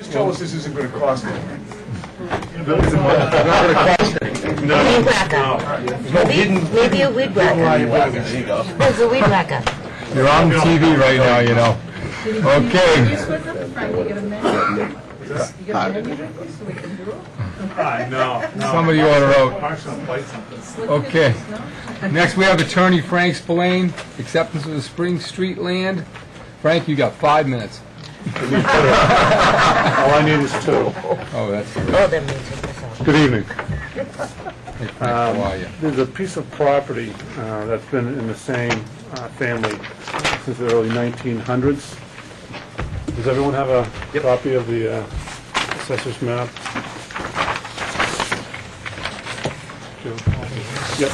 Just tell us this isn't going to cost anything. It's not going to cost anything. Weed whacker. Maybe a weed whacker. There you go. There's a weed whacker. You're on TV right now, you know. Okay. No. Somebody order out. Okay. Next we have Attorney Frank Spillane, acceptance of the Spring Street land. Frank, you got 5 minutes. All I need is 2. Oh, that's good. Oh, that means it myself. Good evening. Hey, Frank, how are you? There's a piece of property that's been in the same family since the early 1900s. Does everyone have a copy of the assessor's map? Yep.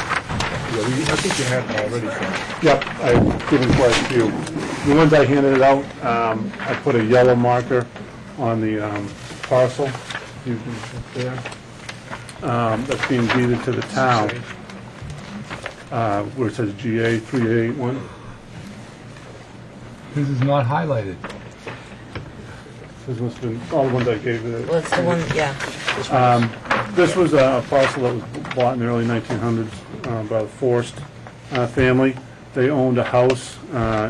I think you had it already. Yep, I've given quite a few. The ones I handed out, I put a yellow marker on the parcel. You can check there. That's being deeded to the town, where it says GA 3881. This is not highlighted. This must have been all the ones I gave you. Well, it's the one, yeah. This was a parcel that was bought in the early 1900s by the Forrest family. They owned a house,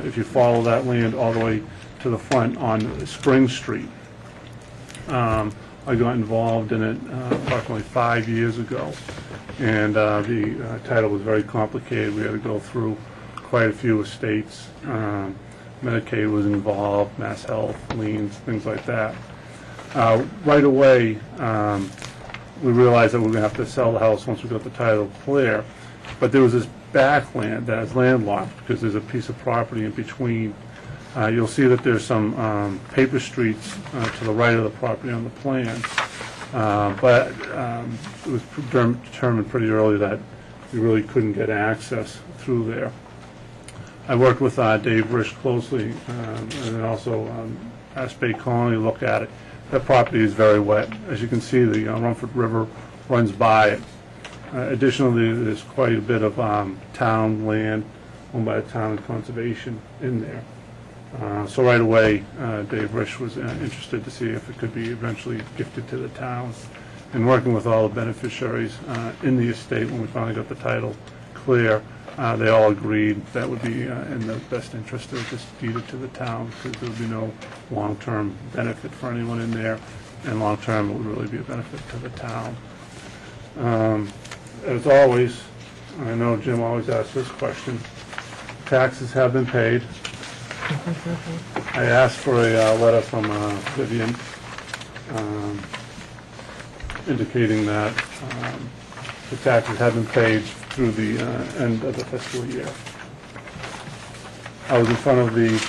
if you follow that land all the way to the front on Spring Street. I got involved in it approximately 5 years ago, and the title was very complicated. We had to go through quite a few estates. Medicaid was involved, Mass Health, liens, things like that. Right away, we realized that we were going to have to sell the house once we got the title clear. But there was this backland that is landlocked because there's a piece of property in between. You'll see that there's some paper streets to the right of the property on the plan. But it was determined pretty early that we really couldn't get access through there. I worked with Dave Risch closely, and then also asked Bay Colony to look at it. That property is very wet. As you can see, the Rumford River runs by it. Additionally, there's quite a bit of town land owned by the town and conservation in there. So right away, Dave Risch was interested to see if it could be eventually gifted to the town. And working with all the beneficiaries in the estate, when we finally got the title clear, they all agreed that would be in the best interest to just deed it to the town, because there would be no long-term benefit for anyone in there, and long-term it would really be a benefit to the town. As always, I know Jim always asks this question, taxes have been paid. I asked for a letter from Vivian indicating that the taxes have been paid through the end of the fiscal year. I was in front of the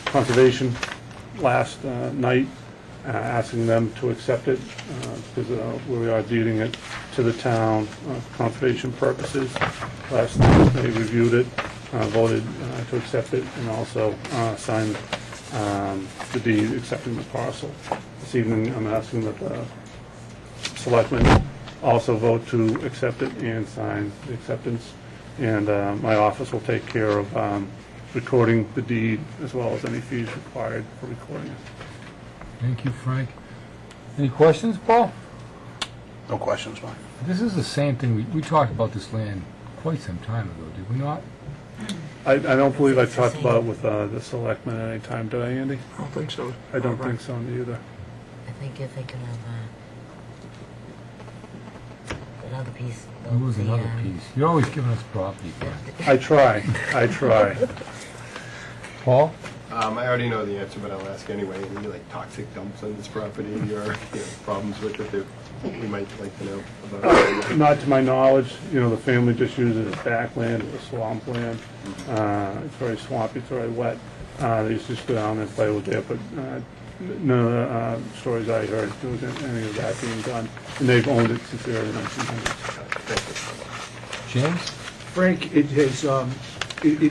conservation last night, asking them to accept it because we are deeding it to the town for conservation purposes. Last night they reviewed it, voted to accept it, and also signed the deed accepting the parcel. This evening I'm asking that the Selectmen also vote to accept it and sign the acceptance, and my office will take care of recording the deed as well as any fees required for recording it. Thank you, Frank. Any questions, Paul? No questions, Mike. This is the same thing. We talked about this land quite some time ago, did we not? I don't believe I talked about it with the Selectmen at any time, did I, Andy? I don't think so. I don't think so either. I think you're thinking of another piece. There was another piece. You're always giving us property, Frank. I try. Paul? I already know the answer, but I'll ask anyway. Any like toxic dumps on this property or problems with it that we might like to know about? Not to my knowledge. The family just uses it as backland, it's a swamp land. It's very swampy, it's very wet. They used to just go down and play with it, but none of the stories I heard there was any of that being done. And they've owned it since the early 1900s. James? Frank, it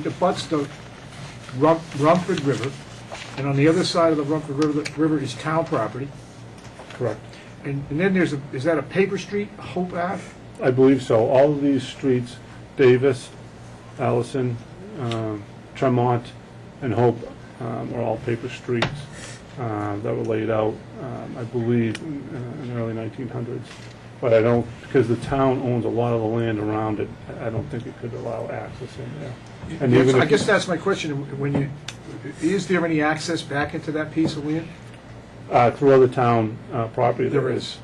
abuts the Rumford River, and on the other side of the Rumford River is town property. Correct. And then is that a paper street, Hope Ave? I believe so. All of these streets, Davis, Allison, Tremont, and Hope, are all paper streets. that were laid out, I believe, in the early 1900s. But I don't, because the town owns a lot of the land around it, I don't think it could allow access in there. And even I if guess that's my question, is there any access back into that piece of land? through other town property. There is.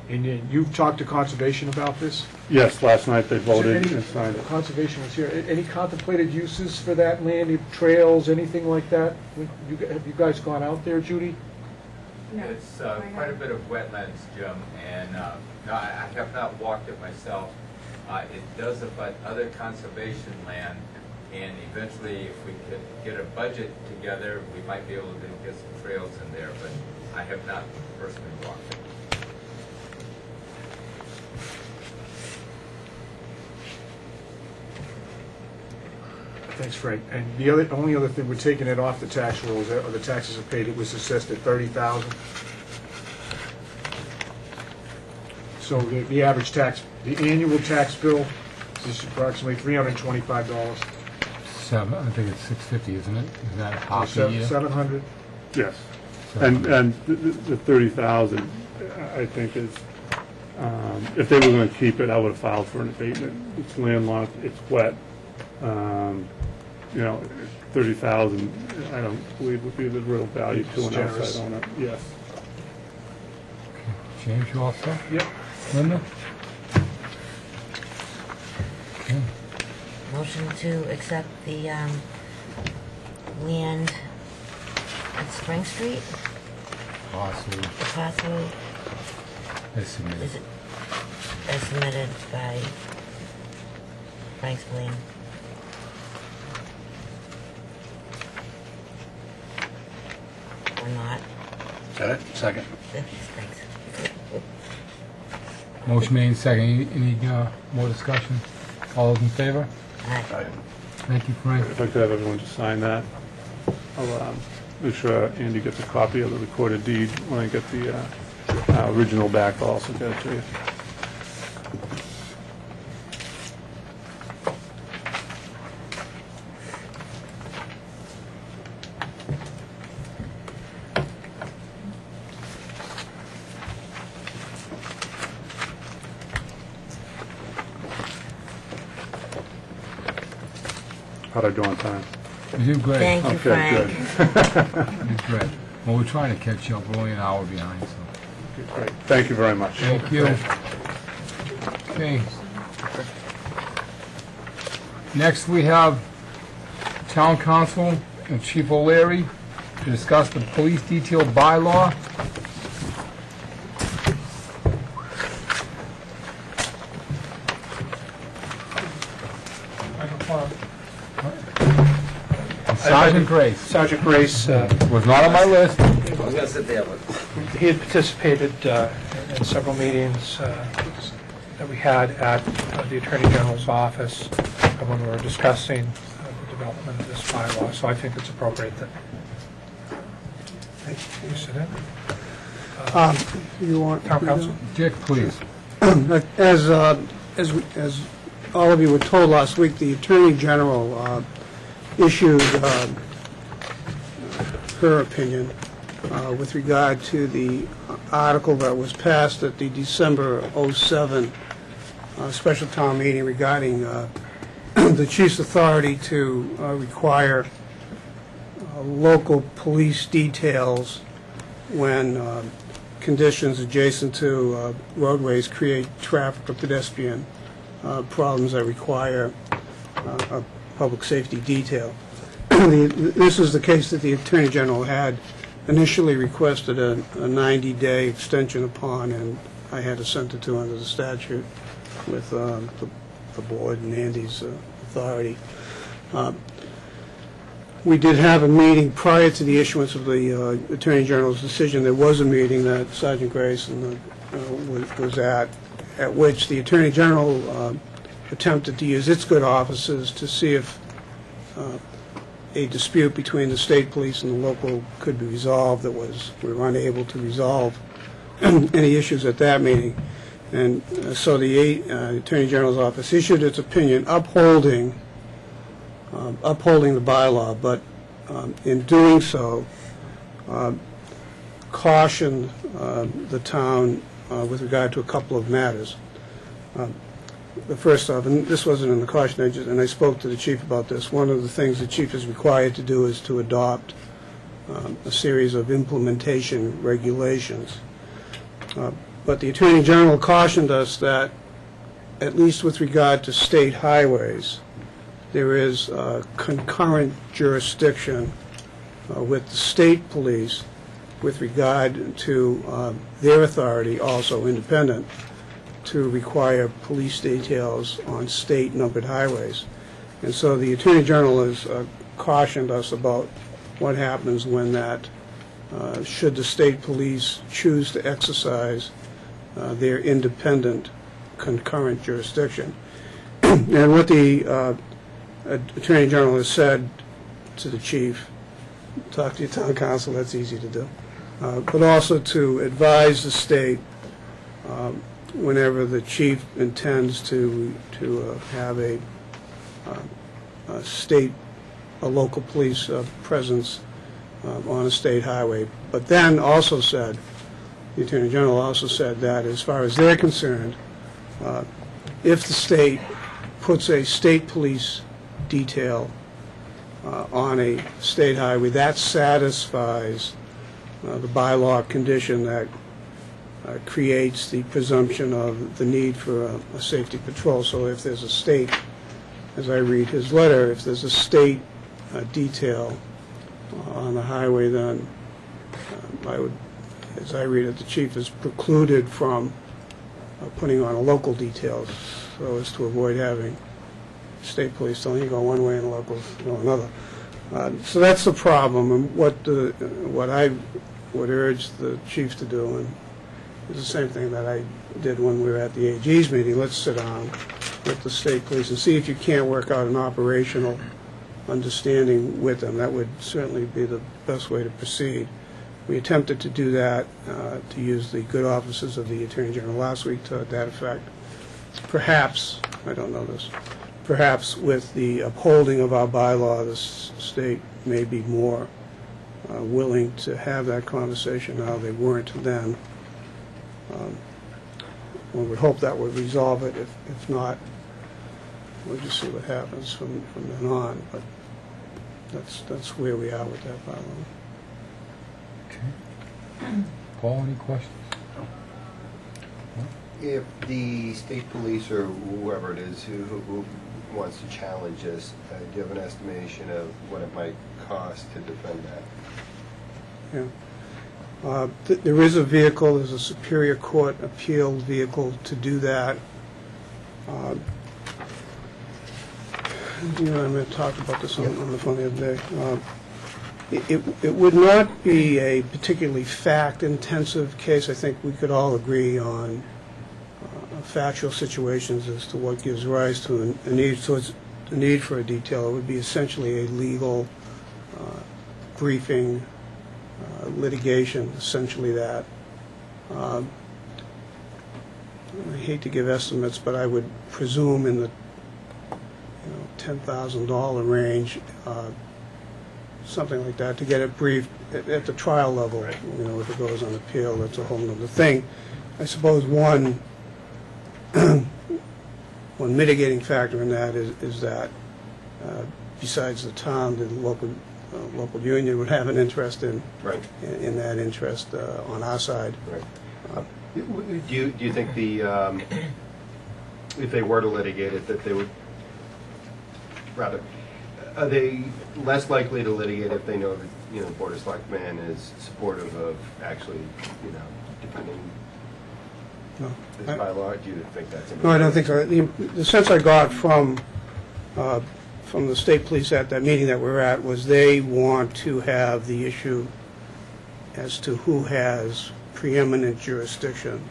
And you've talked to Conservation about this? Yes, last night they Is there voted any- and signed it. Conservation was here. Any contemplated uses for that land, any trails, anything like that? Have you guys gone out there, Judy? It's quite a bit of wetlands, Jim, and no, I have not walked it myself. It does abut other conservation land, and eventually, if we could get a budget together, we might be able to get some trails in there, but I have not personally walked it. Thanks, Frank. And the only other thing, we're taking it off the tax rolls, or the taxes are paid, it was assessed at $30,000. So the average tax, the annual tax bill is approximately $325. I think it's 650, isn't it? Is that half a year? 700? Yes. And the 30,000, I think is, if they were going to keep it, I would have filed for an abatement. It's landlocked, it's wet. 30,000, I don't believe would be the real value to an Generous. outside owner. Yes. James, you all set? Yep. Linda? Okay. Motion to accept the land at Spring Street, Possibly. the parcel As submitted. is as submitted by Frank Spillane. Or not. Is that it? Second. Thanks. Motion made, second. Any more discussion? All those in favor? Aye. Aye. Thank you, Frank. If I could have everyone just sign that. I'll make sure Andy gets a copy of the recorded deed when I get the original back. I'll also get it to you. How'd I do on time? You did great. Thank you, Okay, Frank. good. You did great. Well, we're trying to catch you up. We're only an hour behind, so. Okay, great. Thank you very much. Thank you. Okay. Next, we have Town Council and Chief O'Leary to discuss the police detail bylaw. And Sergeant Grace Sergeant Grace, was not on my list. I was gonna sit there, but he had participated in several meetings that we had at the Attorney General's office when we were discussing the development of this bylaw, so I think it's appropriate that you sit in. You want Town Council? Dick, please. As all of you were told last week, the Attorney General issued her opinion with regard to the article that was passed at the December '07 special town meeting regarding the chief's authority to require local police details when conditions adjacent to roadways create traffic or pedestrian problems that require a public safety detail. This is the case that the Attorney General had initially requested a 90-day extension upon, and I had assented to under the statute with the board and Andy's authority. We did have a meeting prior to the issuance of the Attorney General's decision. There was a meeting that Sergeant Grace was at which the Attorney General attempted to use its good offices to see if a dispute between the state police and the local could be resolved. We were unable to resolve any issues at that meeting. And so the Attorney General's office issued its opinion upholding the bylaw, but in doing so, cautioned the town with regard to a couple of matters. The first off, and this wasn't in the caution, and I spoke to the chief about this, one of the things the chief is required to do is to adopt a series of implementation regulations. But the Attorney General cautioned us that, at least with regard to state highways, there is concurrent jurisdiction with the state police with regard to their authority, also independent, to require police details on state numbered highways. And so the Attorney General has cautioned us about what happens when that, should the state police choose to exercise their independent concurrent jurisdiction. And what the Attorney General has said to the chief, talk to your town council, that's easy to do, but also to advise the state whenever the chief intends to have a local police presence on a state highway. But then also said, the Attorney General also said that as far as they're concerned, if the state puts a state police detail on a state highway, that satisfies the bylaw condition that creates the presumption of the need for a safety patrol. So if there's a state, as I read his letter, if there's a state detail on the highway, then I would, as I read it, the chief is precluded from putting on a local detail so as to avoid having state police telling you go one way and locals go another. So that's the problem, and what I would urge the chief to do, and it's the same thing that I did when we were at the AG's meeting. Let's sit down with the state police and see if you can't work out an operational understanding with them. That would certainly be the best way to proceed. We attempted to do that, to use the good offices of the Attorney General last week to that effect. Perhaps, I don't know this, perhaps with the upholding of our bylaw, the state may be more willing to have that conversation now. They weren't then. We would hope that would resolve it. If not, we'll just see what happens from then on. But that's where we are with that bylaw. Okay. Paul, any questions? If the state police or whoever it is who wants to challenge this, do you have an estimation of what it might cost to defend that? Yeah. There is a vehicle, there's a Superior Court appeal vehicle to do that. You know, I'm going to talk about this on the phone the other day. It would not be a particularly fact-intensive case. I think we could all agree on factual situations as to what gives rise to a need. So it's a need for a detail. It would be essentially a legal briefing, litigation, essentially that. I hate to give estimates, but I would presume in the $10,000 range, something like that, to get it briefed at the trial level. Right. You know, if it goes on appeal, that's a whole other thing. I suppose one mitigating factor in that is that besides the town, the local union would have an interest in in that interest on our side. Right. Do you think if they were to litigate it, that they would rather? Are they less likely to litigate if they know that the Board of Selectmen is supportive of actually defending this bylaw? Do you think that's important? No, I don't think so. The sense I got from the state police at that meeting that we're at was they want to have the issue as to who has preeminent jurisdiction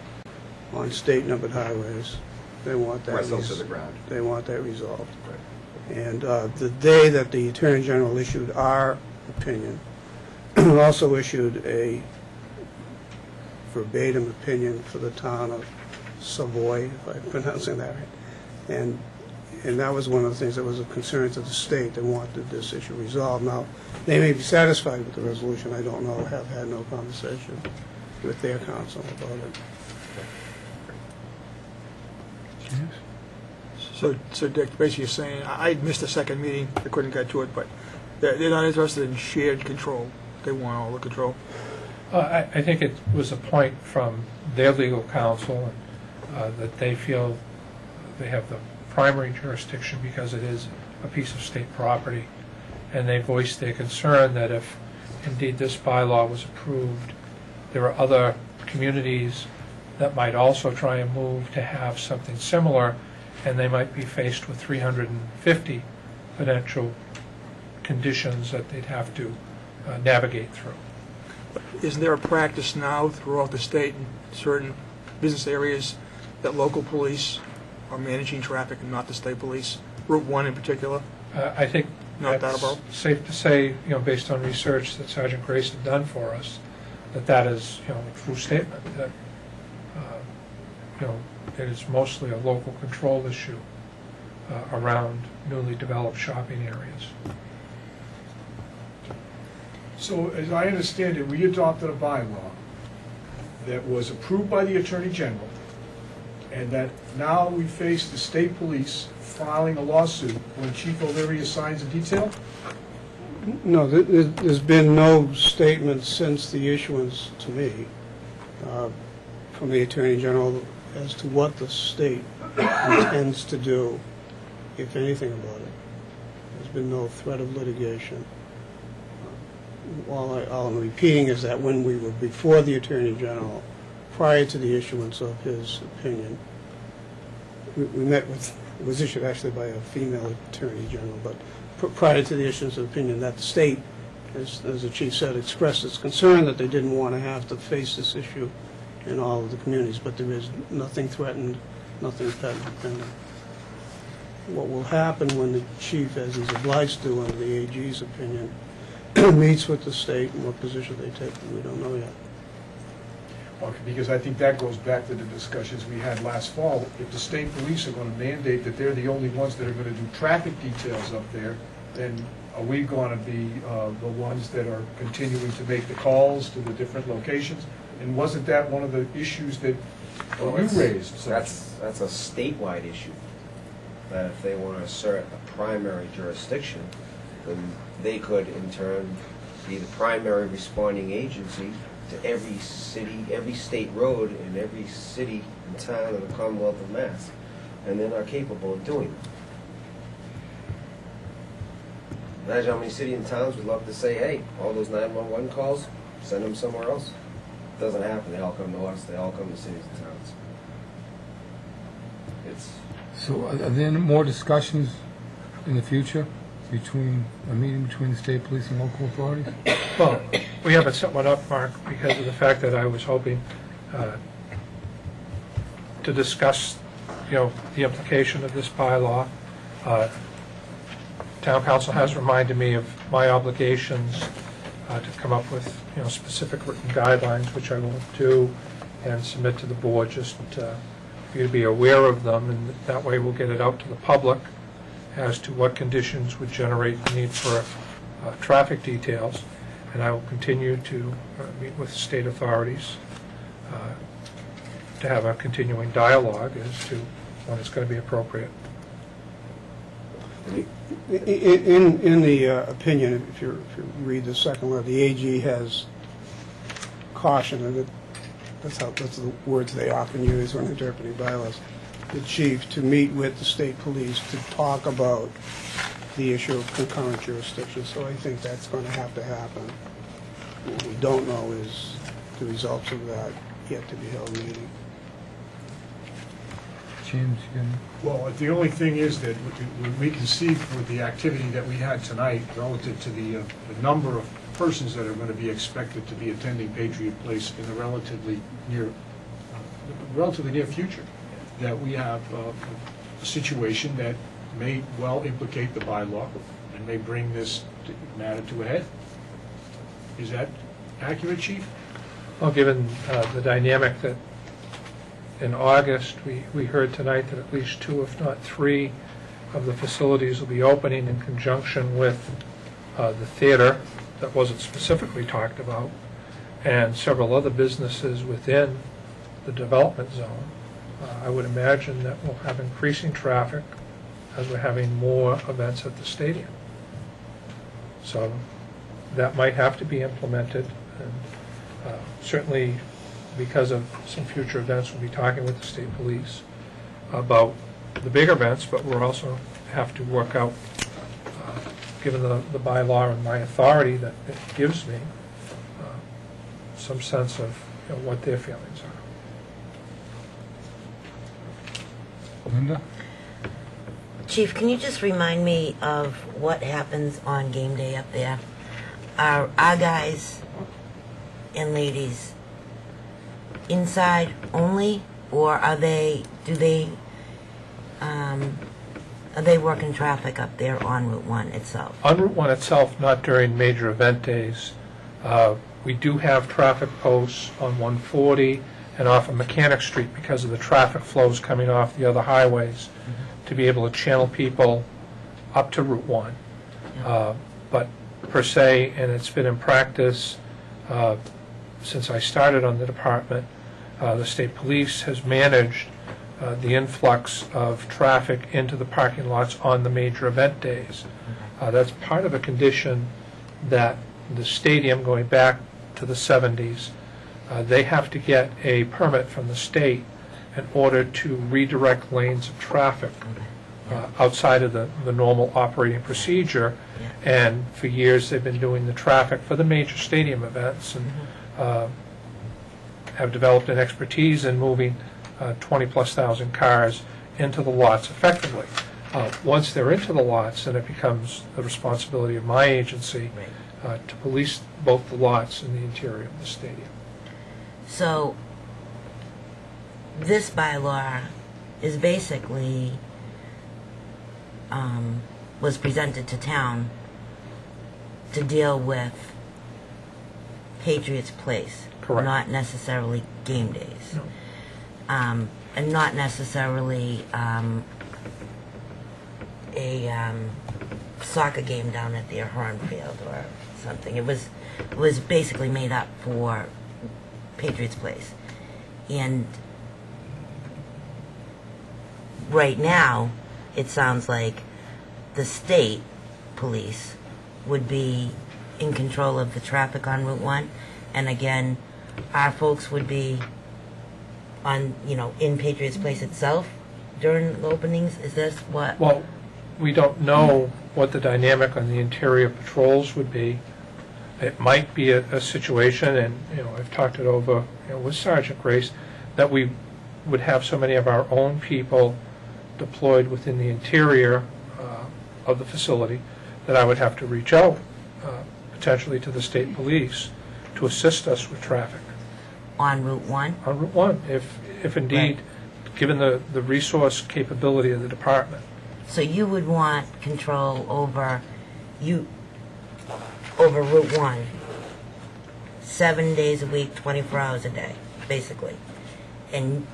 on state numbered highways. They want that to the ground. They want that resolved. Right. And the day that the Attorney General issued our opinion, also issued a verbatim opinion for the town of Savoy, if I'm pronouncing that right. And And that was one of the things that was a concern to the state. They wanted this issue resolved. Now, they may be satisfied with the resolution. I don't know. Have had no conversation with their counsel about it. So Dick, basically you're saying, I missed the second meeting, I couldn't get to it, but they're not interested in shared control. They want all the control. I think it was a point from their legal counsel that they feel they have the primary jurisdiction because it is a piece of state property. And they voiced their concern that if indeed this bylaw was approved, there are other communities that might also try and move to have something similar, and they might be faced with 350 potential conditions that they'd have to navigate through. Isn't there a practice now throughout the state in certain business areas that local police are managing traffic and not the state police? Route 1 in particular? I think Not that's doubtable. safe to say, based on research that Sergeant Grace had done for us, that is, a true statement, that, it is mostly a local control issue around newly developed shopping areas. So, as I understand it, we adopted a bylaw that was approved by the Attorney General, and that now we face the state police filing a lawsuit when Chief O'Leary assigns a detail? No, there's been no statement since the issuance to me from the Attorney General as to what the state intends to do, if anything, about it. There's been no threat of litigation. All I'm repeating is that when we were before the Attorney General, prior to the issuance of his opinion, we met with, it was issued actually by a female Attorney General, but prior to the issuance of opinion, that the state, as the chief said, expressed its concern that they didn't want to have to face this issue in all of the communities, but there is nothing threatened, nothing pending. What will happen when the chief, as he's obliged to under the AG's opinion, meets with the state and what position they take, we don't know yet. Okay, because I think that goes back to the discussions we had last fall. If the state police are going to mandate that they're the only ones that are going to do traffic details up there, then are we going to be the ones that are continuing to make the calls to the different locations? And wasn't that one of the issues that you raised? That's a statewide issue. That if they want to assert a primary jurisdiction, then they could in turn be the primary responding agency to every city, every state road in every city and town in the Commonwealth of Mass. And they're not capable of doing it. Imagine how many cities and towns would love to say, hey, all those 911 calls, send them somewhere else. It doesn't happen. They all come to us. They all come to cities and towns. So are there more discussions in the future between a meeting between the state police and local authorities? Well, we haven't set one up, Mark, because of the fact that I was hoping to discuss, the implication of this bylaw. Town council has reminded me of my obligations to come up with, specific written guidelines, which I will do and submit to the board, just for you to be aware of them, and that way we'll get it out to the public as to what conditions would generate the need for traffic details. And I will continue to meet with state authorities to have a continuing dialogue as to when it's going to be appropriate. In the opinion, if you read the second one, the AG has cautioned, and that's the words they often use when interpreting bylaws, the chief to meet with the state police to talk about the issue of concurrent jurisdiction. So I think that's going to happen. What we don't know is the results of that yet to be held meeting. James, Well, the only thing is that we can see with the activity that we had tonight relative to the number of persons that are going to be expected to be attending Patriot Place in the relatively near future, that we have a situation that may well implicate the bylaw and may bring this matter to a head. Is that accurate, Chief? Well, given the dynamic that in August, we heard tonight that at least 2, if not 3, of the facilities will be opening in conjunction with the theater that wasn't specifically talked about, and several other businesses within the development zone. I would imagine that we'll have increasing traffic as we're having more events at the stadium. So that might have to be implemented, and certainly because of some future events, we'll be talking with the state police about the big events, but we'll also have to work out, given the bylaw and my authority that it gives me, some sense of what their feelings are. Linda? Chief, can you just remind me of what happens on game day up there? Are our guys and ladies inside only, or are they working traffic up there on Route 1 itself? On Route 1 itself, not during major event days. We do have traffic posts on 140 and off of Mechanic Street because of the traffic flows coming off the other highways to be able to channel people up to Route 1. But per se, and it's been in practice since I started on the department, the state police has managed the influx of traffic into the parking lots on the major event days. That's part of a condition that the stadium, going back to the 70s, they have to get a permit from the state in order to redirect lanes of traffic outside of the normal operating procedure. And for years they've been doing the traffic for the major stadium events, and have developed an expertise in moving 20+ thousand cars into the lots effectively. Once they're into the lots, then it becomes the responsibility of my agency to police both the lots and the interior of the stadium. So this bylaw is basically was presented to town to deal with Patriots Place. Correct. Not necessarily game days. No. And not necessarily a soccer game down at the Ahern Field or something. It was basically made up for Patriots Place. And right now, it sounds like the state police would be in control of the traffic on Route 1, and again, our folks would be on, in Patriots Place itself during the openings. Is this what? Well, we don't know what the dynamic on the interior patrols would be. It might be a situation, and I've talked it over with Sergeant Grace, that we would have so many of our own people deployed within the interior of the facility that I would have to reach out potentially to the state police to assist us with traffic. On Route 1? On Route 1, if indeed, given the resource capability of the department. So you would want control over Route 1 7 days a week, 24 hours a day, basically, and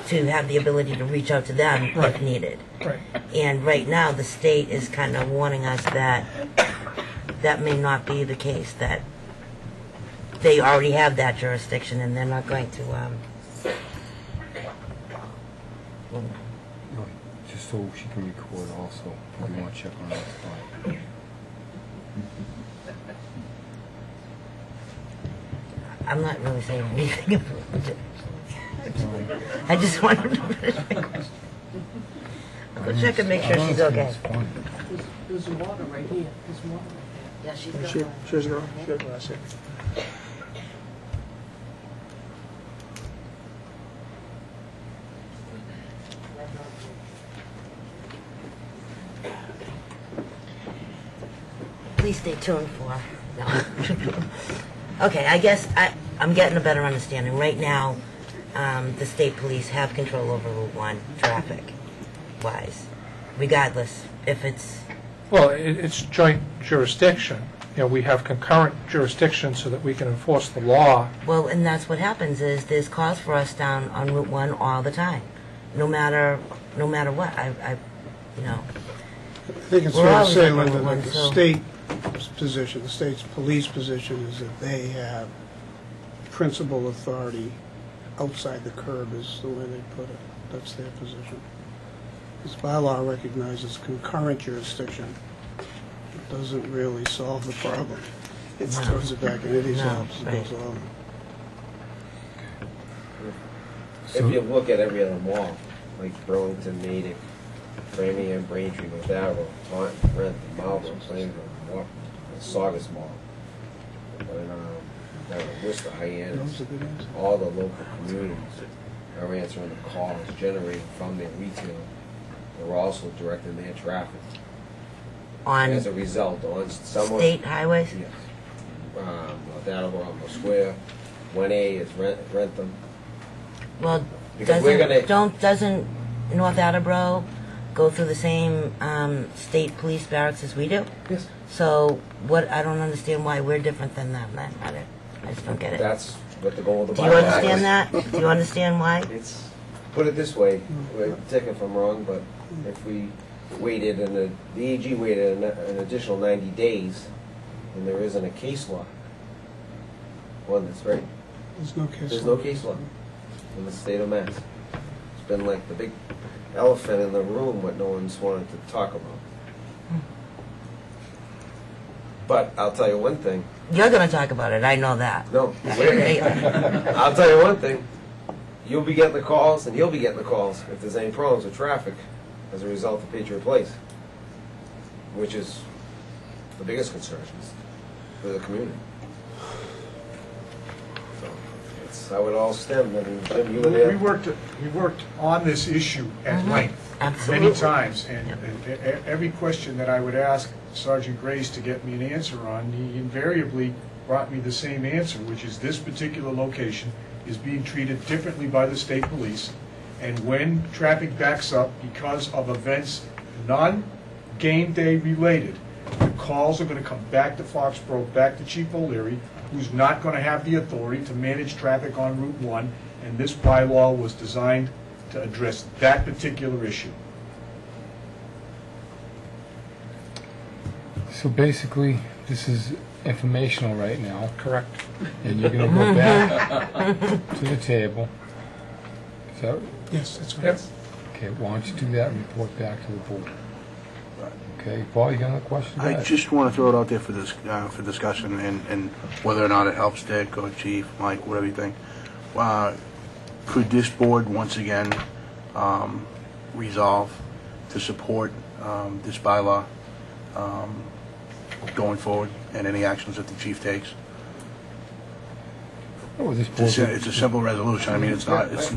to have the ability to reach out to them if needed. Right. And right now, the state is kind of warning us that that may not be the case, that they already have that jurisdiction and they're not going to Just so she can record also, if you want to check on that spot. I'm not really saying anything about it. I just want to finish my question. I'll go check and make sure she's okay. There's water right here. There's water right Yeah, she's She got has a glass here. Please stay tuned for. No. Okay, I guess I'm getting a better understanding. Right now, the state police have control over Route 1 traffic-wise, regardless if it's... Well, it's joint jurisdiction. We have concurrent jurisdiction so that we can enforce the law. Well, and that's what happens is there's calls for us down on Route 1 all the time. No matter no matter what. You know, I think it's We're fair to always say, on Linda, Route that one, the so- state's position, the state's police position is that they have principal authority outside the curb, is the way they put it. That's their position. This bylaw recognizes concurrent jurisdiction. It doesn't really solve the problem. It No. throws it back in Eddie's No, laps. It right. goes on. If you look at every other mall, like Burlington, Natick, Framingham, Braintree, Ladaro, Taunton, Rentham, Marlboro, Plainville, Saugus Mall, and Worcester, Hyannis, Those are good answers. all the local communities are answering the calls generated from their retail. They're also directing their traffic. on As a result, on some of... state highways. Yes. Ladaro, Alamo Square, 1A is Rentham. Well, Because we're gonna- doesn't North Attleboro go through the same state police barracks as we do? Yes. So what? I don't understand why we're different than them. Then I just don't get it. That's what the goal of the Do you bylaw understand is. that? Do you understand why? It's, put it this way, take it if I'm wrong, but if we waited, and the AG waited an additional 90 days, and there isn't a case law, well, that's right, There's no case. there's no case law in the state of Mass. It's been like the big elephant in the room, what no one's wanted to talk about. But I'll tell you one thing, You're going to talk about it. I know that. no, I'll tell you one thing, you'll be getting the calls, and he'll be getting the calls if there's any problems with traffic as a result of Patriot Place, which is the biggest concern for the community. So, that's how it all stemmed. I mean, Jim, you were there. We worked on this issue at length Absolutely. many times, and every question that I would ask Sergeant Grace to get me an answer on, he invariably brought me the same answer, which is this particular location is being treated differently by the state police, and when traffic backs up because of events non-game day related, the calls are going to come back to Foxboro, back to Chief O'Leary, who's not going to have the authority to manage traffic on Route 1, and this bylaw was designed to address that particular issue. So basically, this is informational right now, Correct. and you're going to go back to the table. So, Yes, that's right. Yes. okay, why don't you do that and report back to the board? Okay, Paul, you got another question? Go I ahead. just want to throw it out there for this, for discussion, and whether or not it helps Dick or Chief, Mike, whatever you think. Could this board once again resolve to support this bylaw going forward, and any actions that the chief takes? Oh, this It's board- a simple resolution. I mean, it's not, it's,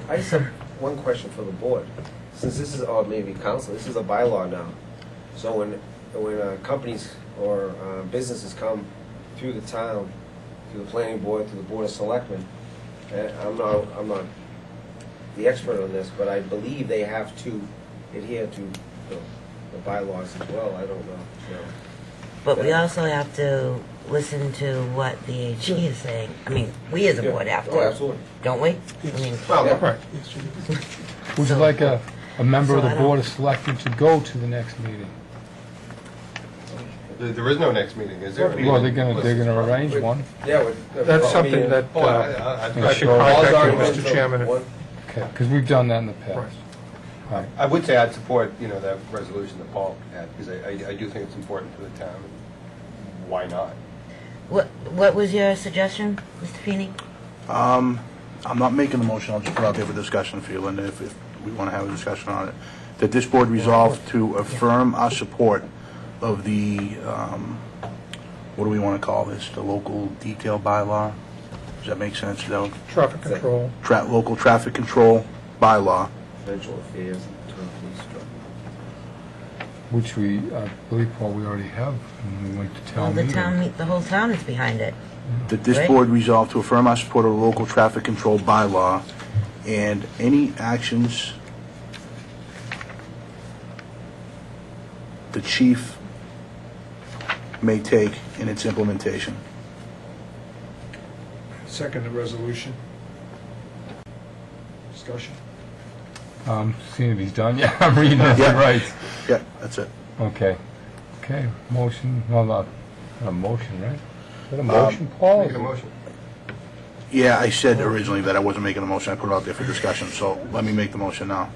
I just have one question for the board. Since this is, or maybe council, this is a bylaw now. So when companies or businesses come through the town, through the planning board, through the board of selectmen, I'm not the expert on this, but I believe they have to adhere to the bylaws as well. I don't know. But we also have to listen to what the AG is saying. I mean, we as a board have to. Oh, absolutely. Don't we? I mean, Well, Right. Would you like a member of So the I don't- board of selectmen to go to the next meeting? There is no next meeting, is there? Well, they're gonna arrange one. yeah, That's something that Oh, I should Sure. contact you, Mr. Chairman. One- Okay, because we've done that in the past. Right. Right. I would say I'd support, that resolution that Paul had, because I do think it's important to the town. Why not? what was your suggestion, Mr. Feeney? I'm not making the motion, I'll just put it out there for discussion for you, Linda, if we want to have a discussion on it. That this board resolve to affirm our support of the, what do we want to call this, the local detail bylaw? Does that make sense, though? Traffic control. Local traffic control bylaw. Provincial affairs and town police structure. Which we, I believe, Paul, we already have when we went to Well, town the meeting. the whole town is behind it. That this Right. board resolve to affirm our support of the local traffic control bylaw and any actions the chief may take in its implementation. Second the resolution. Discussion. Seeing if he's done, yeah, I'm reading it Yeah. right. Yeah, that's it. Okay. Okay, motion, well, not a motion, right? Is that a motion, Paul? Make a motion. Yeah, I said originally that I wasn't making a motion, I put it out there for discussion, so let me make the motion now.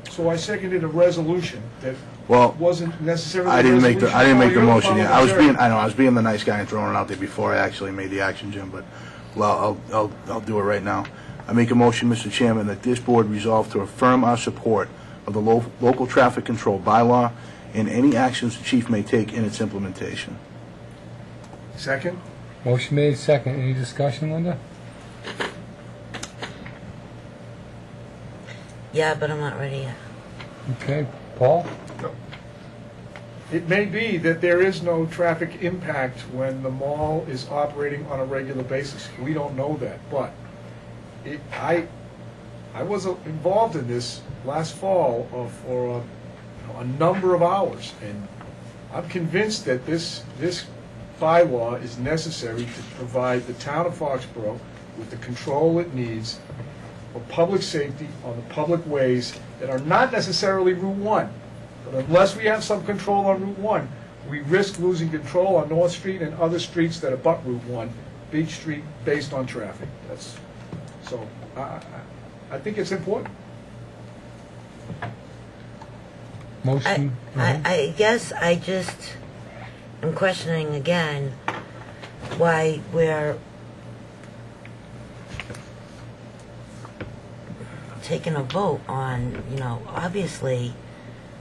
So I seconded a resolution that Well, wasn't necessarily I a didn't make the, resolution. I didn't make the Oh, you're motion yet. I was being, parliamentarian. I know, I was being the nice guy and throwing it out there before I actually made the action, Jim, but, well, I'll do it right now. I make a motion, Mr. Chairman, that this board resolve to affirm our support of the local traffic control bylaw and any actions the chief may take in its implementation. Second? Motion made, second. Any discussion, Linda? Yeah, but I'm not ready yet. Okay, Paul? It may be that there is no traffic impact when the mall is operating on a regular basis. We don't know that, but I was involved in this last fall for a number of hours, and I'm convinced that this bylaw is necessary to provide the town of Foxboro with the control it needs for public safety on the public ways that are not necessarily Route 1. But unless we have some control on Route 1, we risk losing control on North Street and other streets that abut Route 1, Beach Street, based on traffic. So I think it's important. Motion? I guess I just am questioning again why we're taking a vote on, obviously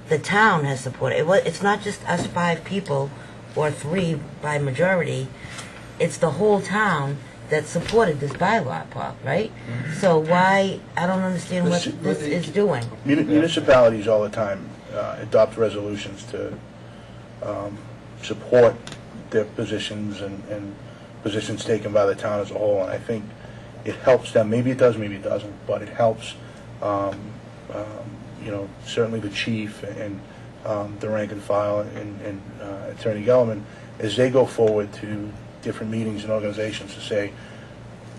the town has supported it. It's not just us 5 people or 3 by majority. It's the whole town that supported this bylaw, Paul, right? So why, I don't understand what this is doing. Municipalities all the time adopt resolutions to support their positions and positions taken by the town as a whole, and I think it helps them. Maybe it does, maybe it doesn't, but it helps, certainly the chief and the rank and file and Attorney Gellerman, as they go forward to different meetings and organizations to say,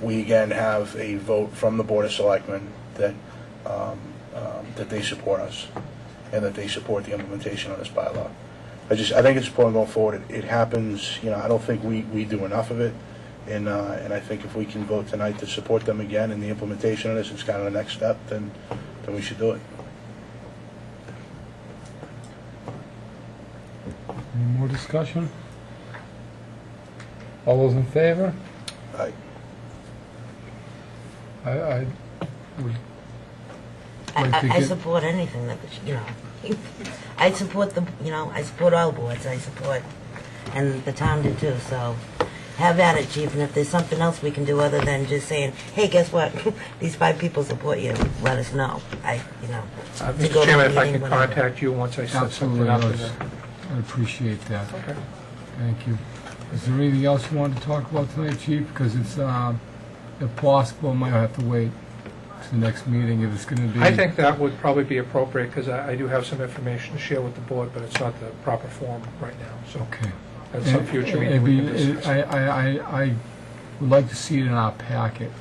we again have a vote from the Board of Selectmen that that they support us and that they support the implementation of this bylaw. I think it's important going forward. It happens, I don't think we do enough of it, and I think if we can vote tonight to support them again in the implementation of this, it's kind of the next step, then we should do it. Any more discussion? All those in favor? Aye. I would like to I get... support anything that, I support I support all boards, and the town did too, so have at it, chief, and if there's something else we can do other than just saying, hey, guess what, these 5 people support you, let us know. Mr. Chairman, if I can contact you once I set something Absolutely, up. I appreciate that. Okay. Thank you. Is there anything else you wanted to talk about tonight, chief? Because it's, if possible, might have to wait to the next meeting if it's going to be... I think that would probably be appropriate, because I do have some information to share with the board, but it's not the proper form right now, so Okay. at some future meeting we can discuss. I would like to see it in our packet.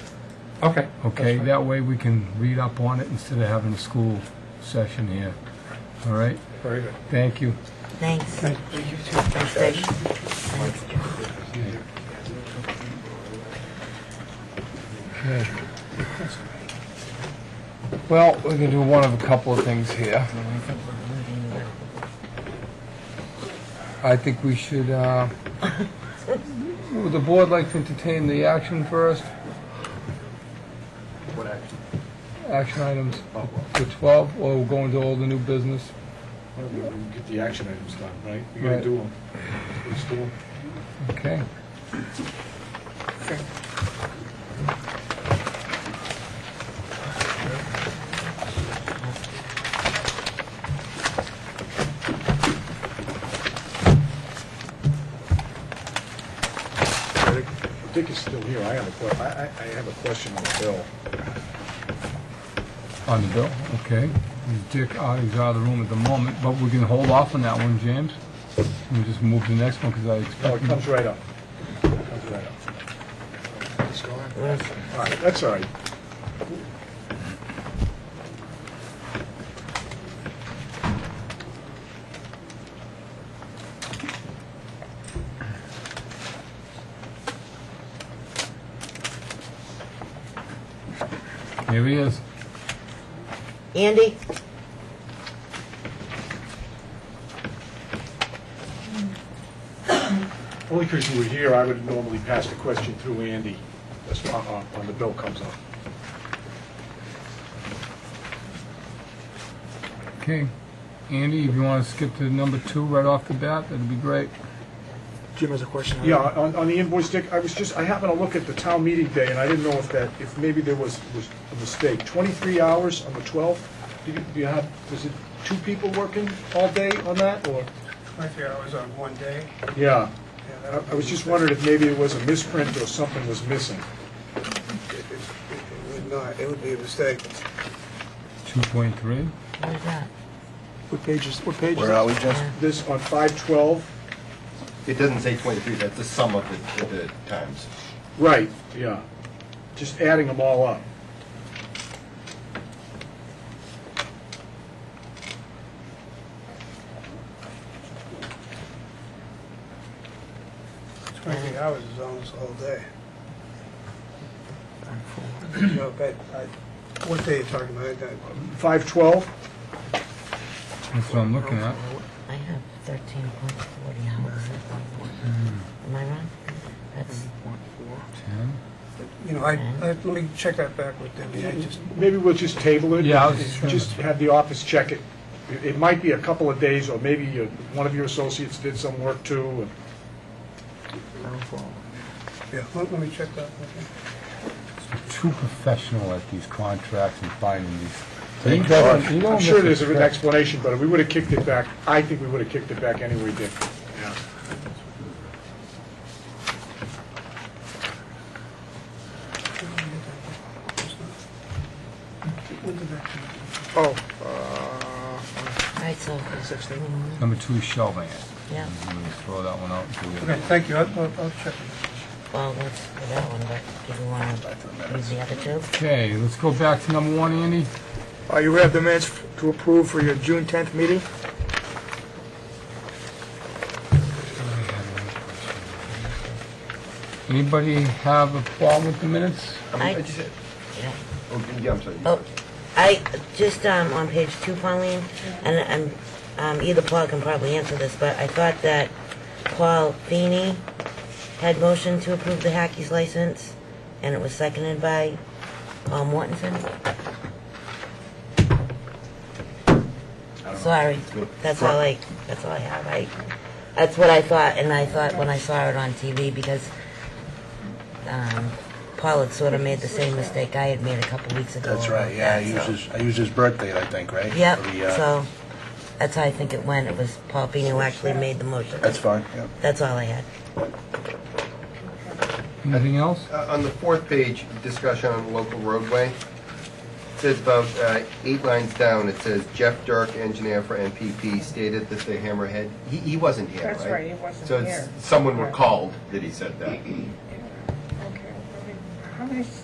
Okay. Okay, that's fine. that way we can read up on it instead of having a school session here. All right? Very good. Thank you. Thanks. Thank Thanks, Dave. Thanks, Joe. Okay. Well, we're going to do one of a couple of things here. I think we should, would the board like to entertain the action first? What action? Action items, the 12, or we'll go into all the new business? Well, we can get the action items done, right? We gotta Right. do them. Let's do them. Okay. Dick is still here. I have a question on the bill. On the bill, okay. Dick, he's out of the room at the moment, but we can hold off on that one, James. We'll just move to the next one, because I Oh, expect... it comes right up. Comes right up. All right, that's all right. Here he is. Andy? Only because you were here, I would normally pass the question through Andy when the bill comes up. Okay. Andy, if you want to skip to number 2 right off the bat, that'd be great. Jim has a question. Yeah, on the invoice, Dick, I happened to look at the town meeting day, and I didn't know if maybe there was a mistake. 23 hours on the 12th? Was it 2 people working all day on that, or? 23 hours on one day. Yeah. Yeah, I was just wondering if maybe it was a misprint or something was missing. it would not, it would be a mistake. 2.3? What is that? What page is Where are we, Jess? This on 512? It doesn't say 23, that's the sum of the times. Right, yeah. Just adding them all up. It's 23 hours is almost all day. No, what day are you talking about? 512? That's what I'm looking at. I have 13.40 hours. Am I wrong? That's 10. You know, let me check that back with Debbie. I just, Maybe we'll just table it. Yeah, I was just gonna- Just have the office check it. It might be a couple of days, or maybe one of your associates did some work too. and- yeah, let me check that. Too professional at these contracts and finding these. I'm sure there's an explanation, but we would have kicked it back. I think we would have kicked it back anyway, Dick. Yeah. Oh, all right, so, 16. Number 2 is shelving it. yeah, I'm gonna throw that one out. until we- Okay, thank you. I'll check it. well, let's do that one, but do you want to use the other 2? Okay, let's go back to number 1, Andy. You have the minutes to approve for your June 10th meeting? Anybody have a problem with the minutes? I- I just, Yeah. yeah, I'm sorry. Oh, I, just on page 2, Pauline, and either Paul can probably answer this, but I thought that Paul Feeney had motioned to approve the Hackey's license, and it was seconded by Paul Mortensen. Sorry, that's all I have. That's what I thought, and I thought when I saw it on TV, because Paul had sort of made the same mistake I had made a couple weeks ago. That's right, yeah, I used his birthday, I think, right? Yep, For the, so that's how I think it went. It was Paul Feeney who actually made the motion. That's fine, yeah. That's all I had. Anything else? On the 4th page, discussion on local roadway, it says about 8 lines down, it says Jeff Dirk, engineer for NPP, stated that the hammerhead, he wasn't here, right? That's right, he wasn't So here. it's, someone were called that he said that. Okay, how many? It's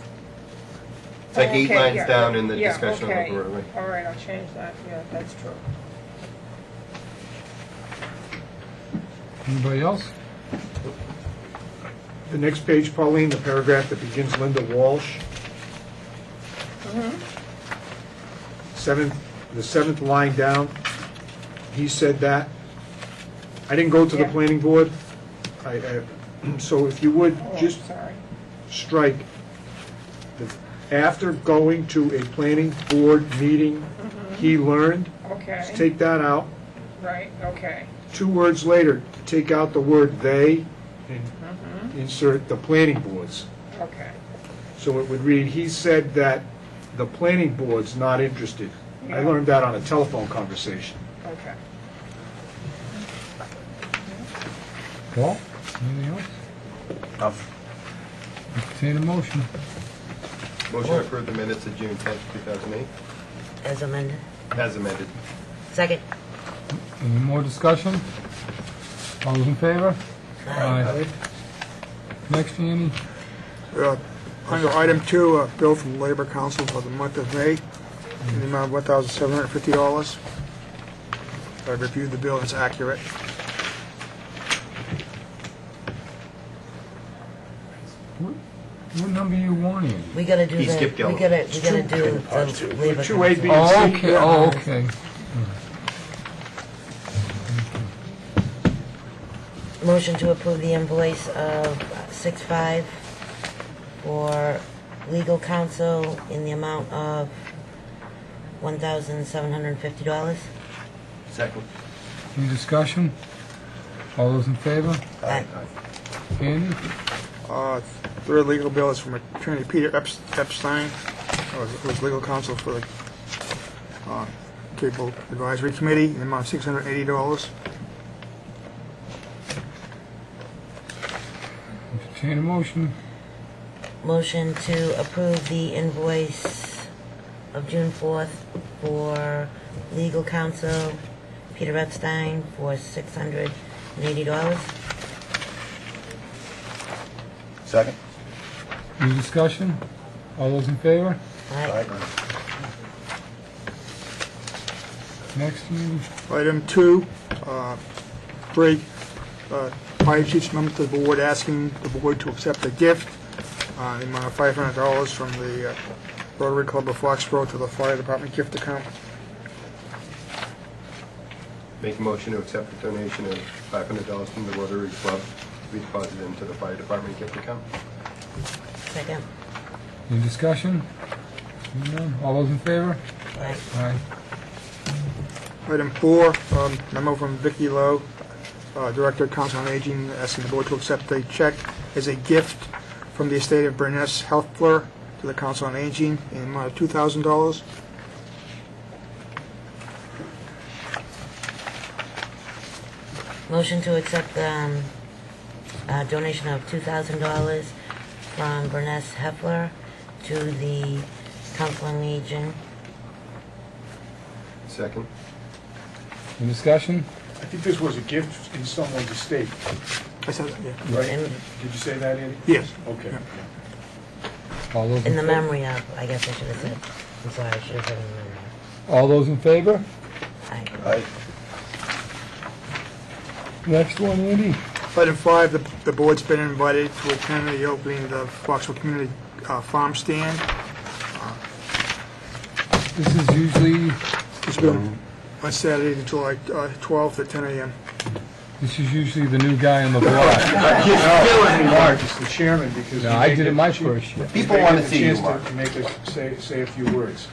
like 8 Okay, lines yeah, down in the yeah, discussion on okay. local roadway. All right, I'll change that, yeah, that's true. Anybody else? The next page, Pauline, the paragraph that begins Linda Walsh. The seventh line down, he said that. I didn't go to the Yeah. planning board. So if you would, Oh, just sorry. strike, after going to a planning board meeting, he learned, Okay, take that out. right, okay, 2 words later, take out the word "they" and insert the planning boards. okay. So it would read, he said that the planning board's not interested. I Yeah. learned that on a telephone conversation. Okay. Paul? Anything else? Enough. Entertain a motion. Motion to approve the minutes of June 10th, 2008, As amended. as amended. Second. Any more discussion? All those in favor? Aye. Next, Andy. Under item 2, a bill from Labor Council for the month of May, in the amount of $1,750. I reviewed the bill, it's accurate. What number you want, Andy? We gotta do He the, skipped we yellow. gotta do the labor. Two A, B, council. Oh, and C. okay, oh, okay. Motion to approve the invoice of 6.5 for legal counsel in the amount of $1,750. Second. Any discussion? All those in favor? Aye. Andy? Third legal bill is from Attorney Peter Epstein, who was legal counsel for the Cable Advisory Committee, in the amount of $680. Entertain a motion. Motion to approve the invoice of June 4th for legal counsel Peter Epstein for $680. Second? Any discussion? All those in favor? Aye. Next, Andy? Item 2, Greg, fire chief's member to the board asking the board to accept a gift in the amount of $500 from the Rotary Club of Foxboro to the fire department gift account. Make a motion to accept the donation of $500 from the Rotary Club to be deposited into the fire department gift account. Second. Any discussion? None? All those in favor? Aye. Aye. Item 4, memo from Vicki Lowe, Director of Council on Aging, asking the board to accept a check as a gift from the estate of Burness Healthler to the Council on Aging in the amount of $2,000. Motion to accept the donation of $2,000 from Burness Heffler to the Council on Aging. Second. Any discussion? I think this was a gift in someone's estate, I said that, yeah. right? In- Did you say that, Andy? Yes. Okay. All those In the favor? memory of, I guess I should have said. I'm sorry, I should have said in the memory All those in favor? of. Aye. Aye. Next one, Andy? Item 5, the board's been invited to attend the opening of the Foxborough Community Farm Stand. This is usually, It's been on Saturday, July 12th at 10 a.m. this is usually the new guy on the block. Mark is the chairman because. No, we I may did it get my the chance- first year. People we may want get to the see you, chance Mark. to make us say a few words.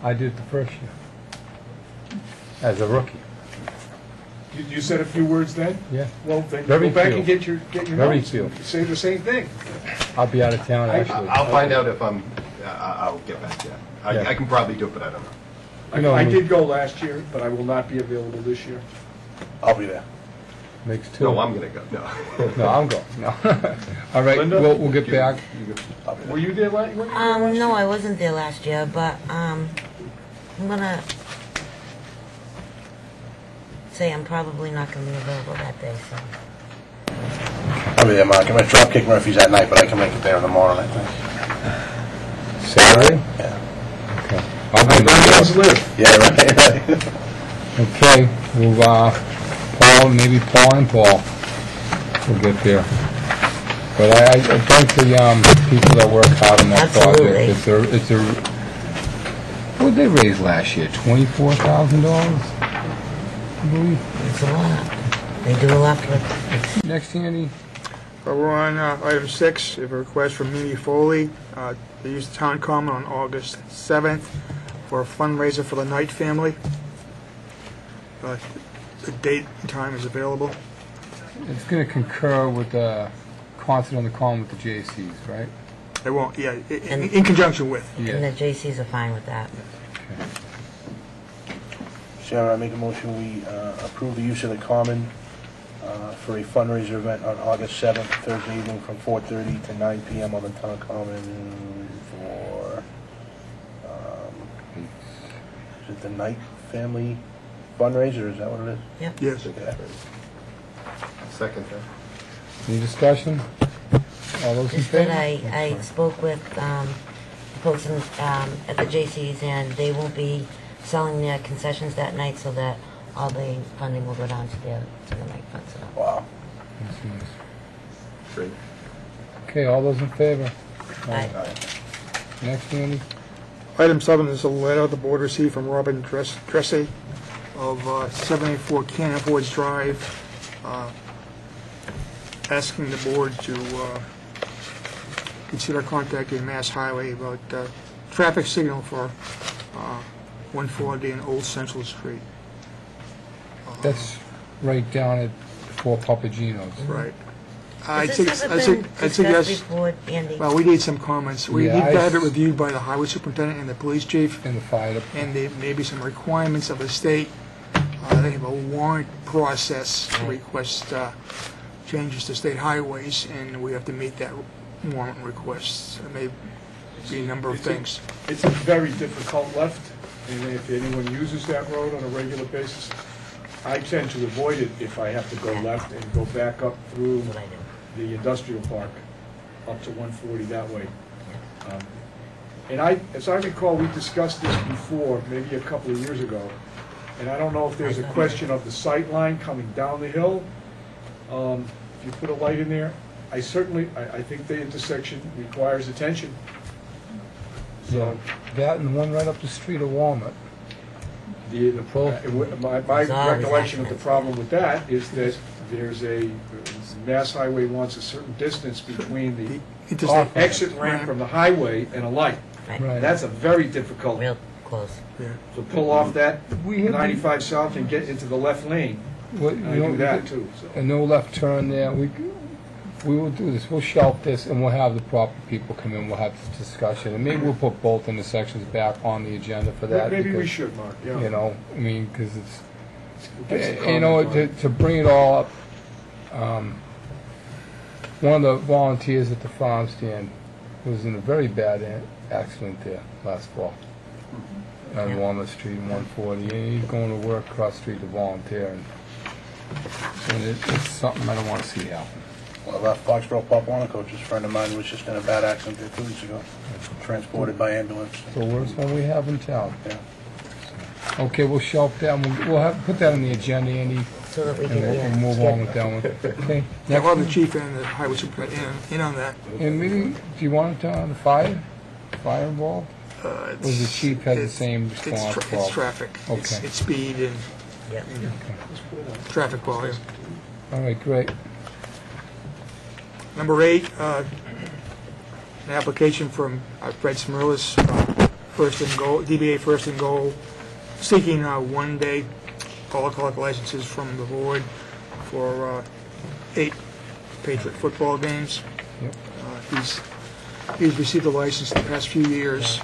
I did it the first year. As a rookie. You said a few words then? Yeah. Well, then Very go back few. and get your Very notes. few. Say the same thing. I'll be out of town, actually. I'll find out if I'll get back to you. Yeah. I can probably do it, but I don't know. You know, I did go last year, but I will not be available this year. I'll be there. Makes two. No, I'm gonna go, no. No, I'm going, no. All right, Linda? we'll get back. I'll be there. Were you there last year? No, I wasn't there last year, but I'm gonna say I'm probably not gonna be available that day, so. I'll be there, Mark. I'm at Dropkick Murphy's at night, but I can make it there in the morning, I think. Saturday? Yeah. Okay. I'll be Friends there. live. Yeah, right. Okay, we'll, maybe Paul and Paul will get there. But I thank the people that work hard on that Absolutely. project. It's a, what did they raise last year? $24,000, I believe. It's a lot. They do a lot for, Next, Andy. We're on item 6, we have a request from Mimi Foley. They used the town common on August 7th for a fundraiser for the Knight family. The date and time is available. It's going to concur with the concert on the common with the JCs, right? They won't, yeah, in conjunction with. and the JCs are fine with that. Sharon, I make a motion, we approve the use of the common for a fundraiser event on August 7th, Thursday evening from 4:30 to 9 p.m. on the town common for, is it the Knight family fundraiser, is that what it is? Yep. Yes. Okay. Second, Any discussion? All those in Just that favor? I spoke with folks at the JCs, and they won't be selling their concessions that night, so that all the funding will go down to the night fund. So. Wow. That's nice. great. Okay, all those in favor? Aye. Next, Andy? Item 7 is a letter the board received from Robin Dressy of 784 Cannon Boards Drive, asking the board to consider contacting Mass Highway about traffic signal for 140 and Old Central Street. That's right down at before Papagino's. Right. Has this ever been discussed suggest, before, Andy? well, we need some comments. We Yeah, need to have it reviewed by the highway superintendent and the police chief, In the fire department. and there may be some requirements of the state. They have a warrant process to request changes to state highways, and we have to meet that warrant request. There may be a number of things. It's a very difficult left, and if anyone uses that road on a regular basis, I tend to avoid it if I have to go left and go back up through That's what I do. the industrial park up to 140 that way. And as I recall, we discussed this before, maybe a couple of years ago, and I don't know if there's a question of the sight line coming down the hill. If you put a light in there, I think the intersection requires attention. So, that and the one right up the street of Walnut. My recollection of the problem with that is that there's Mass Highway wants a certain distance between the exit ramp from the highway and a light. Right. Right. That's a very difficult, Real close. to pull off that We have 95 south and get into the left lane. Well, I do that too, so. A no left turn there. We will do this. We'll shelf this, and we'll have the proper people come in. We'll have this discussion, and maybe we'll put both intersections back on the agenda for that. Maybe we because, should, Mark, yeah. You know, I mean, because it's Get some you know, comment on to bring it all up. One of the volunteers at the farm stand was in a very bad accident there last fall on Walnut Street and 140, and he's going to work across the street to volunteer, and it's something I don't want to see happen. Well, that Foxboro Papawana, just a friend of mine, was just in a bad accident there 2 weeks ago, transported by ambulance. The worst one we have in town. Yeah. Okay, we'll shelf that, and we'll have, put that on the agenda, Andy, So that we and can, we'll move on with that one. Okay? Yeah, well, the chief and the highway superintendent in on that. And maybe, do you want the fire involved? Or the chief has the same response? It's traffic. Okay. It's speed and yep. traffic volume. All right, great. Number 8, an application from Fred Smirlis, First and Goal, DBA First and Goal, seeking one-day alcoholic licenses from the board for 8 Patriot football games. Yep. He's received a license the past few years,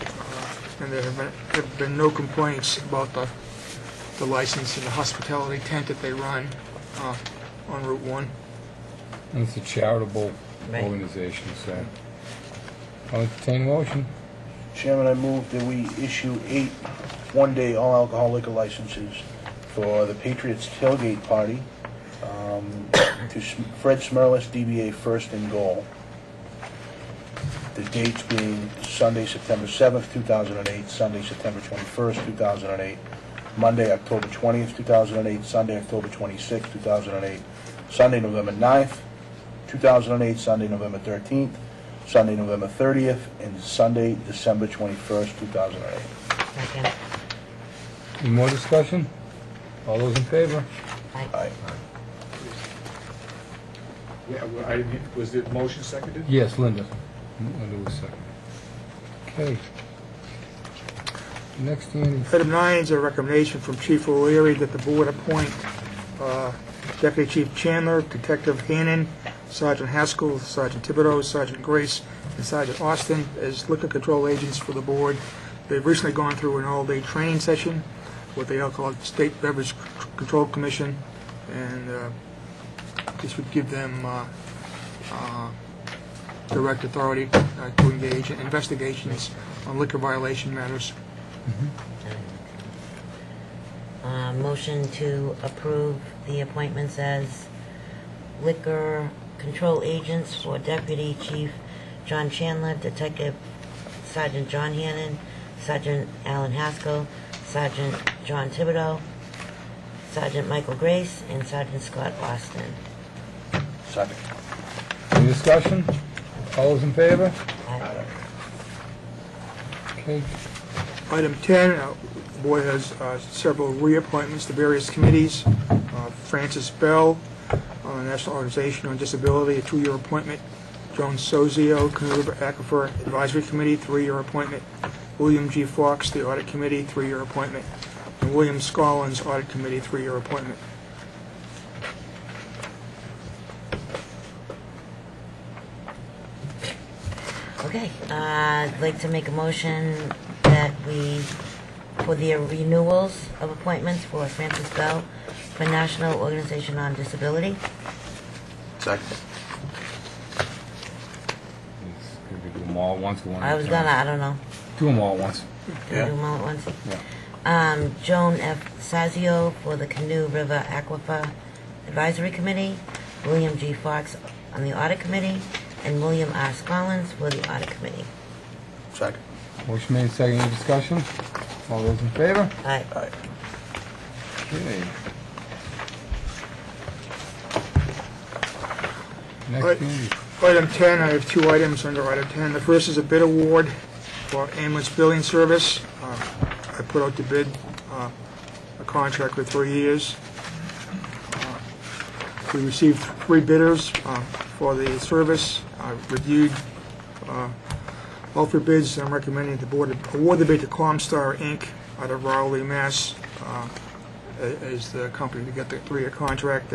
and there have been no complaints about the license and the hospitality tent that they run on Route 1. And it's a charitable Right. organization, so I'll entertain a motion. Chairman, I move that we issue 8 one-day all-alcohol liquor licenses for the Patriots tailgate party to Fred Smirlis, DBA First and Goal. The dates being Sunday, September 7th, 2008, Sunday, September 21st, 2008, Monday, October 20th, 2008, Sunday, October 26th, 2008, Sunday, November 9th, 2008, Sunday, November 13th, Sunday, November 30th, and Sunday, December 21st, 2008. Second. Any more discussion? All those in favor? Aye. Yeah, was the motion seconded? Yes, Linda. Linda was second. Okay. Next, Andy. Item 9 is a recommendation from Chief O'Leary that the board appoint Deputy Chief Chandler, Detective Hannon, Sergeant Haskell, Sergeant Thibodeau, Sergeant Grace, and Sergeant Austin as liquor control agents for the board. They've recently gone through an all-day training session with the Alcoholic State Beverage Control Commission, and this would give them direct authority to engage in investigations on liquor violation matters. Motion to approve the appointments as liquor control agents for Deputy Chief John Chandler, Detective Sergeant John Hannon, Sergeant Alan Haskell, Sergeant John Thibodeau, Sergeant Michael Grace, and Sergeant Scott Austin. Second. Any discussion? All those in favor? Aye. Okay. Item 10, the board has several reappointments to various committees. Francis Bell, National Organization on Disability, a 2-year appointment. Joan Sozio, Canoe River Aquifer Advisory Committee, 3-year appointment. William G. Fox, the Audit Committee, 3-year appointment. And William Scollins, Audit Committee, 3-year appointment. Okay, I'd like to make a motion that we, for the renewals of appointments for Francis Bell for National Organization on Disability. Second. Could we do them all at once or one at I a was time? gonna, I don't know. Do them all at once. Can we do them all at once? Yeah. Joan F. Sazio for the Canoe River Aquifer Advisory Committee, William G. Fox on the Audit Committee, and William R. Scollins for the Audit Committee. Second. Motion made, second, any discussion? All those in favor? Aye. Aye. Okay. Next, Right. Andy. Item 10, I have 2 items under item 10. The first is a bid award for ambulance billing service. I put out to bid a contract for 3 years. We received 3 bidders for the service. I reviewed all 3 bids, and I'm recommending the board award the bid to Comstar, Inc. out of Raleigh, Mass. As the company to get the 3-year contract.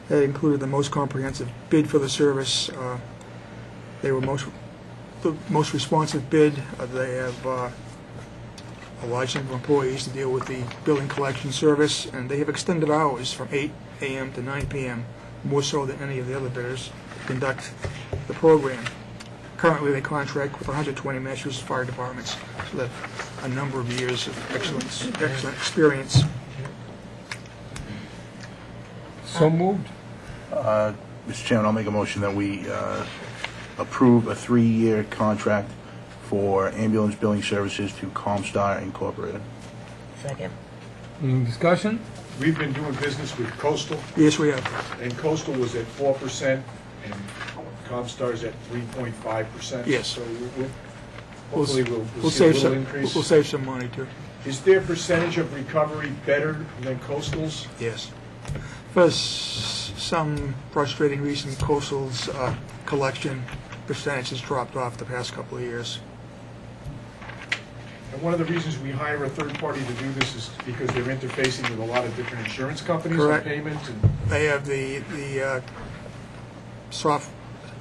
They included the most comprehensive bid for the service. They were the most responsive bid. They have a large number of employees to deal with the billing collection service, and they have extended hours from 8 a.m. to 9 p.m., more so than any of the other bidders, to conduct the program. Currently, they contract with 120 Massachusetts fire departments, so that a number of years of excellent experience. So moved. Mr. Chairman, I'll make a motion that we approve a 3-year contract for ambulance billing services to Comstar Incorporated. Second. Any discussion? We've been doing business with Coastal, Yes, we have. and Coastal was at 4%, and Comstar's at 3.5%. Yes. So hopefully we'll see a save little some. increase. We'll save some money too. Is their percentage of recovery better than Coastal's? Yes. For some frustrating reason, Coastal's collection percentage has dropped off the past couple of years. And one of the reasons we hire a third party to do this is because they're interfacing with a lot of different insurance companies on Correct. payment. And They have the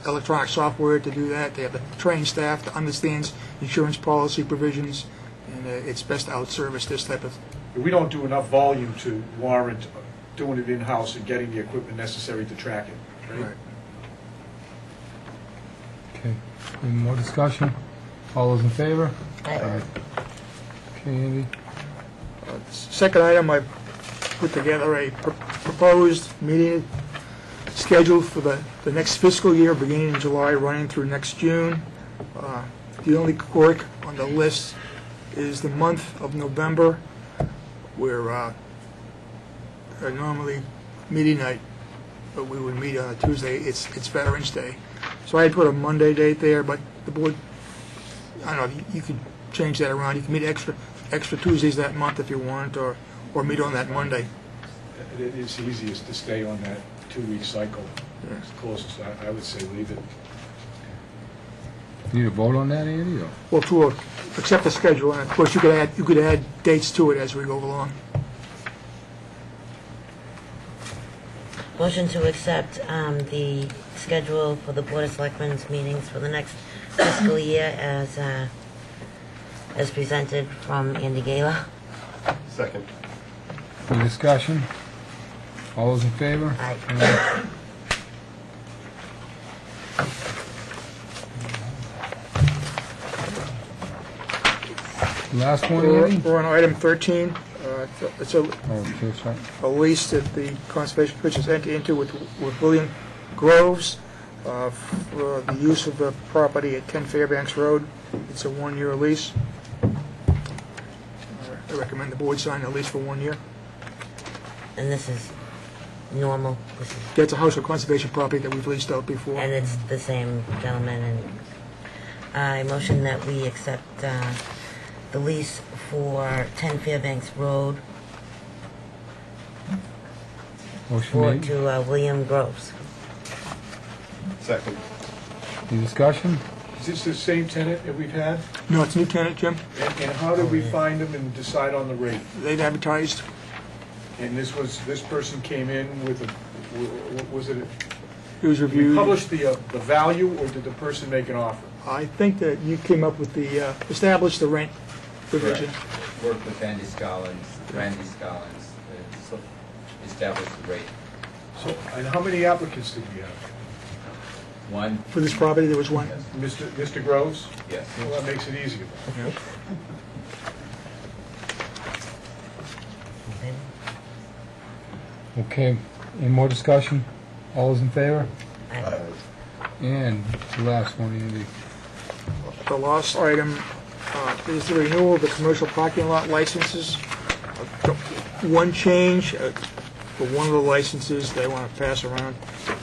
electronic software to do that. They have the trained staff that understands insurance policy provisions, and it's best to outservice this type of. we don't do enough volume to warrant doing it in-house and getting the equipment necessary to track it, right? Right. Okay. Any more discussion? All those in favor? Aye. Okay, Andy. Second item, I put together a proposed meeting schedule for the next fiscal year, beginning in July, running through next June. The only quirk on the list is the month of November, where normally meeting night, but we would meet on a Tuesday. It's Veterans Day. So I had put a Monday date there, but the board, I don't know, you could change that around. You can meet extra Tuesdays that month if you want, or meet on that Monday. It's easiest to stay on that 2-week cycle. Yeah. It's closest, I would say leave it. Need a vote on that, Andy? Or? Well, to accept the schedule, and of course you could add dates to it as we go along. Motion to accept the schedule for the Board of Selectmen's meetings for the next fiscal year as presented from Andy Gala. Second. Any discussion? All those in favor? Aye. Last one, Andy? We're on item 13. It's a Oh, okay, sorry. a lease that the Conservation Commission has entered into with William Groves for the use of the property at 10 Fairbanks Road. It's a 1-year lease. I recommend the board sign the lease for 1 year. And this is normal. This is, That's a house of conservation property that we've leased out before. and it's the same gentleman. And I motion that we accept the lease for 10 Fairbanks Road Motion made. to William Groves. Second. Any discussion? Is this the same tenant that we've had? No, it's a new tenant, Jim. And how did we find them and decide on the rate? They've advertised. And this person came in with was it, It was did we reviewed. publish the value, or did the person make an offer? I think that you came up with the, established the rent provision. Work with Randy Scollins, so establish the rate. So, and how many applicants did we have? One, For this property, there was one. Mr. Groves? yes. Well, that makes it easier. Okay, any more discussion? All those in favor? Aye. And the last one, Andy. The last item is the renewal of the commercial parking lot licenses. One change for one of the licenses they want to pass around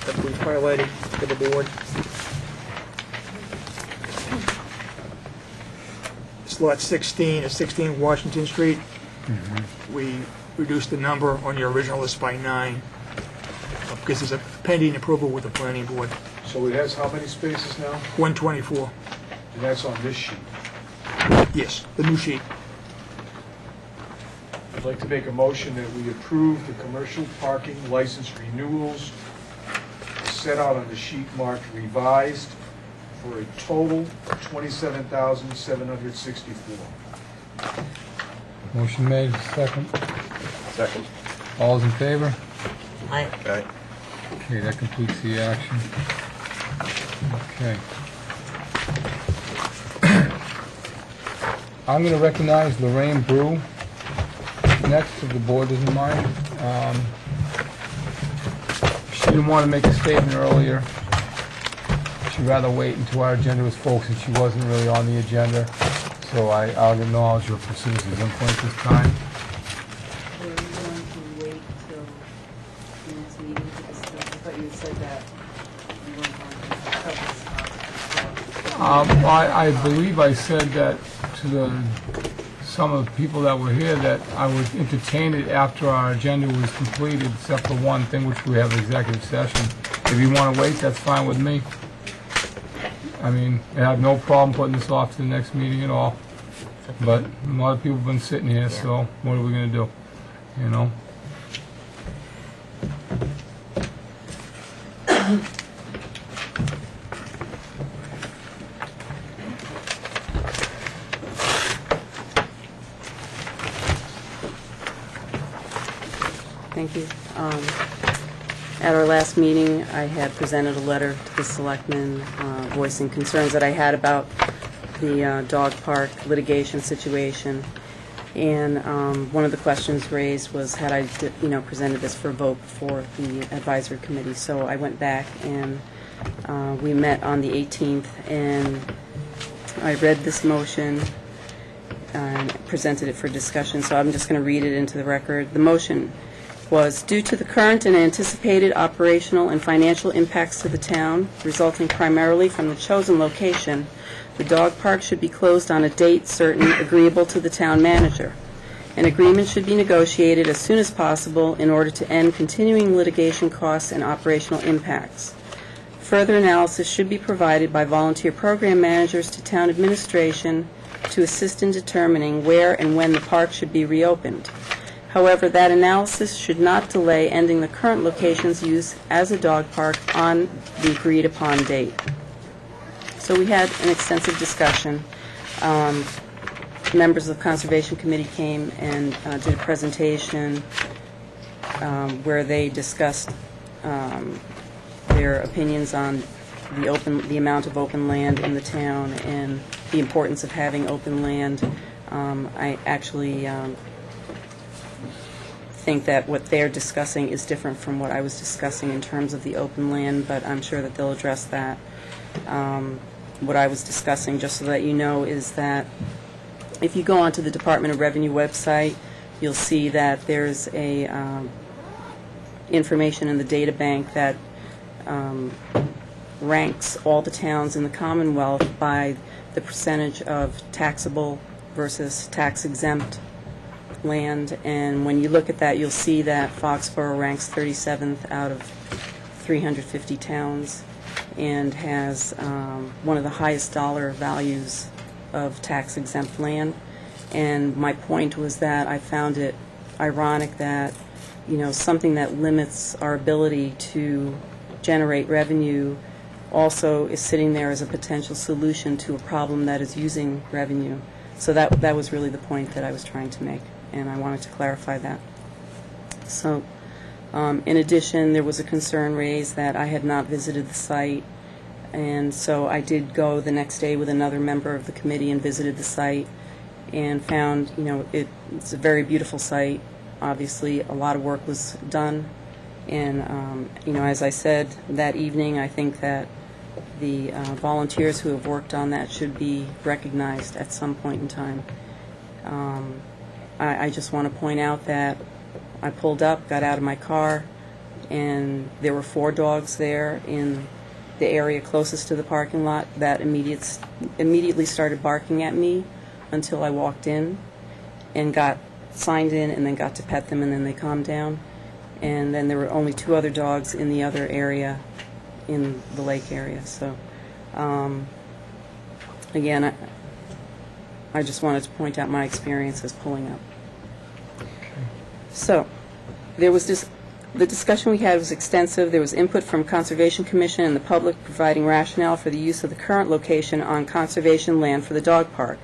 that we've highlighted for the board. It's lot 16 at 16 Washington Street. We reduced the number on your original list by 9 because there's a pending approval with the planning board. So it has how many spaces now? 124. And that's on this sheet. Yes, the new sheet. I'd like to make a motion that we approve the commercial parking license renewals set out on the sheet marked revised for a total of $27,764. Motion made, second. Second. All those in favor? Aye. Okay. Okay, that completes the action. Okay. I'm going to recognize Lorraine Brew next, if the board doesn't mind. She didn't want to make a statement earlier. She'd rather wait until our agenda was full since she wasn't really on the agenda. So I'll acknowledge her for citizens' input at this time. Were you going to wait till the next meeting to discuss? I thought you had said that you weren't going to cover this topic. I believe I said that to some of the people that were here that I would entertain it after our agenda was completed, except for one thing, which we have executive session. If you want to wait, that's fine with me. I mean, I have no problem putting this off to the next meeting at all. But a lot of people have been sitting here, so what are we going to do? You know? Thank you. At our last meeting, I had presented a letter to the Selectmen voicing concerns that I had about the dog park litigation situation. And one of the questions raised was, had I, presented this for a vote before the advisory committee. So I went back and we met on the 18th, and I read this motion and presented it for discussion. So I'm just going to read it into the record. The motion was, due to the current and anticipated operational and financial impacts to the town, resulting primarily from the chosen location, the dog park should be closed on a date certain agreeable to the town manager. An agreement should be negotiated as soon as possible in order to end continuing litigation costs and operational impacts. Further analysis should be provided by volunteer program managers to town administration to assist in determining where and when the park should be reopened. However, that analysis should not delay ending the current location's use as a dog park on the agreed-upon date. So we had an extensive discussion. Members of the Conservation Committee came and did a presentation where they discussed their opinions on the amount of open land in the town and the importance of having open land. I actually think that what they're discussing is different from what I was discussing in terms of the open land, but I'm sure that they'll address that. What I was discussing, just so that you know, is that if you go onto the Department of Revenue website, you'll see that there's a information in the data bank that ranks all the towns in the Commonwealth by the percentage of taxable versus tax-exempt land. And when you look at that, you'll see that Foxboro ranks 37th out of 350 towns and has one of the highest dollar values of tax-exempt land. And my point was that I found it ironic that, something that limits our ability to generate revenue also is sitting there as a potential solution to a problem that is using revenue. So that was really the point that I was trying to make, and I wanted to clarify that. So, in addition, there was a concern raised that I had not visited the site, and so I did go the next day with another member of the committee and visited the site and found, it's a very beautiful site. Obviously, a lot of work was done, and, as I said that evening, I think that the volunteers who have worked on that should be recognized at some point in time. I just want to point out that I pulled up, got out of my car, and there were 4 dogs there in the area closest to the parking lot that immediately started barking at me until I walked in and got signed in and then got to pet them, and then they calmed down. And then there were only 2 other dogs in the other area, in the lake area. So, again, I just wanted to point out my experiences pulling up. So, there was the discussion we had was extensive. There was input from Conservation Commission and the public providing rationale for the use of the current location on conservation land for the dog park.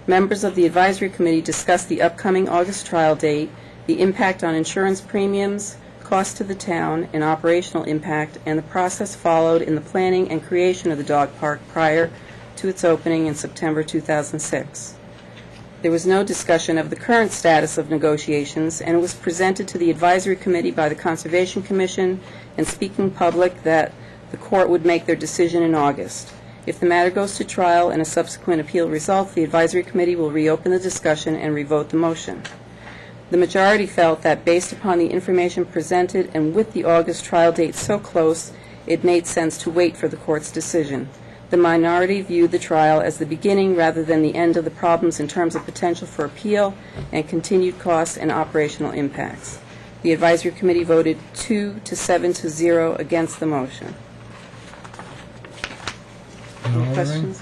Members of the advisory committee discussed the upcoming August trial date, the impact on insurance premiums, cost to the town, and operational impact, and the process followed in the planning and creation of the dog park prior to its opening in September 2006. There was no discussion of the current status of negotiations, and it was presented to the advisory committee by the Conservation Commission and speaking public that the court would make their decision in August. If the matter goes to trial and a subsequent appeal results, the advisory committee will reopen the discussion and revote the motion. The majority felt that based upon the information presented and with the August trial date so close, it made sense to wait for the court's decision. The minority viewed the trial as the beginning rather than the end of the problems in terms of potential for appeal and continued costs and operational impacts. The advisory committee voted 2 to 7 to 0 against the motion. Any questions?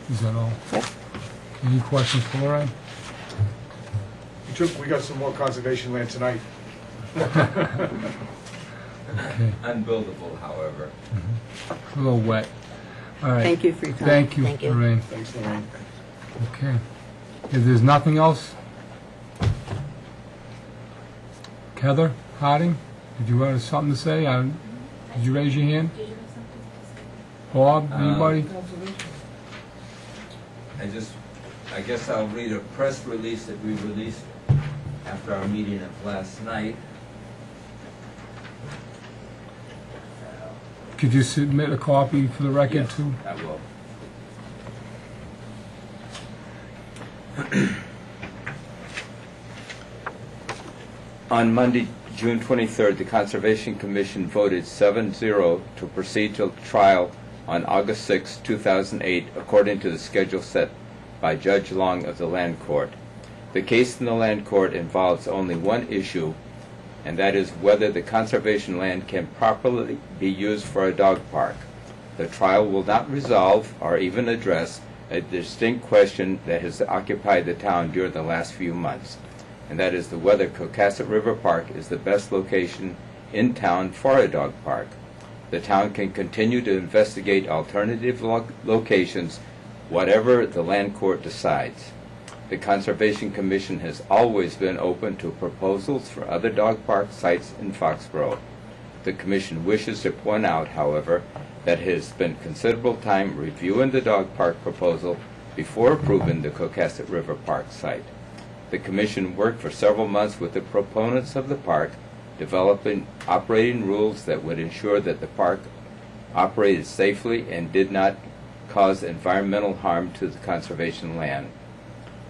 Is that all? Yep. Any questions for Lorraine? We got some more conservation land tonight. Okay. Unbuildable, however. A little wet. All right. Thank you for your time. Thank you, Thank you. Lorraine. Thanks, Lorraine. Okay. If there's nothing else, Heather Harding, did you have something to say? Did you raise your hand? Bob, anybody? I guess I'll read a press release that we released after our meeting of last night. Could you submit a copy for the record, Yes, too? I will. On Monday, June 23rd, the Conservation Commission voted 7-0 to proceed to trial on August 6, 2008, according to the schedule set by Judge Long of the Land Court. The case in the Land Court involves only one issue, and that is whether the conservation land can properly be used for a dog park. The trial will not resolve or even address a distinct question that has occupied the town during the last few months, and that is whether Cohasset River Park is the best location in town for a dog park. The town can continue to investigate alternative locations, whatever the Land Court decides. The Conservation Commission has always been open to proposals for other dog park sites in Foxboro. The Commission wishes to point out, however, that it has spent considerable time reviewing the dog park proposal before approving the Cohasset River Park site. The Commission worked for several months with the proponents of the park, developing operating rules that would ensure that the park operated safely and did not cause environmental harm to the conservation land.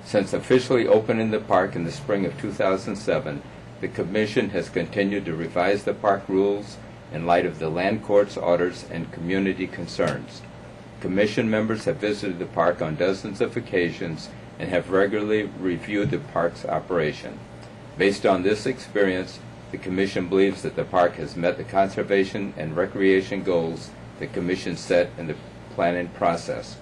Since officially opening the park in the spring of 2007, the Commission has continued to revise the park rules in light of the land court's orders and community concerns. Commission members have visited the park on dozens of occasions and have regularly reviewed the park's operation. Based on this experience, the Commission believes that the park has met the conservation and recreation goals the Commission set in the planning process.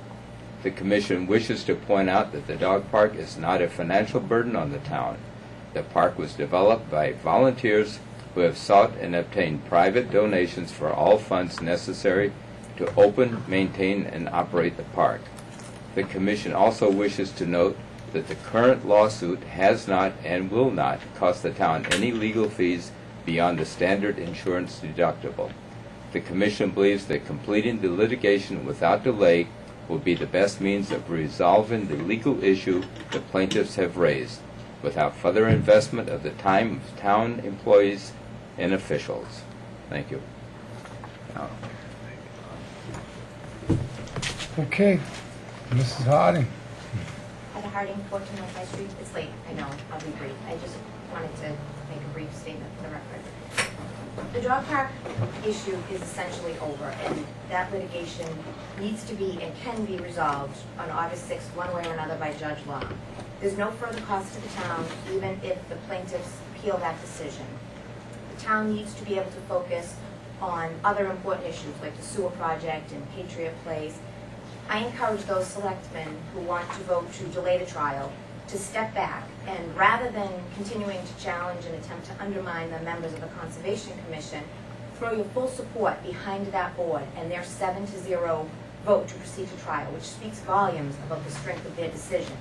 The Commission wishes to point out that the dog park is not a financial burden on the town. The park was developed by volunteers who have sought and obtained private donations for all funds necessary to open, maintain, and operate the park. The Commission also wishes to note that the current lawsuit has not and will not cost the town any legal fees beyond the standard insurance deductible. The Commission believes that completing the litigation without delay will be the best means of resolving the legal issue the plaintiffs have raised, without further investment of the time of town employees and officials. Thank you. Okay, Mrs. Harding. At Harding, 14 North High Street. It's late, I know, I'll be brief. I just wanted to make a brief statement for the record. The dog park issue is essentially over, and that litigation needs to be and can be resolved on August 6th, one way or another, by Judge Long. There's no further cost to the town, even if the plaintiffs appeal that decision. The town needs to be able to focus on other important issues, like the sewer project and Patriot Place. I encourage those selectmen who want to vote to delay the trial to step back and, rather than continuing to challenge and attempt to undermine the members of the Conservation Commission, throw your full support behind that board and their 7-0 vote to proceed to trial, which speaks volumes about the strength of their decision.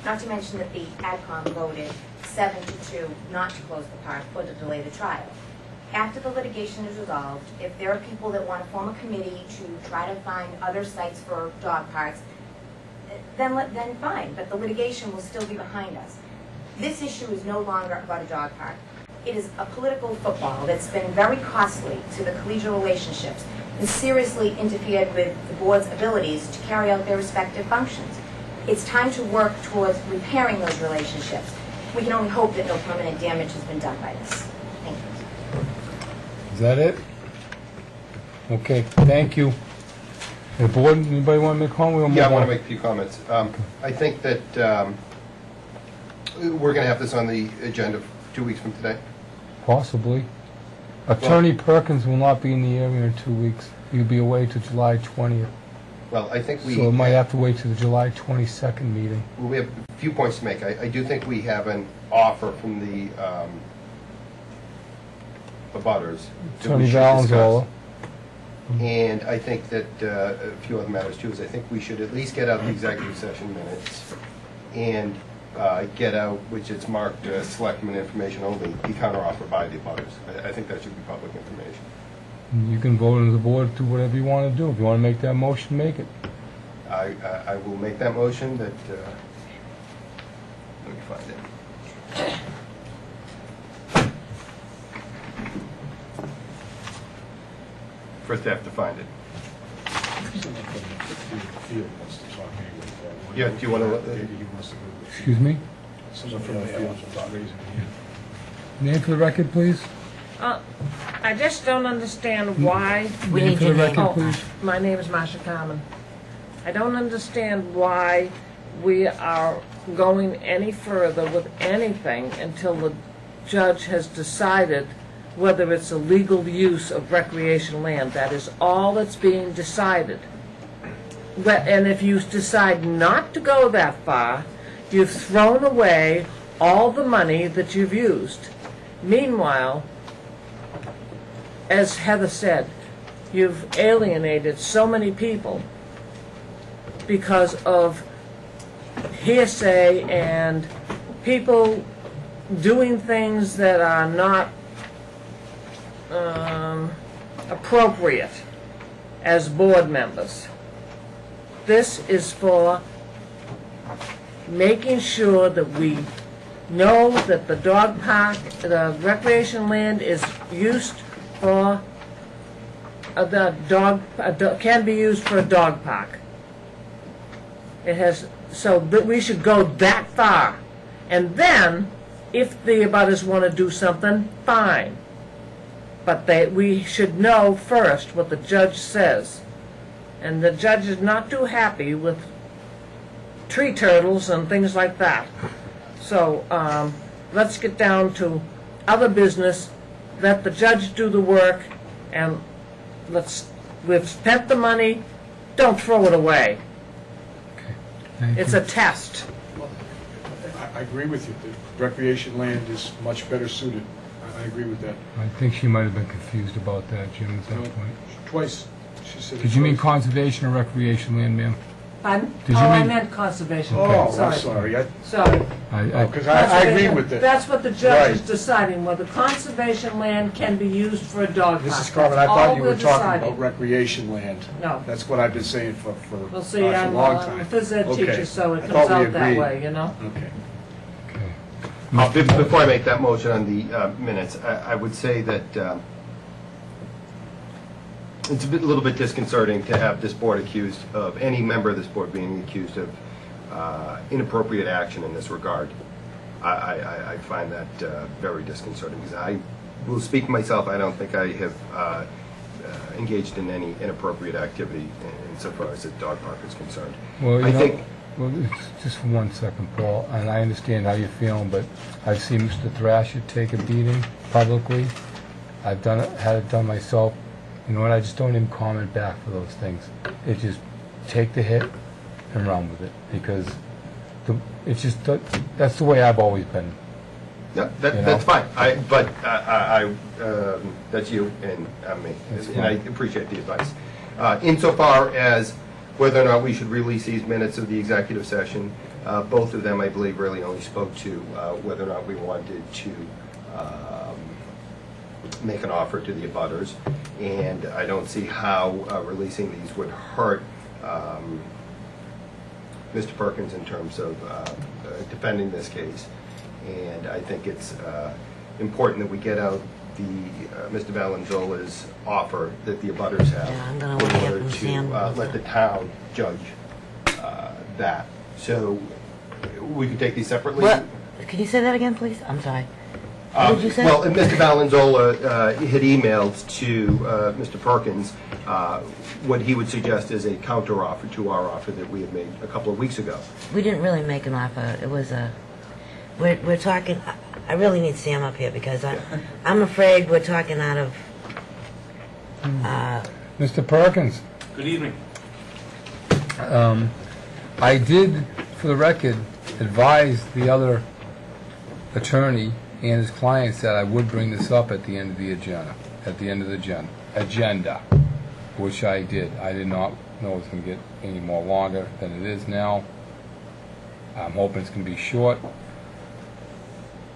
Not to mention that the AdCom voted 7-2 not to close the park or to delay the trial. After the litigation is resolved, if there are people that want to form a committee to try to find other sites for dog parks, then fine, but the litigation will still be behind us. This issue is no longer about a dog park. It is a political football that's been very costly to the collegial relationships and seriously interfered with the board's abilities to carry out their respective functions. It's time to work towards repairing those relationships. We can only hope that no permanent damage has been done by this. Thank you. Is that it? Okay, thank you. The board, anybody want to make a comment? Yeah, I want to make a few comments. I think that we're going to have this on the agenda 2 weeks from today. Possibly. Attorney Perkins will not be in the area in 2 weeks. He'll be away to July 20th. Well, I think we... So it might have to wait to the July 22nd meeting. Well, we have a few points to make. I do think we have an offer from the abutters. Attorney Valenzola. And I think that a few other matters too is I think we should at least get out the executive session minutes and get out, which it's marked selectmen information only, the counteroffer by the abutters. I think that should be public information. You can vote on the board, do whatever you want to do. If you want to make that motion, make it. I will make that motion that, let me find it. First I have to find it. Yeah, do you want to... Excuse me? Someone from the field without raising a hand. Name for the record, please. I just don't understand why. We Name need for your the name. record, please. My name is Marsha Carmen. I don't understand why we are going any further with anything until the judge has decided whether it's a legal use of recreation land. That is all that's being decided. And if you decide not to go that far, you've thrown away all the money that you've used. Meanwhile, as Heather said, you've alienated so many people because of hearsay and people doing things that are not appropriate as board members. This is for making sure that we know that the dog park, the recreation land is used for can be used for a dog park. It has, so that we should go that far. And then, if the abutters want to do something, fine. but we should know first what the judge says. And the judge is not too happy with tree turtles and things like that. So let's get down to other business, let the judge do the work, and we've spent the money, don't throw it away. It's a test. I agree with you. The recreation land is much better suited. I agree with that. I think she might have been confused about that, Jim, at that point. Twice, she said. Did you mean conservation or recreation land, ma'am? Pardon? Did you I mean- meant conservation. Oh, Sorry. I'm sorry. Sorry. Because I agree with that. That's what the judge is Right. deciding, whether conservation land can be used for a dog park. Mrs. Carmen, I That's thought all you we're were talking deciding. about recreation land. No. That's what I've been saying for Well, see, a I'm long a time. phys ed Okay. teacher, so it I comes thought we out that agreed. way, you know? Okay. Before I make that motion on the minutes, I would say that it's a little bit disconcerting to have this board accused of, any member of this board being accused of inappropriate action in this regard. I find that very disconcerting, because I will speak for myself. I don't think I have engaged in any inappropriate activity insofar as the dog park is concerned. Well, I think. Well, just for 1 second, Paul, and I understand how you're feeling, but I've seen Mr. Thrasher take a beating publicly. I've had it done myself. You know what, I just don't even comment back for those things. It just, take the hit and run with it, because it's just, that's the way I've always been. Yeah, You know? that's fine. That's you and me, and I appreciate the advice. Insofar as whether or not we should release these minutes of the executive session, both of them, I believe, really only spoke to whether or not we wanted to make an offer to the abutters, and I don't see how releasing these would hurt Mr. Perkins in terms of defending this case. And I think it's important that we get out Mr. Valenzuela's offer that the abutters have Yeah, I'm gonna in look at order them, to Sam. let the town judge that. So we could take these separately. What? Can you say that again, please? I'm sorry. What did you say? Well, Mr. Valenzuela had emailed to Mr. Perkins what he would suggest as a counteroffer to our offer that we had made a couple of weeks ago. We didn't really make an offer. It was a... We're talking... I really need Sam up here, because I'm afraid we're talking out of... Mr. Perkins, Good evening. I did, for the record, advise the other attorney and his clients that I would bring this up at the end of the agenda, which I did. I did not know it was going to get any more longer than it is now. I'm hoping it's going to be short.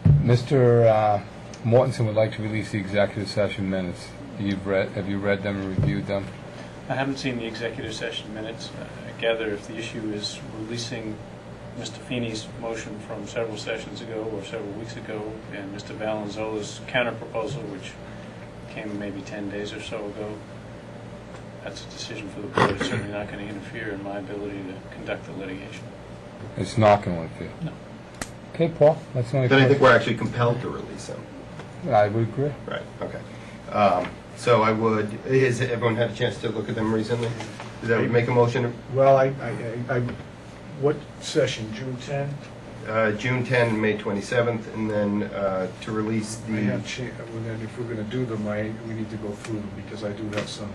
Mr. Mortensen would like to release the executive session minutes. Have you read them and reviewed them? I haven't seen the executive session minutes. I gather if the issue is releasing Mr. Feeney's motion from several sessions ago or several weeks ago, and Mr. Valenzuela's counter-proposal, which came maybe 10 days or so ago, that's a decision for the board. It's certainly not going to interfere in my ability to conduct the litigation. It's not going to interfere? No. Okay, Paul, that's my Then I think question. we're actually compelled to release them. I would agree. Right, okay. So I would, has everyone had a chance to look at them recently? Does that make a motion? Well, what session, June 10? June 10, May 27th, and then to release I the... have, then if we're going to do them, we need to go through them, because I do have some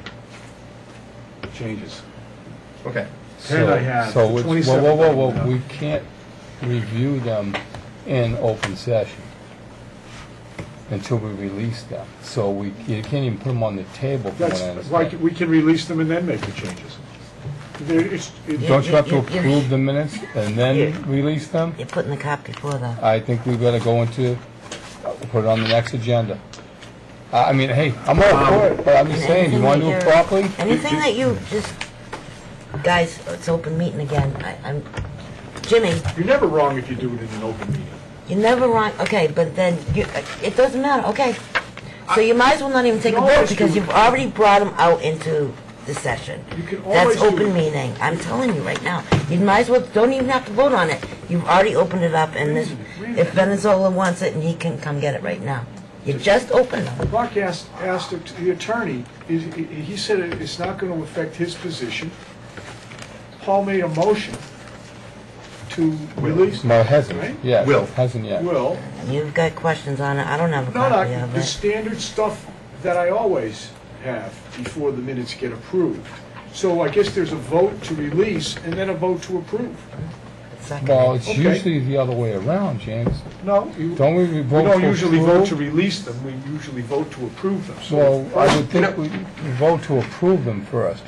changes. Okay. 10 I have, So, the it's- 27th I don't have. we can't review them in open session until we release them. So you can't even put them on the table from what I That's, why, understand. we can release them and then make the changes. Don't you have to approve the minutes and then Yeah. release them? You're putting the cop before the... I think we've got to go put it on the next agenda. I mean, hey, I'm all for it, but I'm just saying, you want to do it properly? Anything that you just... Guys, it's open meeting again. I'm... Jimmy, You're never wrong if you do it in an open meeting. you're never wrong. Okay, but then it doesn't matter. Okay. So you might as well not even take a You vote, always because do. you've already brought them out into the session. You can That's always do open it. meeting. I'm telling you right now. You might as well, don't even have to vote on it. You've already opened it up, and this, if Venezuela wants it, and he can come get it right now. You just opened them. Mark asked the attorney, he said it's not going to affect his position. Paul made a motion to release. No, it hasn't. Right? Yeah, Will. it hasn't yet. Will, You've got questions on it. I don't have a no, copy not of the it. standard stuff that I always have before the minutes get approved. So I guess there's a vote to release and then a vote to approve. Second. Well, it's Okay. usually the other way around, James. No, Don't we we vote don't to usually vote to approve? release them, we usually vote to approve them. So Well, I would You know- think we vote to approve them first.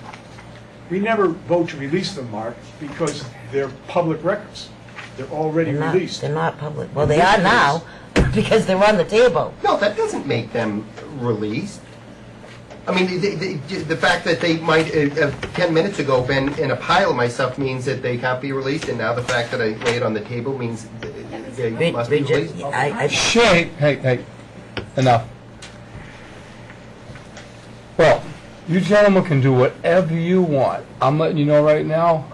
we never vote to release them, Mark, because they're public records. They're already They're not, released. they're not public. Well, they are now, because they're on the table. No, that doesn't make them released. I mean, the fact that they might, 10 minutes ago, been in a pile of my stuff means that they can't be released, and now the fact that I lay it on the table means they must be Bridget, released? Hey, enough. Well, you gentlemen can do whatever you want. I'm letting you know right now,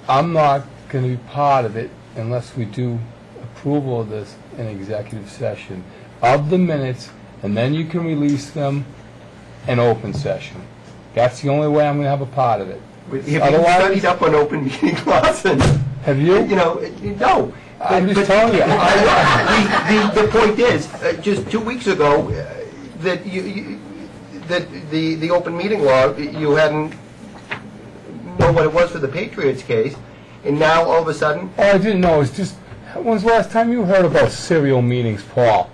I'm not going to be part of it unless we do approval of this in executive session of the minutes, and then you can release them in open session. That's the only way I'm going to have a part of it. Have you Otherwise- studied up on open meeting laws? And, Have you? you know, no. I'm just But- telling you. The point is, just 2 weeks ago, that that the open meeting law, you hadn't know what it was for the Patriots case, and now all of a sudden, All I didn't know is just, when's the last time you heard about serial meetings, Paul?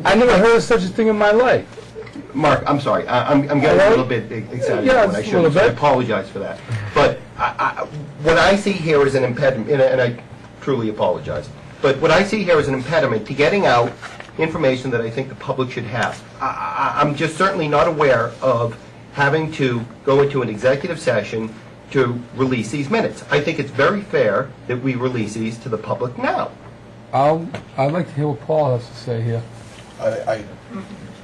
I never heard of such a thing in my life. Mark, I'm sorry, I'm getting a little bit excited. Yeah, when I just a little shouldn't, so I bit. apologize for that. But what I see here is an impediment, and I truly apologize, but what I see here is an impediment to getting out information that I think the public should have. I'm just certainly not aware of having to go into an executive session to release these minutes. I think it's very fair that we release these to the public now. I'd like to hear what Paul has to say here.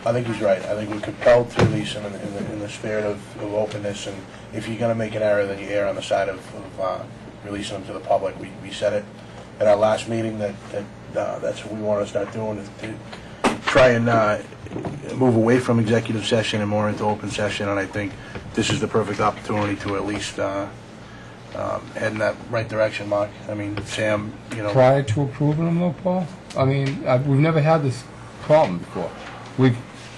I think he's right. I think we're compelled to release them in the spirit of openness, and if you're going to make an error, then you err on the side of releasing them to the public. We said it at our last meeting that that's what we want to start doing, is to try and move away from executive session and more into open session, and I think this is the perfect opportunity to at least head in that right direction, Mark. I mean, Sam, you know... Prior to approving them, though, Paul? I mean, we've never had this problem before.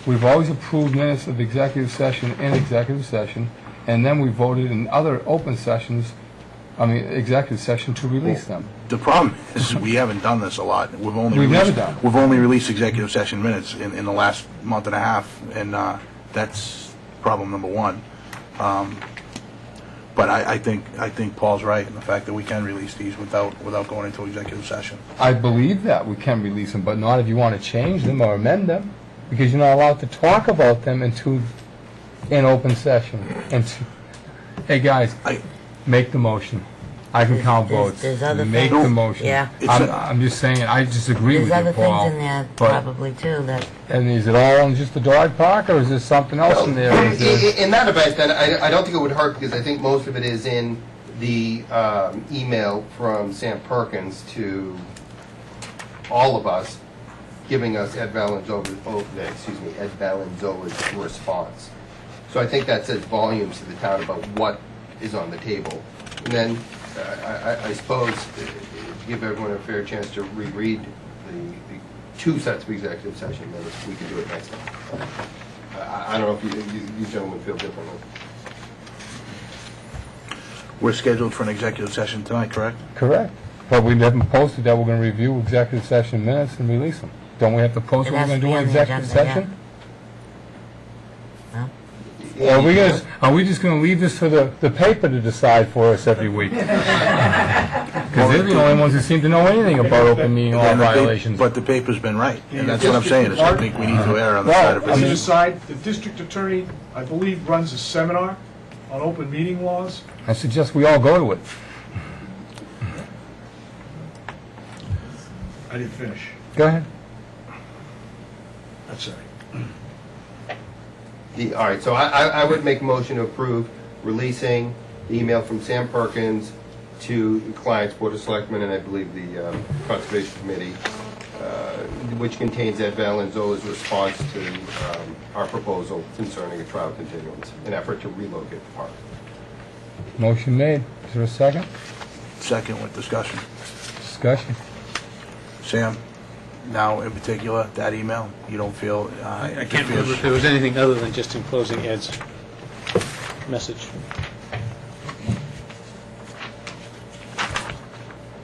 We've always approved minutes of executive session in executive session, and then we voted in other open sessions, executive session, to release them. The problem is we haven't done this a lot. We've only released executive session minutes in the last month and a half, and that's problem number one. But I think Paul's right in the fact that we can release these without going into executive session. I believe that we can release them, but not if you want to change them or amend them, because you're not allowed to talk about them in open session. Hey, guys, make the motion. I can count votes. There's other Make things. the motion. Yeah. I'm just saying, I disagree There's with you, other Paul. things in there but- probably too that, And is it all on just the dog park, or is there something else in there? Is there- In that event, then, I don't think it would hurt, because I think most of it is in the email from Sam Perkins to all of us, giving us Ed Valenzuela's response. So I think that says volumes to the town about what is on the table. And then, I suppose, give everyone a fair chance to reread the two sets of executive session minutes. We can do it next time. I don't know if you gentlemen feel differently. We're scheduled for an executive session tonight, correct? Correct. But we haven't posted that we're going to review executive session minutes and release them. Don't we have to post It what we're has going to to do be in on the executive agenda, session? no? Are we just going to leave this to the paper to decide for us every week? Because they're the only ones who seem to know anything about open meeting law violations. But the paper's been right, and that's what I'm saying, is I think we need to err on the Well, side of As an release. aside, the district attorney, I believe, runs a seminar on open meeting laws. I suggest we all go to it. I didn't finish. Go ahead. That's all right. All right, so I would make a motion to approve releasing the email from Sam Perkins to the client's Board of Selectmen, and I believe the Conservation Committee, which contains Ed Valenzuela's response to our proposal concerning a trial continuance, an effort to relocate the park. Motion made. Is there a second? Second with discussion. Discussion. Sam, now in particular, that email, you don't feel... I can't remember if there was anything other than just enclosing Ed's message.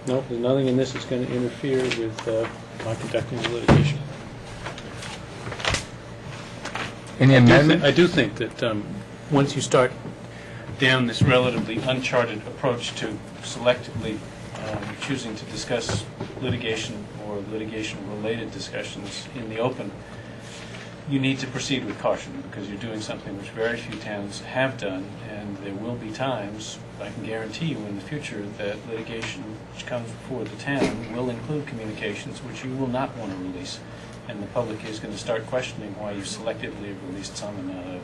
Nope, there's nothing in this that's going to interfere with my conducting the litigation. Any amendment? I do think that once you start down this relatively uncharted approach to selectively choosing to discuss litigation or litigation-related discussions in the open, you need to proceed with caution, because you're doing something which very few towns have done, and there will be times, I can guarantee you in the future, that litigation which comes before the town will include communications which you will not want to release, and the public is going to start questioning why you selectively have released some and not others.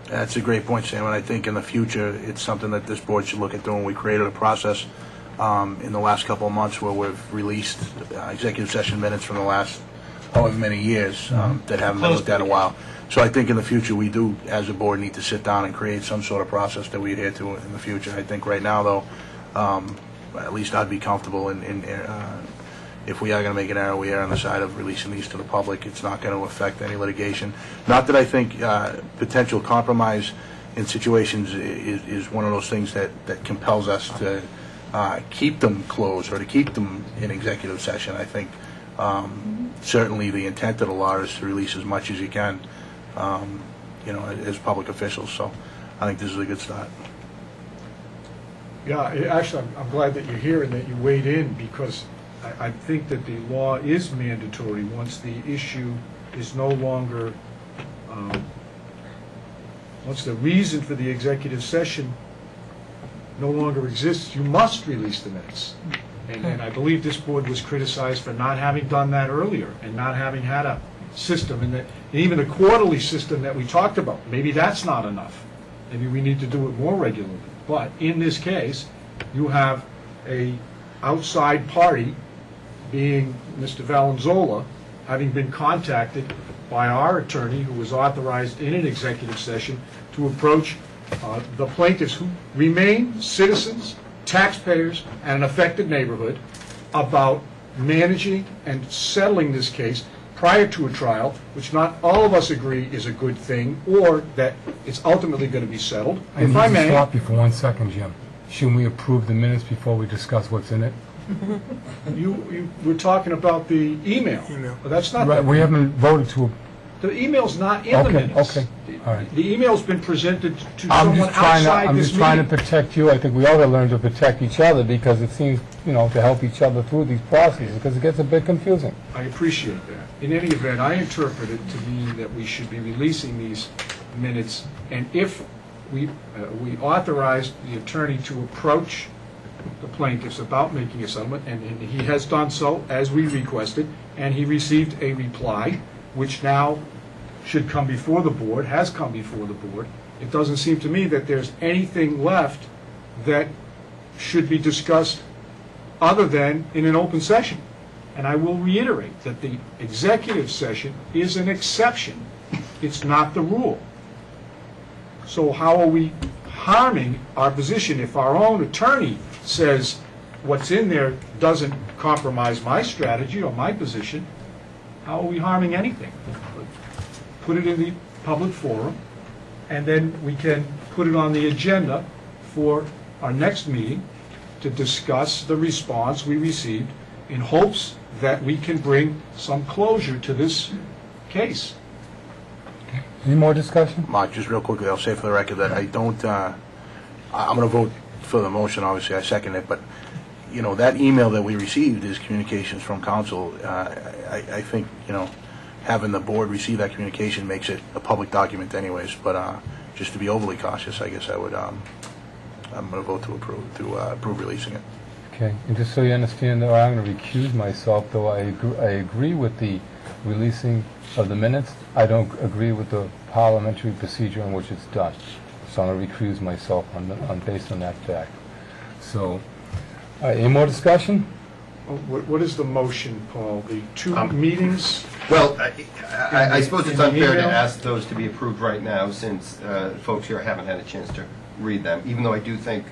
That's a great point, Sam, and I think in the future, it's something that this board should look at doing. We created a process in the last couple of months where we've released executive session minutes from the last however many years that haven't been looked at in a while. So I think in the future, we do, as a board, need to sit down and create some sort of process that we adhere to in the future. I think right now, though, at least I'd be comfortable in if we are going to make an error, we are on the side of releasing these to the public. It's not going to affect any litigation. Not that I think potential compromise in situations is one of those things that compels us to keep them closed or to keep them in executive session. I think certainly the intent of the law is to release as much as you can, as public officials. So I think this is a good start. Yeah, actually, I'm glad that you're here and that you weighed in, because I think that the law is mandatory once the issue is no longer, once the reason for the executive session no longer exists, you must release the minutes. And I believe this board was criticized for not having done that earlier and not having had a system, and even the quarterly system that we talked about, maybe that's not enough. Maybe we need to do it more regularly. But in this case, you have a outside party, being Mr. Valenzuela, having been contacted by our attorney, who was authorized in an executive session to approach the plaintiffs, who remain citizens, taxpayers, and an affected neighborhood, about managing and settling this case prior to a trial, which not all of us agree is a good thing, or that it's ultimately going to be settled. If I may stop you for 1 second, Jim. Shouldn't we approve the minutes before we discuss what's in it? You were talking about the email. But that's not right. We haven't voted to. The email's not in the minutes. Okay. All right. The email's been presented to someone outside this meeting. I'm just trying to protect you. I think we all got to learn to protect each other, because it seems, to help each other through these processes, because it gets a bit confusing. I appreciate that. In any event, I interpret it to mean that we should be releasing these minutes, and if we authorized the attorney to approach the plaintiffs about making a settlement, and he has done so as we requested, and he received a reply, which now should come before the board, has come before the board. It doesn't seem to me that there's anything left that should be discussed other than in an open session. And I will reiterate that the executive session is an exception. It's not the rule. So how are we harming our position if our own attorney says what's in there doesn't compromise my strategy or my position? How are we harming anything? Put it in the public forum, and then we can put it on the agenda for our next meeting to discuss the response we received, in hopes that we can bring some closure to this case. Any more discussion? Mark, just real quickly, I'll say for the record that I don't, I'm going to vote for the motion, obviously, I second it, but, that email that we received is communications from council. I think, having the board receive that communication makes it a public document anyways, but just to be overly cautious, I guess I would, I'm going to vote to approve releasing it. Okay, and just so you understand, though, I'm going to recuse myself, though I agree with the releasing of the minutes. I don't agree with the parliamentary procedure in which it's done. So I'm going to recuse myself based on that fact. So, any more discussion? What is the motion, Paul? The two meetings? Well, I suppose it's In the unfair to email? ask those to be approved right now, since folks here haven't had a chance to read them, even though I do think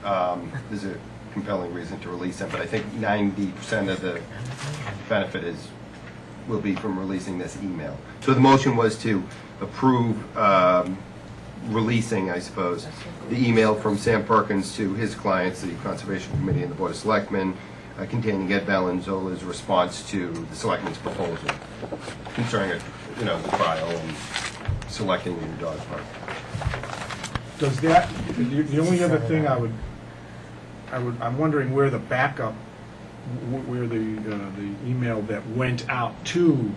there's a compelling reason to release them, but I think 90% of the benefit will be from releasing this email. So the motion was to approve releasing, I suppose, the email from Sam Perkins to his clients, the Conservation Committee and the Board of Selectmen, containing Ed Valenzuela's response to the Selectmen's proposal concerning, the trial and selecting the new dog park. Does that, the only other thing I'm wondering where the backup, where the email that went out to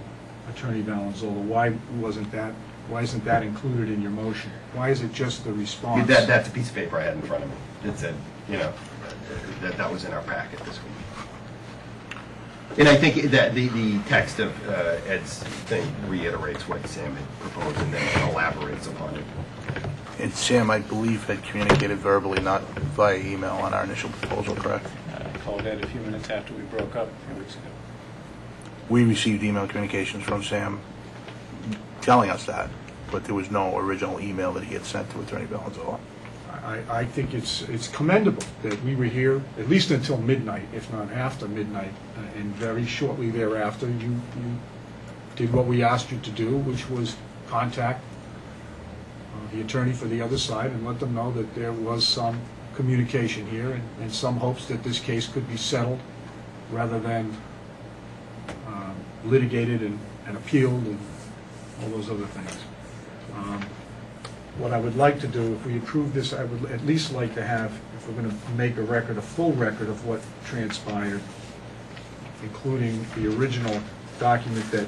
Attorney Valenzuela, why isn't that included in your motion? Why is it just the response? That's a piece of paper I had in front of me that said, that was in our packet this week. And I think that the text of Ed's thing reiterates what Sam had proposed and then elaborates upon it. And Sam, I believe, had communicated verbally, not via email, on our initial proposal, correct? I called Ed a few minutes after we broke up a few weeks ago. We received email communications from Sam telling us that, but there was no original email that he had sent to Attorney Valenzuela. I think it's commendable that we were here at least until midnight, if not after midnight, and very shortly thereafter you did what we asked you to do, which was contact the attorney for the other side and let them know that there was some communication here and some hopes that this case could be settled rather than litigated and appealed and all those other things. What I would like to do, if we approve this, I would at least like to have, if we're going to make a full record of what transpired, including the original document that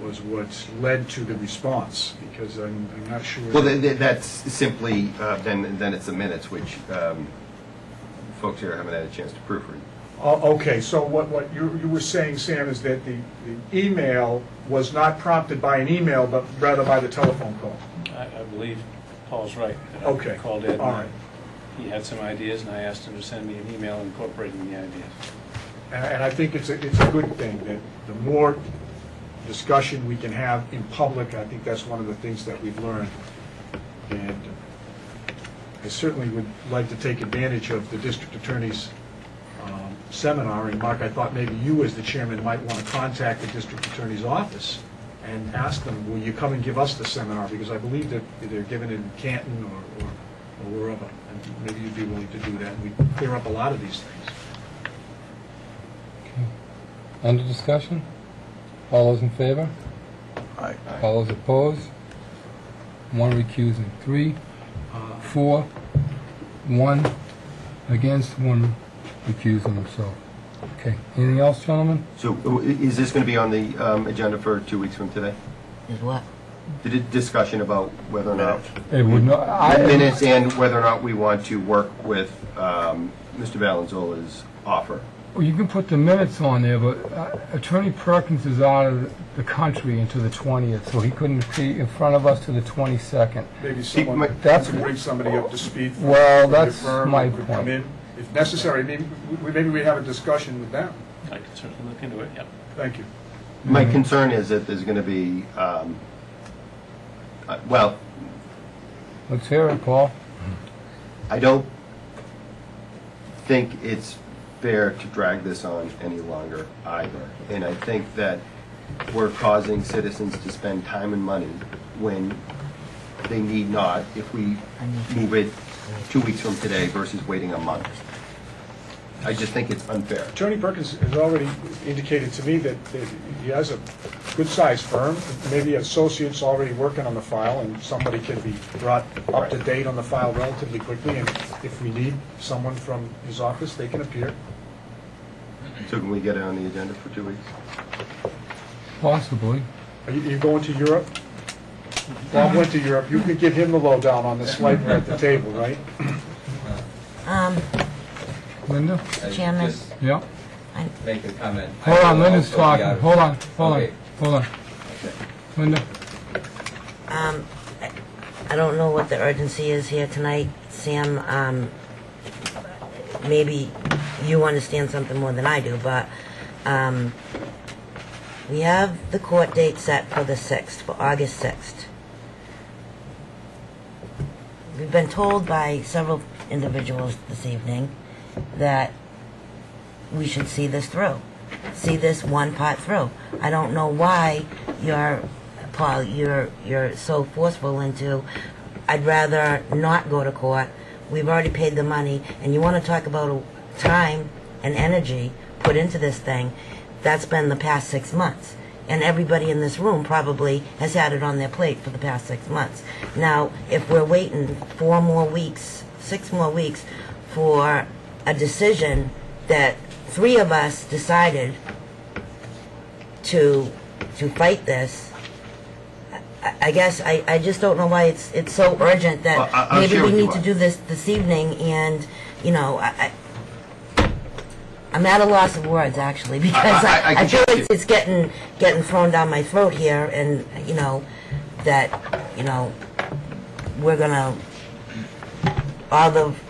was what led to the response, because I'm not sure. Well, that's simply, then it's the minutes, which folks here haven't had a chance to proofread. Okay, so what you were saying, Sam, is that the email was not prompted by an email, but rather by the telephone call. I believe Paul's right. Okay. I called Ed. All right. He had some ideas, and I asked him to send me an email incorporating the ideas. And I think it's a good thing that the more discussion we can have in public, I think that's one of the things that we've learned. And I certainly would like to take advantage of the district attorney's seminar. And Mark, I thought maybe you as the chairman might want to contact the district attorney's office and ask them, will you come and give us the seminar? Because I believe that they're given in Canton or wherever. And maybe you'd be willing to do that. And we'd clear up a lot of these things. Okay. Under discussion? All those in favor? Aye. All those opposed? One recusing. 3, 4, 1 against, 1 recusing himself. Okay. Anything else, gentlemen? So is this going to be on the agenda for 2 weeks from today? Is what? The discussion about whether or not It would not. minutes and whether or not we want to work with Mr. Valenzuela's offer. Well, you can put the minutes on there, but Attorney Perkins is out of the country until the 20th, so he couldn't be in front of us to the 22nd. Maybe someone can bring somebody up to speed. Well, from your that's firm my who could come point. in. If necessary, maybe we have a discussion with them. I can certainly look into it, yep. Thank you. My concern is that there's going to be, well, Let's hear it, Paul. I don't think it's fair to drag this on any longer either. And I think that we're causing citizens to spend time and money when they need not if we move it 2 weeks from today versus waiting a month. I just think it's unfair. Attorney Perkins has already indicated to me that he has a good-sized firm, maybe associates already working on the file, and somebody can be brought up to date on the file relatively quickly, and if we need someone from his office, they can appear. So can we get it on the agenda for 2 weeks? Possibly. Are you going to Europe? Bob went to Europe. You could give him the lowdown on the Selectmen at the table, right? Linda? Chairman? Yeah. Make a comment. Hold on, Linda's talking. Hold on. Okay. Linda? I don't know what the urgency is here tonight, Sam. Maybe you understand something more than I do, but We have the court date set for the 6th, for August 6th. We've been told by several individuals this evening that we should see this through, see this one part through. I don't know why Paul, you're so forceful into, I'd rather not go to court. We've already paid the money, and you want to talk about time and energy put into this thing. That's been the past 6 months. And everybody in this room probably has had it on their plate for the past 6 months. Now, if we're waiting 4 more weeks, 6 more weeks for a decision that 3 of us decided to fight this, I guess I just don't know why it's so urgent that Well, maybe we need to do this evening. And you know, I'm at a loss of words actually, because I feel like it's getting thrown down my throat here, and you know that we're gonna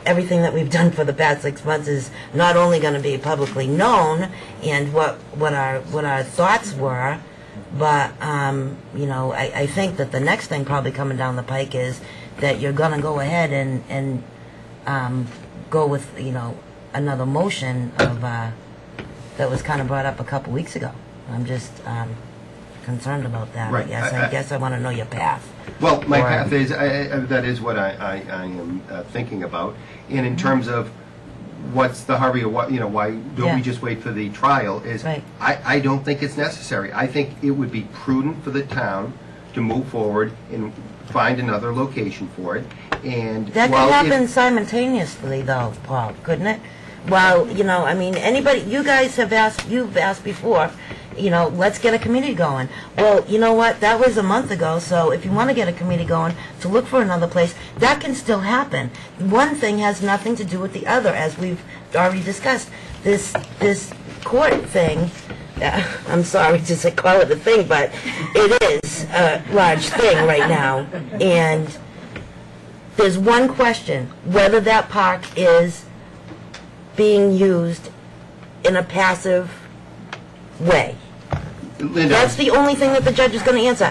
everything that we've done for the past 6 months is not only going to be publicly known and what our thoughts were. But, you know, I think that the next thing probably coming down the pike is that you're going to go ahead and go with, you know, another motion of that was kind of brought up a couple weeks ago. I'm just concerned about that. Right. I guess I want to know your path. Well, my path is, that is what I am thinking about. And in terms of what's the hurry, or what, you know, why don't we just wait for the trial, is I don't think it's necessary. I think it would be prudent for the town to move forward and find another location for it. And that could happen simultaneously, though, Paul, couldn't it? Well, you know, I mean, anybody, you've asked before, you know, let's get a committee going. Well, you know what, that was a month ago, so if you want to get a committee going to look for another place, that can still happen. One thing has nothing to do with the other, as we've already discussed. This court thing, I'm sorry to call it a thing, but it is a large thing right now, and there's one question, whether that park is being used in a passive way. Linda, That's the only thing that the judge is going to answer.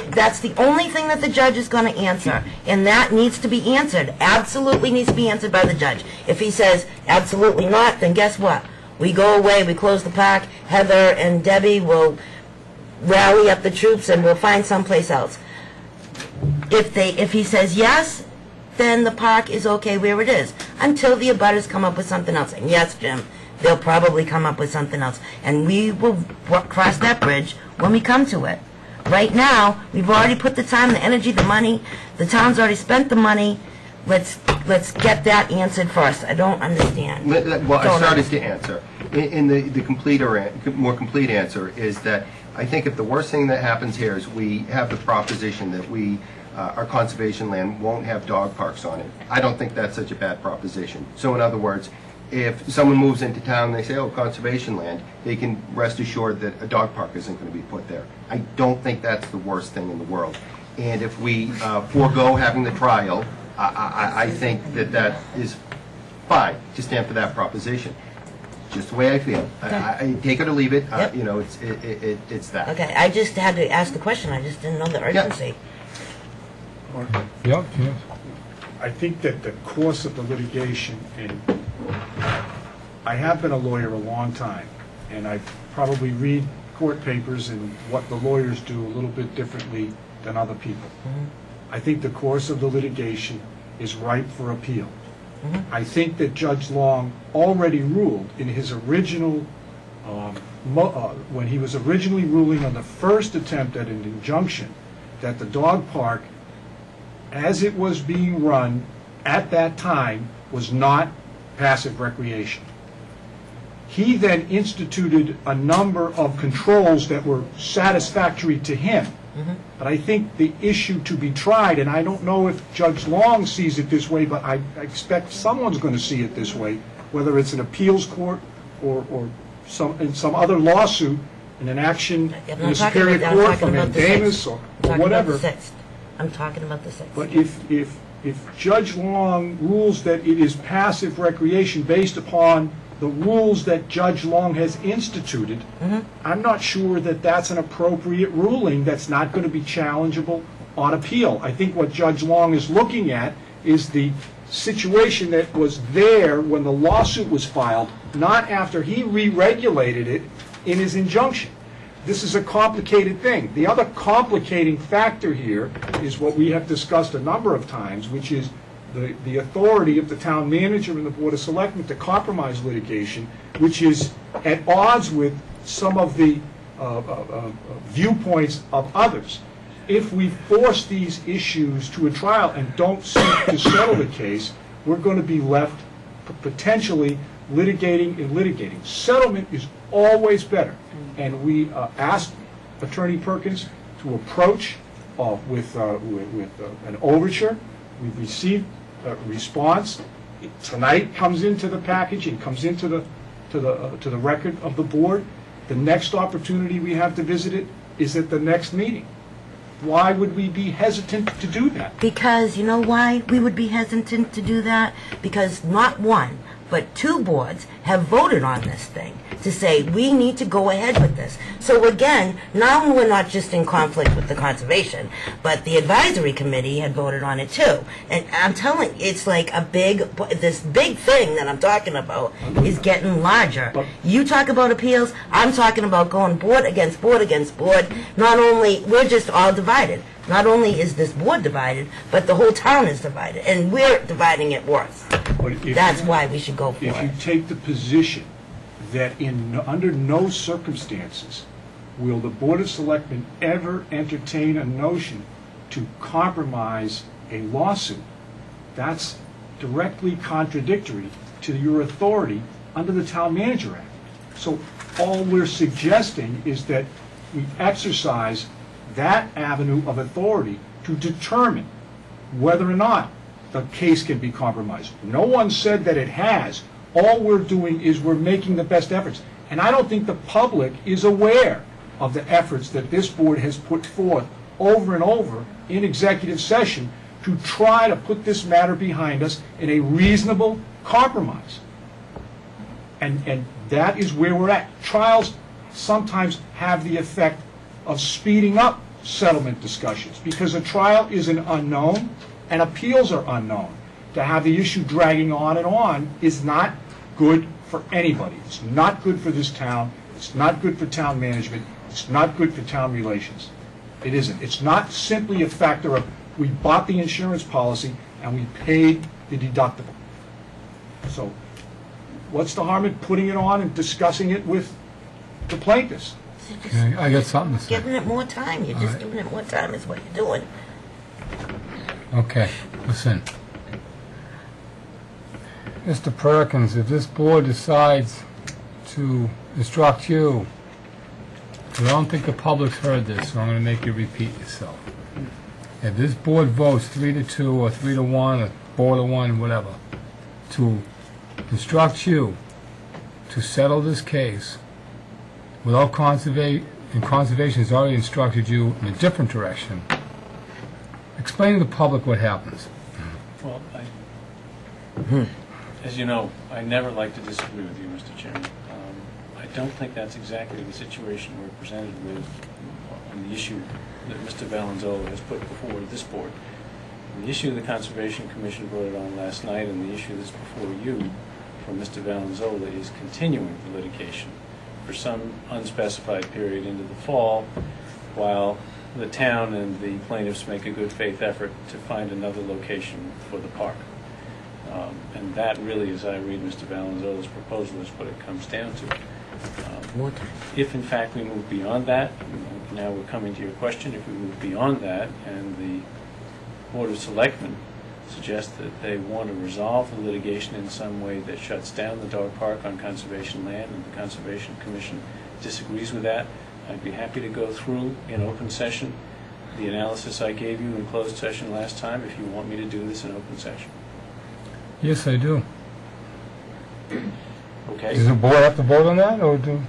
That's the only thing that the judge is going to answer. And that needs to be answered. Absolutely needs to be answered by the judge. If he says absolutely not, then guess what? We go away, we close the park, Heather and Debbie will rally up the troops and we'll find someplace else. If he says yes, then the park is okay where it is, until the abutters come up with something else. And yes, Jim, they'll probably come up with something else. And we will cross that bridge when we come to it. Right now, we've already put the time, the energy, the money. The town's already spent the money. Let's get that answered first. I don't understand. Well, I started to answer. In the more complete answer is that I think if the worst thing that happens here is we have the proposition that our conservation land won't have dog parks on it. I don't think that's such a bad proposition. So in other words, if someone moves into town and they say, oh, conservation land, they can rest assured that a dog park isn't going to be put there. I don't think that's the worst thing in the world. And if we forego having the trial, I think that is fine to stand for that proposition. Just the way I feel. Okay. I take it or leave it. Yep. You know, it's that. Okay, I just had to ask the question. I just didn't know the urgency. Yep, yes. I think that the course of the litigation, and I have been a lawyer a long time, and I probably read court papers and what the lawyers do a little bit differently than other people. I think the course of the litigation is ripe for appeal. I think that Judge Long already ruled in his original, when he was originally ruling on the first attempt at an injunction, that the dog park, as it was being run at that time, was not passive recreation. He then instituted a number of controls that were satisfactory to him. But I think the issue to be tried, and I don't know if Judge Long sees it this way, but I expect someone's going to see it this way, whether it's an appeals court or in some other lawsuit, in an action in the Superior Court for mandamus or whatever. I'm talking about the 6th. But if Judge Long rules that it is passive recreation based upon the rules that Judge Long has instituted, I'm not sure that that's an appropriate ruling that's not going to be challengeable on appeal. I think what Judge Long is looking at is the situation that was there when the lawsuit was filed, not after he re-regulated it in his injunction. This is a complicated thing. The other complicating factor here is what we have discussed a number of times, which is the authority of the town manager and the Board of Selectmen to compromise litigation, which is at odds with some of the viewpoints of others. If we force these issues to a trial and don't seek to settle the case, we're going to be left potentially litigating and litigating. Settlement is always better, and we asked Attorney Perkins to approach with an overture. We've received a response. Tonight comes into the package and comes into the record of the board. The next opportunity we have to visit it is at the next meeting. Why would we be hesitant to do that? Because, you know why we would be hesitant to do that? Because not one, but two boards have voted on this thing to say we need to go ahead with this. So again, now we're not just in conflict with the conservation, but the advisory committee had voted on it too. And I'm telling you, it's like this big thing that I'm talking about is getting larger. You talk about appeals, I'm talking about going board against board against board. Not only, we're just all divided. Not only is this board divided, but the whole town is divided, and we're dividing it worse. That's why we should go for it. If you take the position that under no circumstances will the Board of Selectmen ever entertain a notion to compromise a lawsuit, that's directly contradictory to your authority under the Town Manager Act. So all we're suggesting is that we exercise that avenue of authority to determine whether or not the case can be compromised. No one said that it has. All we're doing is we're making the best efforts. And I don't think the public is aware of the efforts that this board has put forth over and over in executive session to try to put this matter behind us in a reasonable compromise. And that is where we're at. Trials sometimes have the effect of speeding up settlement discussions because a trial is an unknown and appeals are unknown. To have the issue dragging on is not good for anybody. It's not good for this town. It's not good for town management. It's not good for town relations. It isn't. It's not simply a factor of we bought the insurance policy and we paid the deductible. So what's the harm in putting it on and discussing it with the plaintiffs? Okay, I got something to say. Giving it more time. You're just giving it more time is what you're doing. Okay, listen. Mr. Perkins, if this board decides to instruct you, I don't think the public's heard this, so I'm going to make you repeat yourself. If this board votes 3-2 or 3-1 or 4-1, whatever, to instruct you to settle this case without conservation, and conservation has already instructed you in a different direction, explain to the public what happens. Well, as you know, I never like to disagree with you, Mr. Chairman. I don't think that's exactly the situation we're presented with on the issue that Mr. Valenzola has put before this board. The issue the Conservation Commission voted on last night and the issue that's before you from Mr. Valenzola is continuing the litigation for some unspecified period into the fall while the town and the plaintiffs make a good faith effort to find another location for the park. And that really, as I read Mr. Valenzola's proposal, is what it comes down to. If in fact we move beyond that, now we're coming to your question, if we move beyond that and the Board of Selectmen suggest that they want to resolve the litigation in some way that shuts down the dog park on conservation land and the Conservation Commission disagrees with that, I'd be happy to go through in open session the analysis I gave you in closed session last time if you want me to do this in open session. Yes, I do. Okay. Does the board have to vote on that, or do?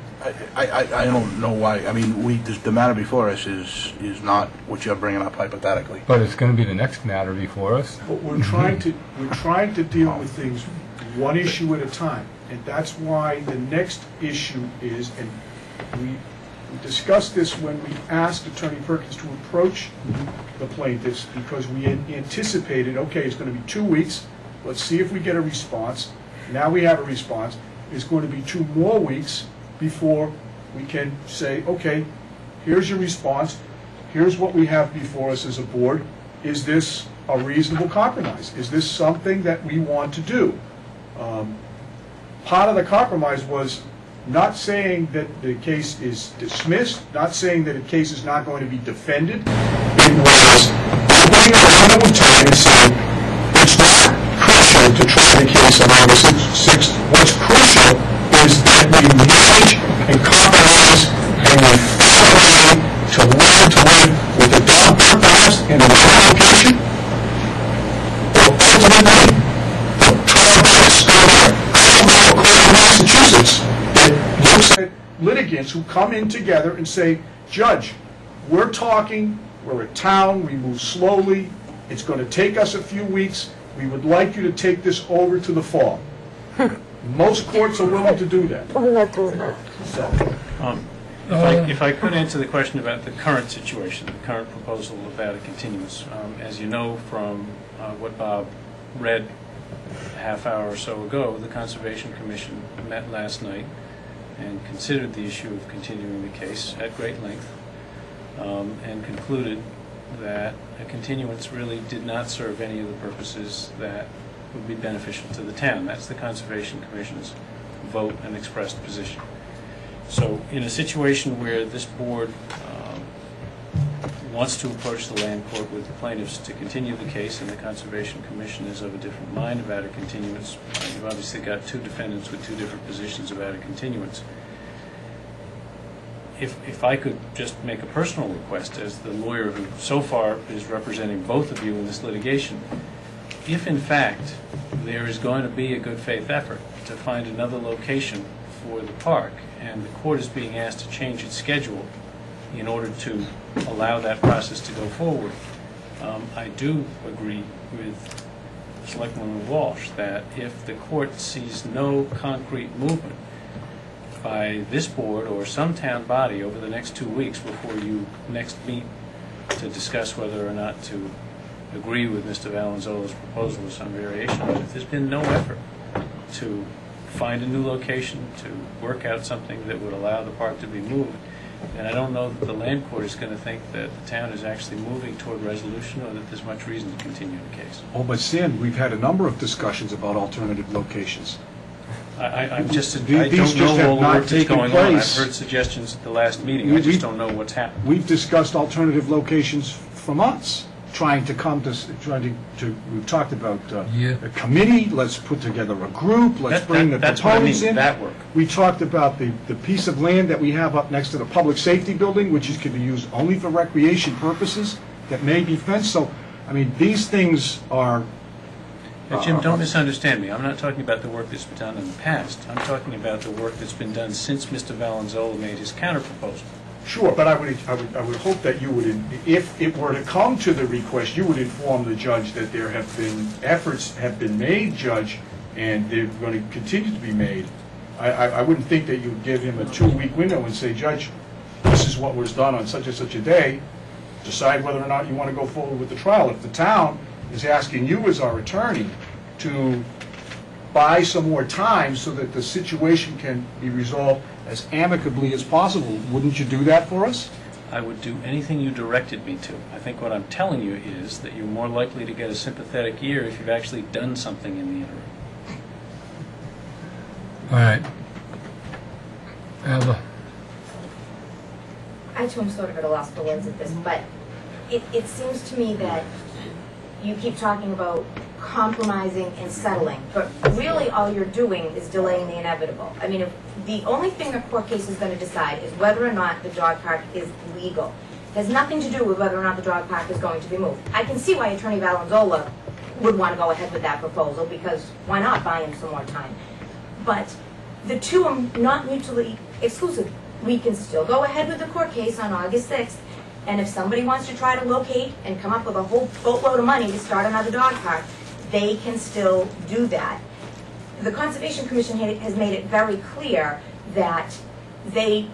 I don't know why. I mean, the matter before us is not what you're bringing up hypothetically. But it's going to be the next matter before us. But we're trying to deal with things one issue at a time. And that's why the next issue is, and we discussed this when we asked Attorney Perkins to approach the plaintiffs, because we had anticipated, okay, it's going to be 2 weeks, let's see if we get a response. Now we have a response. It's going to be 2 more weeks before we can say, okay, here's your response, here's what we have before us as a board. Is this a reasonable compromise? Is this something that we want to do? Part of the compromise was not saying that the case is dismissed, not saying that a case is not going to be defended. It was opening a window of time and saying, it's not crucial to try the case on August 6th. What's crucial is that we manage and compromise and we find a way to learn to live with the dog park perhaps in another location, or ultimately the trial court starter in Massachusetts that looks at litigants who come in together and say, Judge, we're talking, we're a town, we move slowly, it's going to take us a few weeks, we would like you to take this over to the fall. Most courts are willing to do that. If I could answer the question about the current situation, the current proposal about a continuance. As you know from what Bob read a half hour or so ago, the Conservation Commission met last night and considered the issue of continuing the case at great length and concluded that a continuance really did not serve any of the purposes that would be beneficial to the town. That's the Conservation Commission's vote and expressed position. So in a situation where this board wants to approach the land court with the plaintiffs to continue the case and the Conservation Commission is of a different mind about a continuance, you've obviously got 2 defendants with 2 different positions about a continuance. If I could just make a personal request as the lawyer who so far is representing both of you in this litigation, if in fact there is going to be a good faith effort to find another location for the park and the court is being asked to change its schedule in order to allow that process to go forward, I do agree with Selectman Walsh that if the court sees no concrete movement by this board or some town body over the next 2 weeks before you next meet to discuss whether or not to agree with Mr. Valenzuela's proposal of some variation of it, if there's been no effort to find a new location, to work out something that would allow the park to be moved, and I don't know that the land court is going to think that the town is actually moving toward resolution or that there's much reason to continue the case. Oh, but Sam, we've had a number of discussions about alternative locations. I don't just know have all the not work that's taken going on. I've place. heard suggestions at the last meeting. I just don't know what's happened. We've discussed alternative locations for months, trying to we've talked about a committee, let's put together a group, let's bring the proponents in. That work. We talked about the piece of land that we have up next to the public safety building, which can be used only for recreation purposes, that may be fenced. So, I mean, these things are... Jim, don't misunderstand me. I'm not talking about the work that's been done in the past. I'm talking about the work that's been done since Mr. Valenzuela made his counterproposal. Sure, but I would hope that you would, if it were to come to the request, you would inform the judge that there have been efforts have been made, Judge, and they're going to continue to be made. I wouldn't think that you would give him a 2-week window and say, Judge, this is what was done on such and such a day. Decide whether or not you want to go forward with the trial. If the town is asking you as our attorney to buy some more time so that the situation can be resolved as amicably as possible, wouldn't you do that for us? I would do anything you directed me to. I think what I'm telling you is that you're more likely to get a sympathetic ear if you've actually done something in the interim. All right. Alba. I too am sort of at a loss for words at this, but it seems to me that you keep talking about compromising and settling, but really all you're doing is delaying the inevitable. I mean, if the only thing a court case is going to decide is whether or not the dog park is legal. It has nothing to do with whether or not the dog park is going to be moved. I can see why Attorney Valenzuela would want to go ahead with that proposal, because why not buy him some more time? But the two are not mutually exclusive. We can still go ahead with the court case on August 6th, and if somebody wants to try to locate and come up with a whole boatload of money to start another dog park, they can still do that. the Conservation Commission has made it very clear that they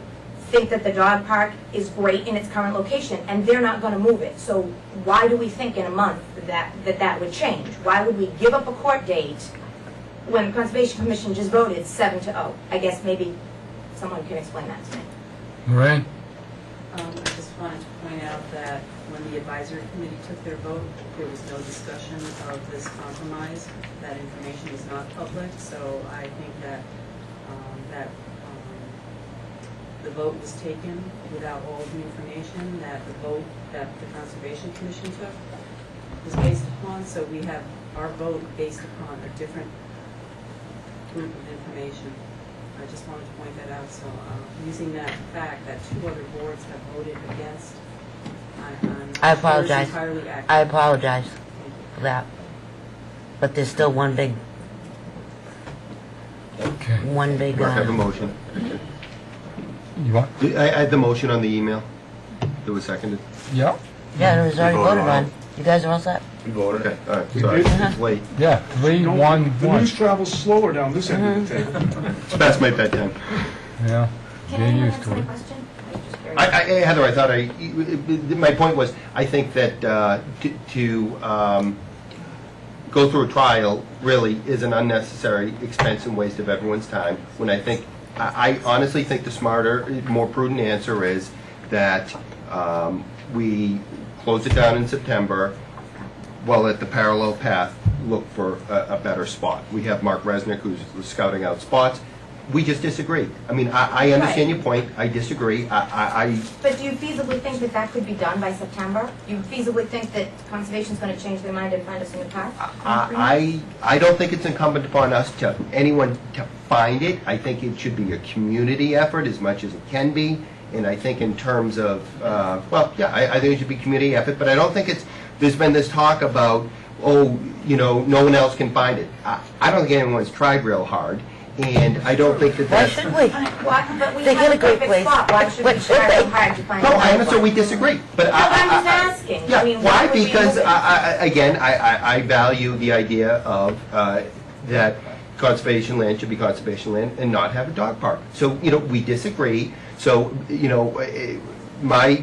think that the dog park is great in its current location, and they're not going to move it. So why do we think in a month that would change? Why would we give up a court date when the Conservation Commission just voted 7-0? I guess maybe someone can explain that to me. Lorraine? I just wanted to point out that when the advisory committee took their vote, there was no discussion of this compromise. That information is not public, so I think that the vote was taken without all of the information that the vote that the Conservation Commission took was based upon. So we have our vote based upon a different group of information. I just wanted to point that out. So using that fact that 2 other boards have voted against, I apologize. entirely accurate. I apologize for that. But there's still one big, Mark, I have a motion. You want? I had the motion on the email. It was seconded. Yeah. yeah, it was already We voted voted on on. You guys are all set? We voted. Okay, all right, We sorry, did? it's late. Yeah, 3, No, 1, The 1. news travels slower down this end of the table. It's past my bedtime. Yeah, Can get anyone used answer to my it. question? I was just curious. Heather, I thought my point was, I think that to go through a trial really is an unnecessary expense and waste of everyone's time, when I honestly think the smarter, more prudent answer is that we close it down in September, while at the parallel path, look for a better spot. We have Mark Resnick, who's scouting out spots. We just disagree. I mean, I understand your point. I disagree. But do you feasibly think that that could be done by September? Do you feasibly think that Conservation's going to change their mind and find us a new park? I don't think it's incumbent upon us anyone to find it. I think it should be a community effort as much as it can be. And I think in terms of, I think it should be community effort, but I don't think there's been this talk about, no one else can find it. I don't think anyone's tried real hard. And I don't think Why that's... should we? But we They have get a a great perfect place. spot. Why should we What should try they? so hard to find No, a I understand we spot? disagree, but No, I'm just asking. Yeah, I mean, why? would we Because, move it? I value the idea of that conservation land should be conservation land and not have a dog park. So, we disagree. So, my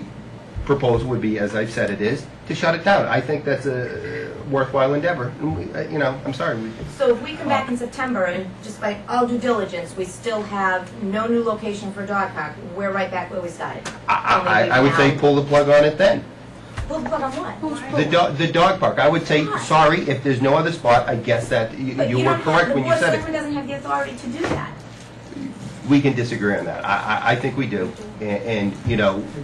proposal would be, as I've said it is, to shut it down. I think that's a worthwhile endeavor. And I'm sorry. So if we come back in September and just by all due diligence, we still have no new location for a dog park, we're right back where we started. I would say pull the plug on it then. Pull the plug on what? The dog park. I would say, sorry, if there's no other spot, I guess that But you were correct when you said The Board of Selectmen it. doesn't have the authority to do that. We can disagree on that. I think we do. And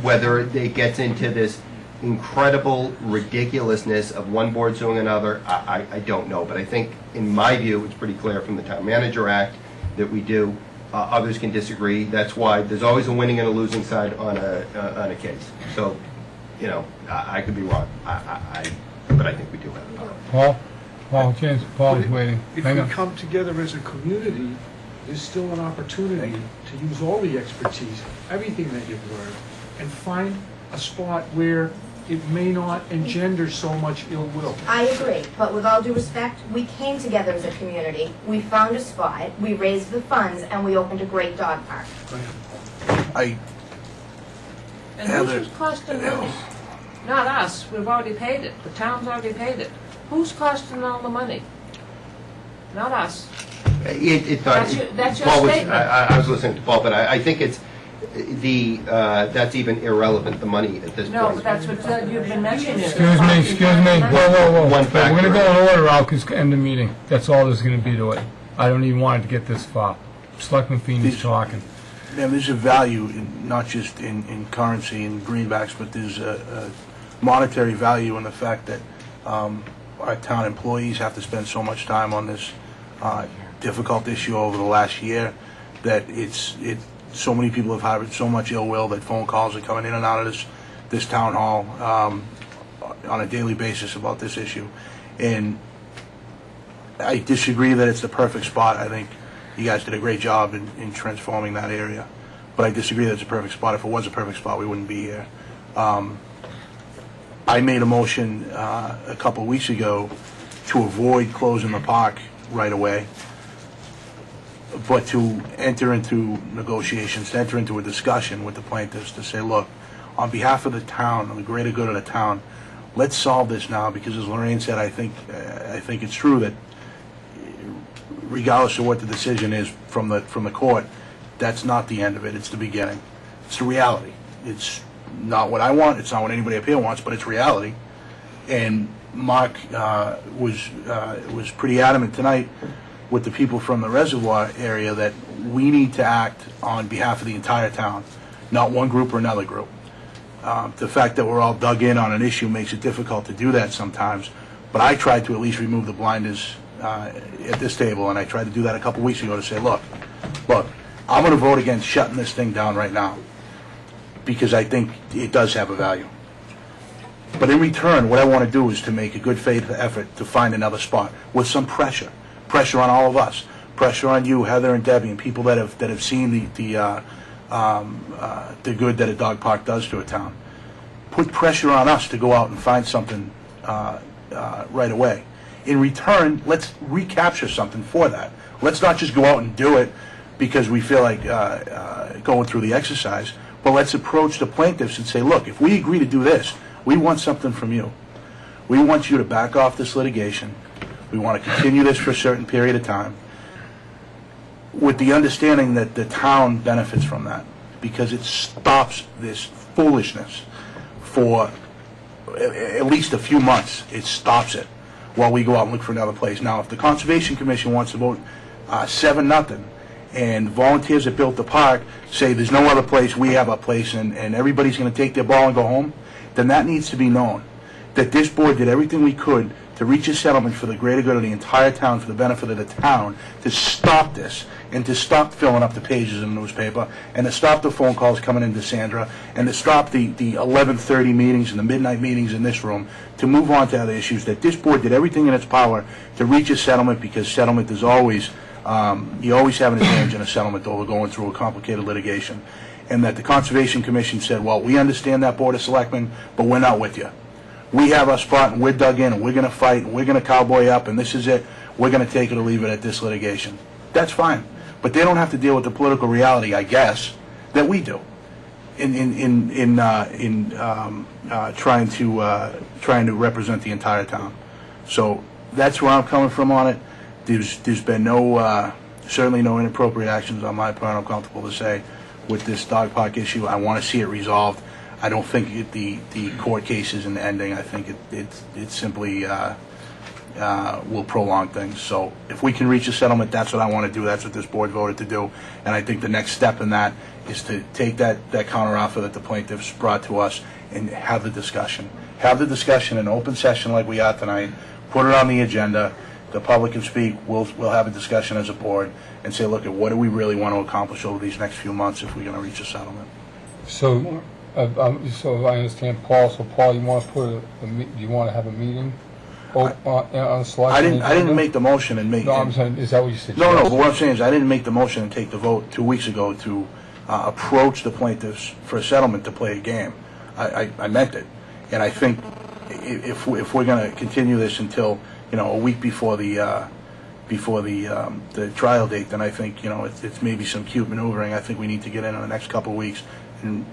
whether it gets into this incredible ridiculousness of one board suing another, I don't know. But I think, in my view, it's pretty clear from the Town Manager Act that we do. Others can disagree. That's why there's always a winning and a losing side on a case. So, I could be wrong. But I think we do have power. Paul's waiting. If Hang we on. come together as a community, there's still an opportunity to use all the expertise, everything that you've learned, and find a spot where it may not engender so much ill will. I agree, but with all due respect, we came together as a community, we found a spot, we raised the funds, and we opened a great dog park. I And who's costing money? Not us, we've already paid it, the town's already paid it. Who's costing all the money? Not us. It's not. That's your Paul was- statement. I was listening to Paul, but I think it's that's even irrelevant, the money at this point. No, but that's what you've been mentioning. Excuse me. Whoa. One We're going to factor. go in order, Al, because end the meeting. That's all there's going to be to it. I don't even want it to get this far. Selectman Feeney's talking. There's a value, not just in currency and greenbacks, but there's a monetary value in the fact that our town employees have to spend so much time on this difficult issue over the last year that so many people have harbored so much ill will that phone calls are coming in and out of this town hall on a daily basis about this issue. And I disagree that it's the perfect spot. I think you guys did a great job in transforming that area. But I disagree that it's a perfect spot. If it was a perfect spot, we wouldn't be here. I made a motion a couple weeks ago to avoid closing the park right away. but to enter into negotiations, to enter into a discussion with the plaintiffs to say, look, on behalf of the town, on the greater good of the town, let's solve this now, because as Lorraine said, I think it's true that regardless of what the decision is from the court, that's not the end of it, it's the beginning. It's the reality. It's not what I want, it's not what anybody up here wants, but it's reality. And Mark was pretty adamant tonight with the people from the reservoir area that we need to act on behalf of the entire town, not one group or another group. The fact that we're all dug in on an issue makes it difficult to do that sometimes, but I tried to at least remove the blinders at this table, and I tried to do that a couple weeks ago to say, look, I'm going to vote against shutting this thing down right now because I think it does have a value. But in return, what I want to do is to make a good faith effort to find another spot with some pressure on all of us, pressure on you, Heather and Debbie, and people that have seen the good that a dog park does to a town. Put pressure on us to go out and find something right away. In return, let's recapture something for that. Let's not just go out and do it because we feel like going through the exercise, but let's approach the plaintiffs and say, look, if we agree to do this, we want something from you. We want you to back off this litigation. We want to continue this for a certain period of time with the understanding that the town benefits from that because it stops this foolishness for at least a few months. It stops it while we go out and look for another place. Now, if the Conservation Commission wants to vote 7-0 and volunteers that built the park say there's no other place, we have a place, and everybody's going to take their ball and go home, then that needs to be known, that this board did everything we could to reach a settlement for the greater good of the entire town, for the benefit of the town, to stop this, and to stop filling up the pages in the newspaper, and to stop the phone calls coming into Sandra, and to stop the 11:30 meetings and the midnight meetings in this room, to move on to other issues, that this board did everything in its power to reach a settlement, because settlement is always, you always have an advantage in a settlement over going through a complicated litigation. And that the Conservation Commission said, well, we understand that, Board of Selectmen, but we're not with you. We have our spot, and we're dug in, and we're going to fight, and we're going to cowboy up, and this is it. We're going to take it or leave it at this litigation. That's fine. But they don't have to deal with the political reality, I guess, that we do in trying to represent the entire town. So that's where I'm coming from on it. There's been certainly no inappropriate actions on my part, I'm comfortable to say, with this dog park issue. I want to see it resolved. I don't think the court case is an ending. I think it simply will prolong things. So if we can reach a settlement, that's what I want to do. That's what this board voted to do. And I think the next step in that is to take that counteroffer that the plaintiffs brought to us and have the discussion. Have the discussion in open session like we are tonight. Put it on the agenda. The public can speak. We'll have a discussion as a board and say, look, at what do we really want to accomplish over these next few months if we're going to reach a settlement. So, so I understand, Paul. So, Paul, you want to do you want to have a meeting on selection? I didn't make the motion and make. No, I'm saying, is that what you said? No. But what I'm saying is, I didn't make the motion and take the vote 2 weeks ago to approach the plaintiffs for a settlement to play a game. I meant it, and I think if we're going to continue this until a week before the trial date, then I think it's maybe some cute maneuvering. I think we need to get in the next couple of weeks and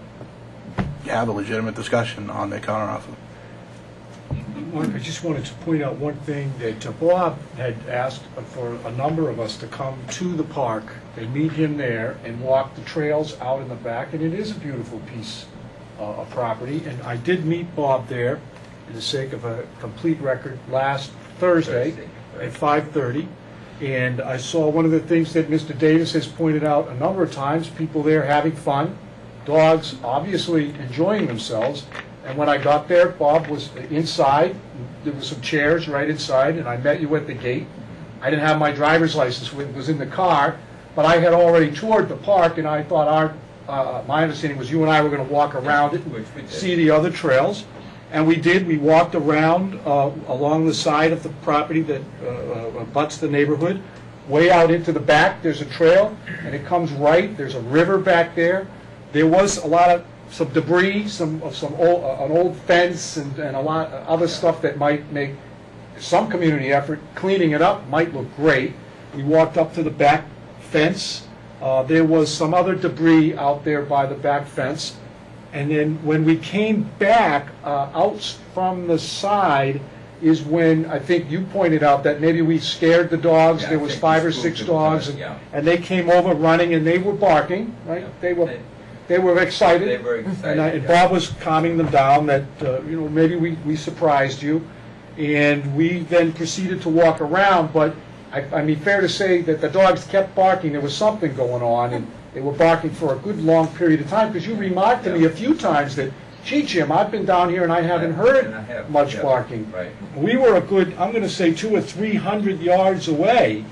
have a legitimate discussion on the counteroffer. Mark, I just wanted to point out one thing that Bob had asked for a number of us to come to the park and meet him there and walk the trails out in the back, and it is a beautiful piece of property. And I did meet Bob there, for the sake of a complete record, last Thursday at 5:30, and I saw one of the things that Mr. Davis has pointed out a number of times, people there having fun, dogs obviously enjoying themselves. And when I got there, Bob was inside. There were some chairs right inside, and I met you at the gate. I didn't have my driver's license, it was in the car, but I had already toured the park, and I thought my understanding was you and I were going to walk around it and see the other trails. And we did. We walked around along the side of the property that butts the neighborhood. Way out into the back, there's a trail, and it comes right. There's a river back there. There was some debris, an old fence, and a lot of other stuff that might make some community effort. Cleaning it up might look great. We walked up to the back fence. There was some other debris out there by the back fence. And then when we came back out from the side is when I think you pointed out that maybe we scared the dogs. Yeah, There I was think 5 we or 6 spooked them, dogs, yeah. and they came over running, and they were barking, right? Yeah. They were excited. They were excited, And yeah. Bob was calming them down that, maybe we surprised you. And we then proceeded to walk around, but I mean, fair to say that the dogs kept barking. There was something going on, and they were barking for a good long period of time, because you remarked to me a few times that, gee, Jim, I've been down here and I haven't And I heard have, much yeah, barking. Right. We were a good, I'm going to say 200 or 300 yards away,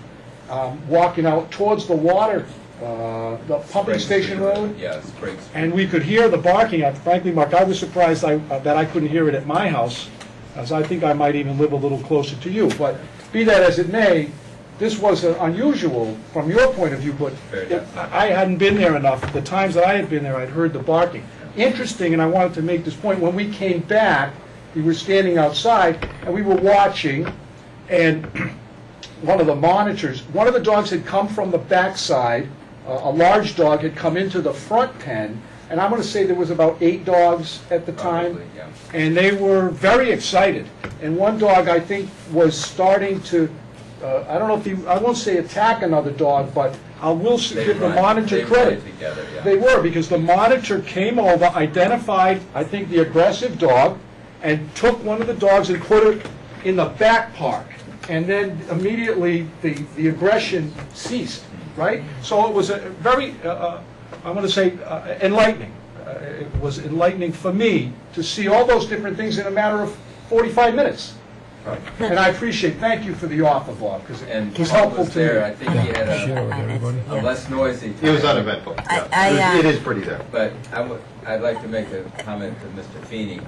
walking out towards the water, the pumping Spring station Street road. Yeah, Spring Street. And we could hear the barking. Frankly, Mark, I was surprised that I couldn't hear it at my house, as I think I might even live a little closer to you. But be that as it may, this was unusual from your point of view, but I hadn't been there enough. The times that I had been there, I'd heard the barking. Interesting, and I wanted to make this point, when we came back, we were standing outside, and we were watching, and one of the monitors, one of the dogs had come from the backside, a large dog had come into the front pen, and I'm going to say there was about 8 dogs at the time, Probably, yeah. and they were very excited. And one dog, I think, was starting to, I don't know if I won't say attack another dog, but I will give the monitor credit. Together, yeah. They were, because the monitor came over, identified, I think, the aggressive dog, and took one of the dogs and put it in the back park. And then immediately the aggression ceased, right? So it was a very, I'm going to say, enlightening. It was enlightening for me to see all those different things in a matter of 45 minutes. Right. And I appreciate, thank you for the offer, Bob, because And it was Paul helpful was to there, me. I think he had Share with everybody. a less noisy time. It was uneventful. I, It is pretty there. But I'd like to make a comment to Mr. Feeney,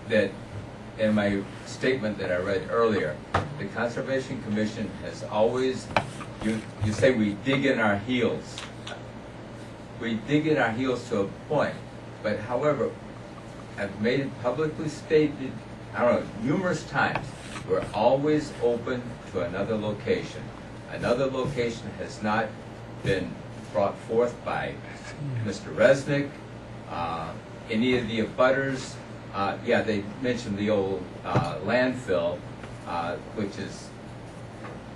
that in my statement that I read earlier, the Conservation Commission has always, you say we dig in our heels. We dig in our heels to a point, but however, I've made it publicly stated, I don't know, numerous times, we're always open to another location. Another location has not been brought forth by Mr. Resnick, any of the abutters. Yeah, they mentioned the old landfill, which is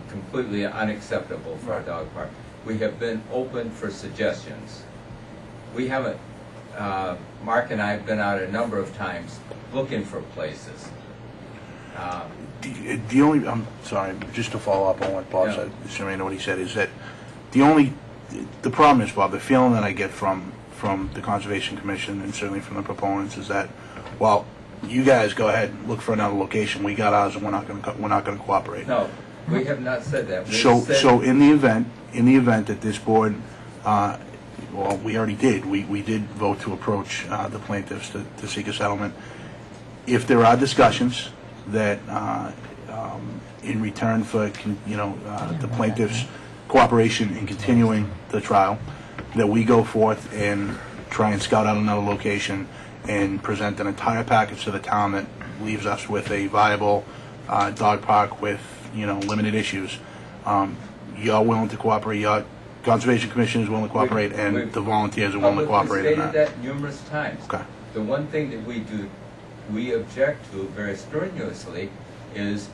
completely unacceptable for a dog park. We have been open for suggestions. We haven't, Mark and I have been out a number of times looking for places. The only, I'm sorry, just to follow up on what Bob Yeah. said, assuming I know what he said, is that the problem is, Bob, the feeling that I get from the Conservation Commission and certainly from the proponents is that, well, you guys go ahead and look for another location, we got ours and we're not going to cooperate. No, we have not said that. We So, said, so in the event that this board, well, we already did, we did vote to approach the plaintiffs to seek a settlement. If there are discussions that, in return for, the plaintiffs' cooperation in continuing the trial, that we go forth and try and scout out another location and present an entire package to the town that leaves us with a viable dog park with, limited issues. You're willing to cooperate, your Conservation Commission is willing to cooperate, and the volunteers are willing to cooperate in stated that numerous times. Okay. The one thing that we object to very strenuously is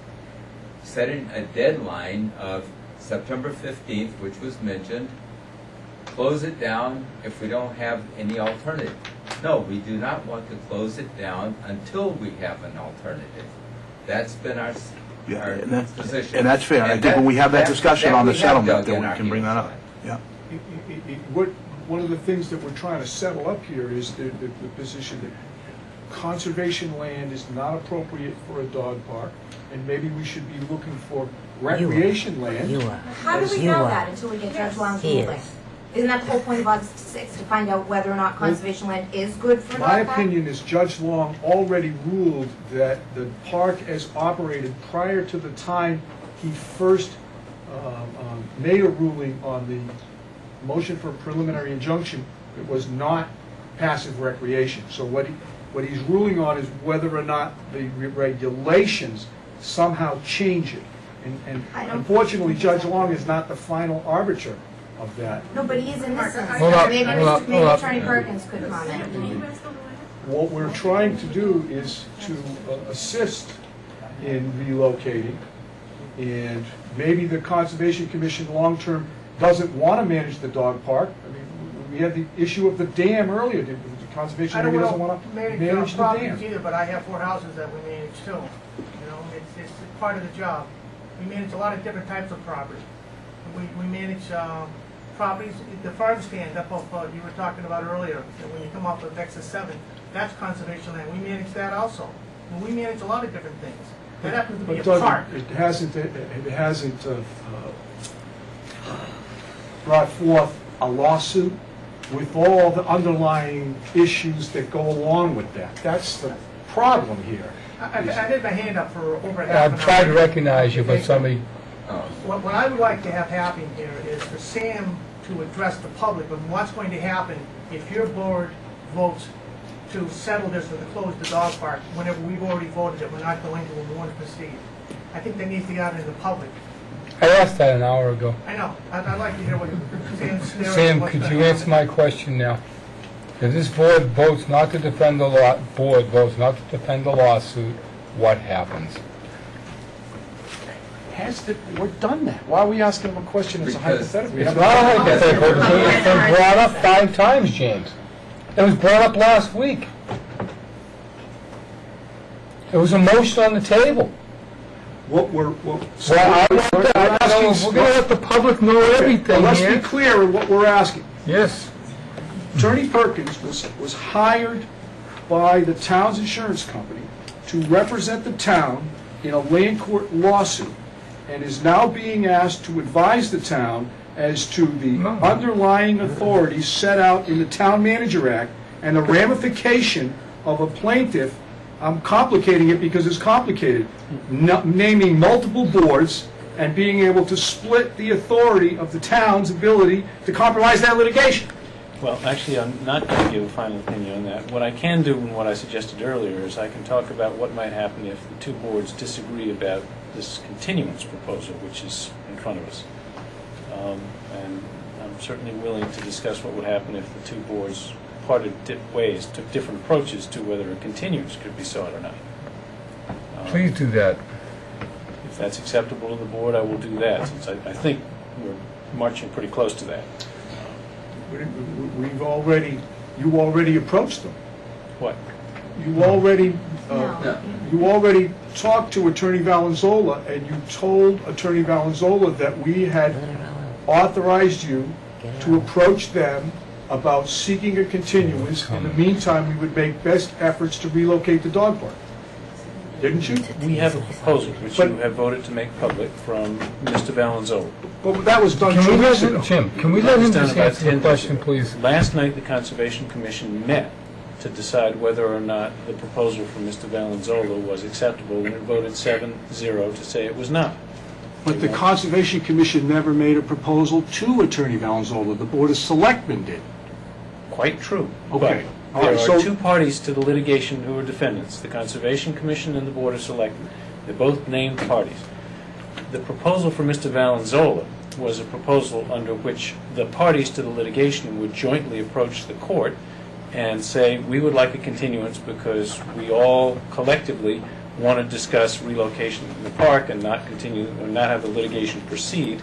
setting a deadline of September 15th, which was mentioned, close it down if we don't have any alternative. No, we do not want to close it down until we have an alternative. That's been our position. And that's fair. I think when we have that discussion on the settlement, then we can bring that up. Yeah. One of the things that we're trying to settle up here is the position that conservation land is not appropriate for a dog park, and maybe we should be looking for recreation land. You are. How do we know that until we get Judge Long's He ruling? is. Isn't that the whole point of August 6th, to find out whether or not conservation land is good for a My dog park? opinion is Judge Long already ruled that the park as operated prior to the time he first made a ruling on the motion for preliminary injunction, it was not passive recreation. So what he's ruling on is whether or not the regulations somehow change it. And I don't- unfortunately, Judge Long is not the final arbiter of that. No, but he is in this instance. Hold up, Maybe hold up, Maybe hold up. Attorney Perkins could comment. What we're trying to do is to assist in relocating, and maybe the Conservation Commission long-term doesn't want to manage the dog park. I mean, we had the issue of the dam earlier. The Conservation I don't maybe doesn't want want to to manage manage the properties dam. either, but I have 4 houses that we manage too. You know, it's part of the job. We manage a lot of different types of property. We manage properties, the farm stand up off, you were talking about earlier, when you come off of Texas 7, that's conservation land. We manage that also. And we manage a lot of different things. That happens to be But a Doug, park. it hasn't brought forth a lawsuit with all the underlying issues that go along with that. That's the problem here. I had my hand up for over half an hour. I've tried to recognize you, but somebody, What I would like to have happen here is for Sam to address the public of what's going to happen if your board votes to settle this or to close the dog park whenever we've already voted that we're not going to and we want to proceed. I think that needs to get out into the public. I asked that an hour ago. I know. I'd like to hear what Sam's scenario. Sam, what's could gonna you answer happen. my question now? If this board votes not to defend the lawsuit, what happens? We've done that. Why are we asking him a question that's a hypothetical? We It's haven't- not a hypothetical. It's been brought up 5 times, James. It was brought up last week. It was a motion on the table. So Well, I want to, we're going to let the public know everything Let's be here. clear in what we're asking. Yes. Attorney Perkins was hired by the town's insurance company to represent the town in a land court lawsuit, and is now being asked to advise the town as to the underlying authorities set out in the Town Manager Act and the ramification of a plaintiff. I'm complicating it because it's complicated. Naming multiple boards and being able to split the authority of the town's ability to compromise that litigation. Well, actually, I'm not going to give a final opinion on that. What I can do, and what I suggested earlier, is I can talk about what might happen if the 2 boards disagree about this continuance proposal, which is in front of us. And I'm certainly willing to discuss what would happen if the 2 boards parted ways, took different approaches to whether a continuance could be sought or not. Please do that. If that's acceptable to the board, I will do that, since I think we're marching pretty close to that. You already approached them. What? You already talked to Attorney Valenzola, and you told Attorney Valenzola that we had authorized you to approach them about seeking a continuance. In the meantime, we would make best efforts to relocate the dog park. Didn't you? We have a proposal, which you have voted to make public, from Mr. Valenzola. But that was done Can 2 we let weeks ago. him, Jim, can we let him just answer the question, please? Last night, the Conservation Commission met to decide whether or not the proposal from Mr. Valenzola was acceptable, and it voted 7-0 to say it was not. But the Conservation Commission never made a proposal to Attorney Valenzola. The Board of Selectmen did. Quite true. Okay. But there are 2 parties to the litigation who are defendants, the Conservation Commission and the Board of Selectmen. They're both named parties. The proposal for Mr. Valenzola was a proposal under which the parties to the litigation would jointly approach the court and say, we would like a continuance because we all collectively want to discuss relocation in the park and not continue, or not have the litigation proceed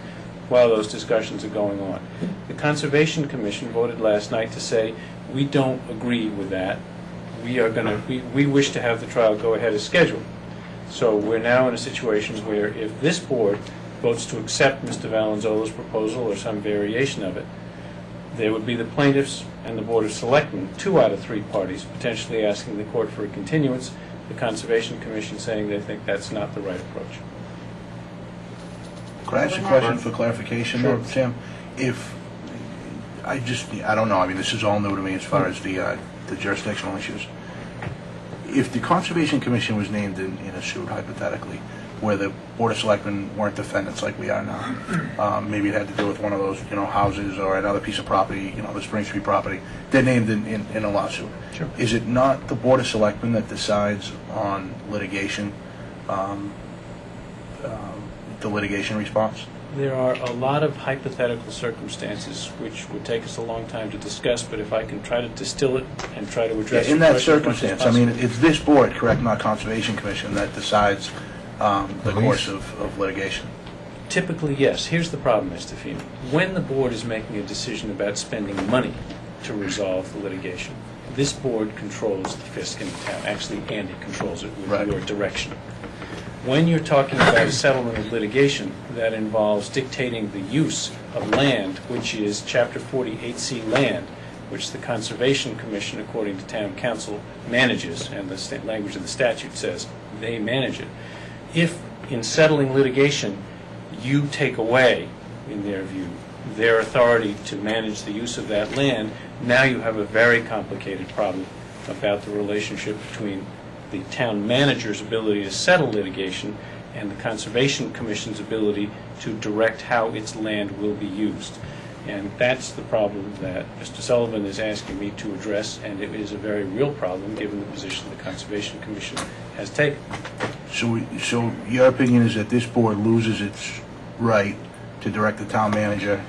while those discussions are going on. The Conservation Commission voted last night to say, we don't agree with that. We wish to have the trial go ahead as scheduled. So we're now in a situation where if this board votes to accept Mr. Valenzola's proposal or some variation of it, there would be the plaintiffs and the Board of Selectmen, 2 out of 3 parties, potentially asking the court for a continuance, the Conservation Commission saying they think that's not the right approach. Could I ask a question for clarification, Sure. Sam? I don't know, I mean, this is all new to me as far as the jurisdictional issues. If the Conservation Commission was named in a suit, hypothetically, where the Board of Selectmen weren't defendants like we are now, maybe it had to do with one of those, houses or another piece of property, the Spring Street property, they're named in a lawsuit. Sure. Is it not the Board of Selectmen that decides on litigation? the litigation response? There are a lot of hypothetical circumstances which would take us a long time to discuss, but if I can try to distill it and try to address In your that question as much as circumstance, I mean, possible. it's this board, correct, not Conservation Commission, that decides the course of litigation. Typically, yes. Here's the problem, Mr. Feeney. When the board is making a decision about spending money to resolve the litigation, this board controls the fisc in the town. Actually, Andy controls it with Right. your direction. When you're talking about a settlement of litigation, that involves dictating the use of land, which is Chapter 48C land, which the Conservation Commission, according to town council, manages, and the language of the statute says they manage it. If, in settling litigation, you take away, in their view, their authority to manage the use of that land, now you have a very complicated problem about the relationship between the town manager's ability to settle litigation and the Conservation Commission's ability to direct how its land will be used. And that's the problem that Mr. Sullivan is asking me to address, and it is a very real problem given the position the Conservation Commission has taken. So your opinion is that this board loses its right to direct the town manager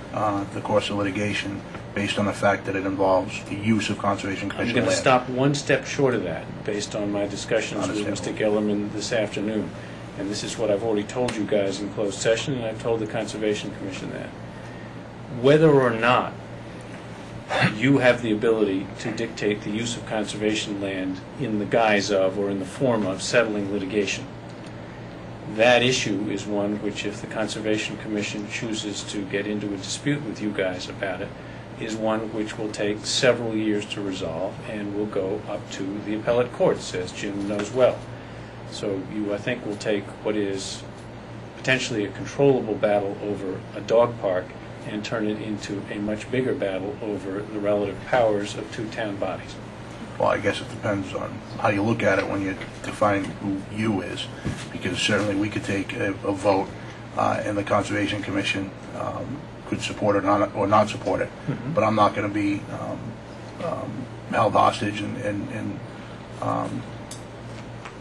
the course of litigation based on the fact that it involves the use of Conservation I'm Commission going to land? stop one step short of that, based on my discussions with Mr. Understandable. Gellerman this afternoon. And this is what I've already told you guys in closed session, and I've told the Conservation Commission that. Whether or not you have the ability to dictate the use of conservation land in the guise of or in the form of settling litigation, that issue is one which, if the Conservation Commission chooses to get into a dispute with you guys about it, is one which will take several years to resolve and will go up to the appellate courts, as Jim knows well. So you, I think, will take what is potentially a controllable battle over a dog park and turn it into a much bigger battle over the relative powers of two town bodies. Well, I guess it depends on how you look at it when you define who you is, because certainly we could take a vote and the Conservation Commission could support it or not support it, but I'm not going to be held hostage and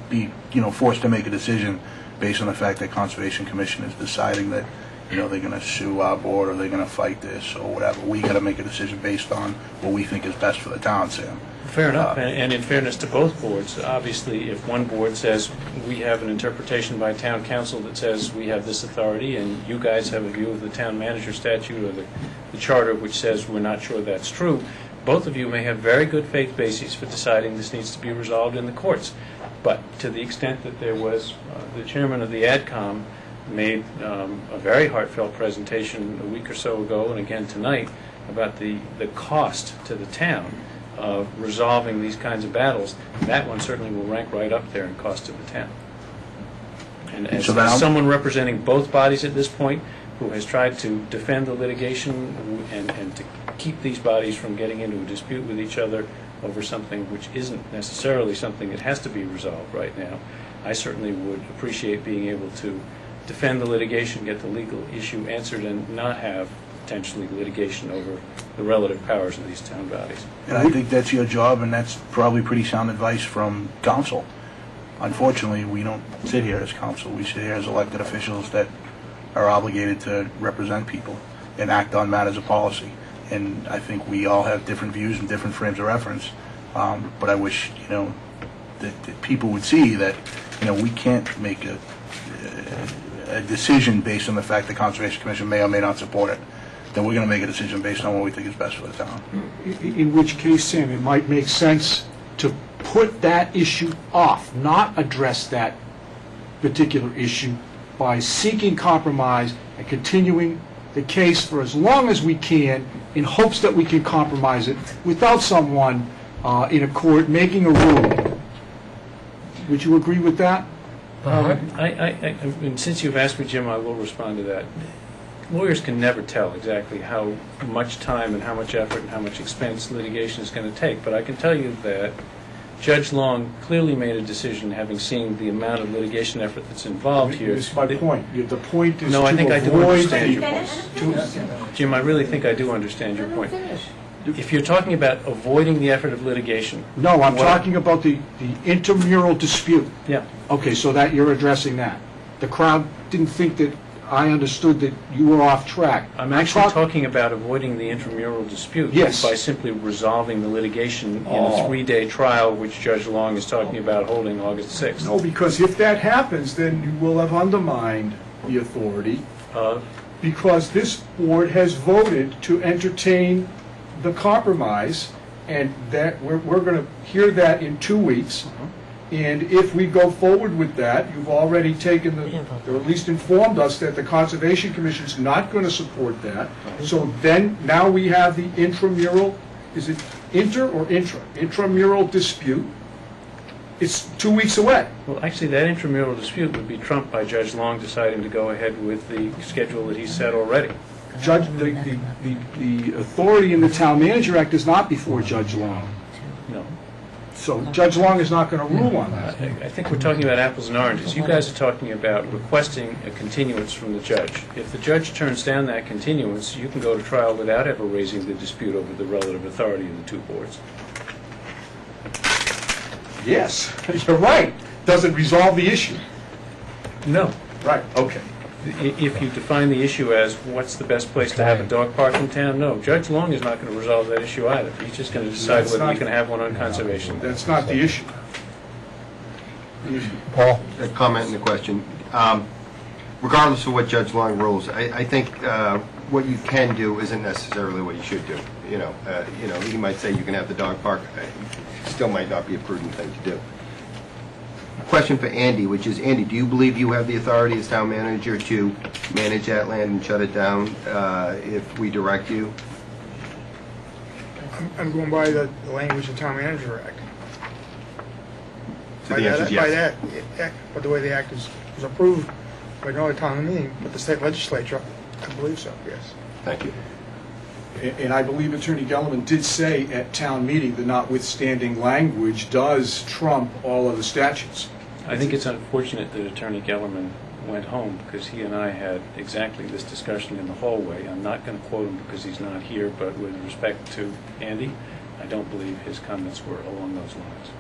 be forced to make a decision based on the fact that Conservation Commission is deciding that they're going to sue our board or they're going to fight this or whatever. We got to make a decision based on what we think is best for the town, Sam. Fair enough, and in fairness to both boards, obviously, if one board says we have an interpretation by town council that says we have this authority, and you guys have a view of the town manager statute or the charter which says we're not sure that's true, both of you may have very good faith bases for deciding this needs to be resolved in the courts. But to the extent that there was, the chairman of the AdCom made a very heartfelt presentation a week or so ago, and again tonight, about the cost to the town of resolving these kinds of battles. That one certainly will rank right up there in cost to the town. And as someone representing both bodies at this point, who has tried to defend the litigation and to keep these bodies from getting into a dispute with each other over something which isn't necessarily something that has to be resolved right now, I certainly would appreciate being able to defend the litigation, get the legal issue answered, and not have potentially litigation over the relative powers of these town bodies. And I think that's your job, and that's probably pretty sound advice from council. Unfortunately, we don't sit here as council. We sit here as elected officials that are obligated to represent people and act on matters of policy. And I think we all have different views and different frames of reference. But I wish, that people would see that, we can't make a decision based on the fact the Conservation Commission may or may not support it. Then we're going to make a decision based on what we think is best for the town. In which case, Sam, it might make sense to put that issue off, not address that particular issue by seeking compromise and continuing the case for as long as we can in hopes that we can compromise it without someone in a court making a ruling. Would you agree with that? And since you've asked me, Jim, I will respond to that. Lawyers can never tell exactly how much time and how much effort and how much expense litigation is going to take, but I can tell you that Judge Long clearly made a decision, having seen the amount of litigation effort that's involved here. That's my point. The point is no, I think I do understand your point. Jim, I really think I do understand your point. If you're talking about avoiding the effort of litigation... No, I'm talking about the intramural dispute. Yeah. Okay, so that you're addressing that. The crowd didn't think that I understood that you were off track. I'm actually talking about avoiding the intramural dispute. Yes. By simply resolving the litigation in Oh. a 3-day trial, which Judge Long is talking about holding August 6th. No, because if that happens, then you will have undermined the authority, because this board has voted to entertain the compromise, and that, we're going to hear that in 2 weeks. And if we go forward with that, you've already taken or at least informed us that the Conservation Commission's not going to support that. So then, now we have the intramural, is it inter or intra? Intramural dispute. It's 2 weeks away. Well, actually, that intramural dispute would be trumped by Judge Long deciding to go ahead with the schedule that he set already. Judge, the authority in the Town Manager Act is not before Judge Long. No. So Judge Long is not going to rule on that. I think we're talking about apples and oranges. You guys are talking about requesting a continuance from the judge. If the judge turns down that continuance, you can go to trial without ever raising the dispute over the relative authority of the two boards. Yes, you're right. Doesn't resolve the issue. No. Right, okay. If you define the issue as what's the best place to have a dog park in town, no. Judge Long is not going to resolve that issue either. He's just going to decide whether you can have one on conservation. That's not the issue. Paul? A comment and a question. Regardless of what Judge Long rules, I think what you can do isn't necessarily what you should do. You know, he might say you can have the dog park. Still might not be a prudent thing to do. Question for Andy, which is, Andy, do you believe you have the authority as town manager to manage that land and shut it down if we direct you? I'm going by the language of Town Manager Act. So the answer is yes. By that, but the way the act is approved by another town meeting, but the state legislature, I believe so, yes. Thank you. And I believe Attorney Gellerman did say at town meeting the notwithstanding language does trump all other statutes. I think it's unfortunate that Attorney Gellerman went home because he and I had exactly this discussion in the hallway. I'm not going to quote him because he's not here, but with respect to Andy, I don't believe his comments were along those lines.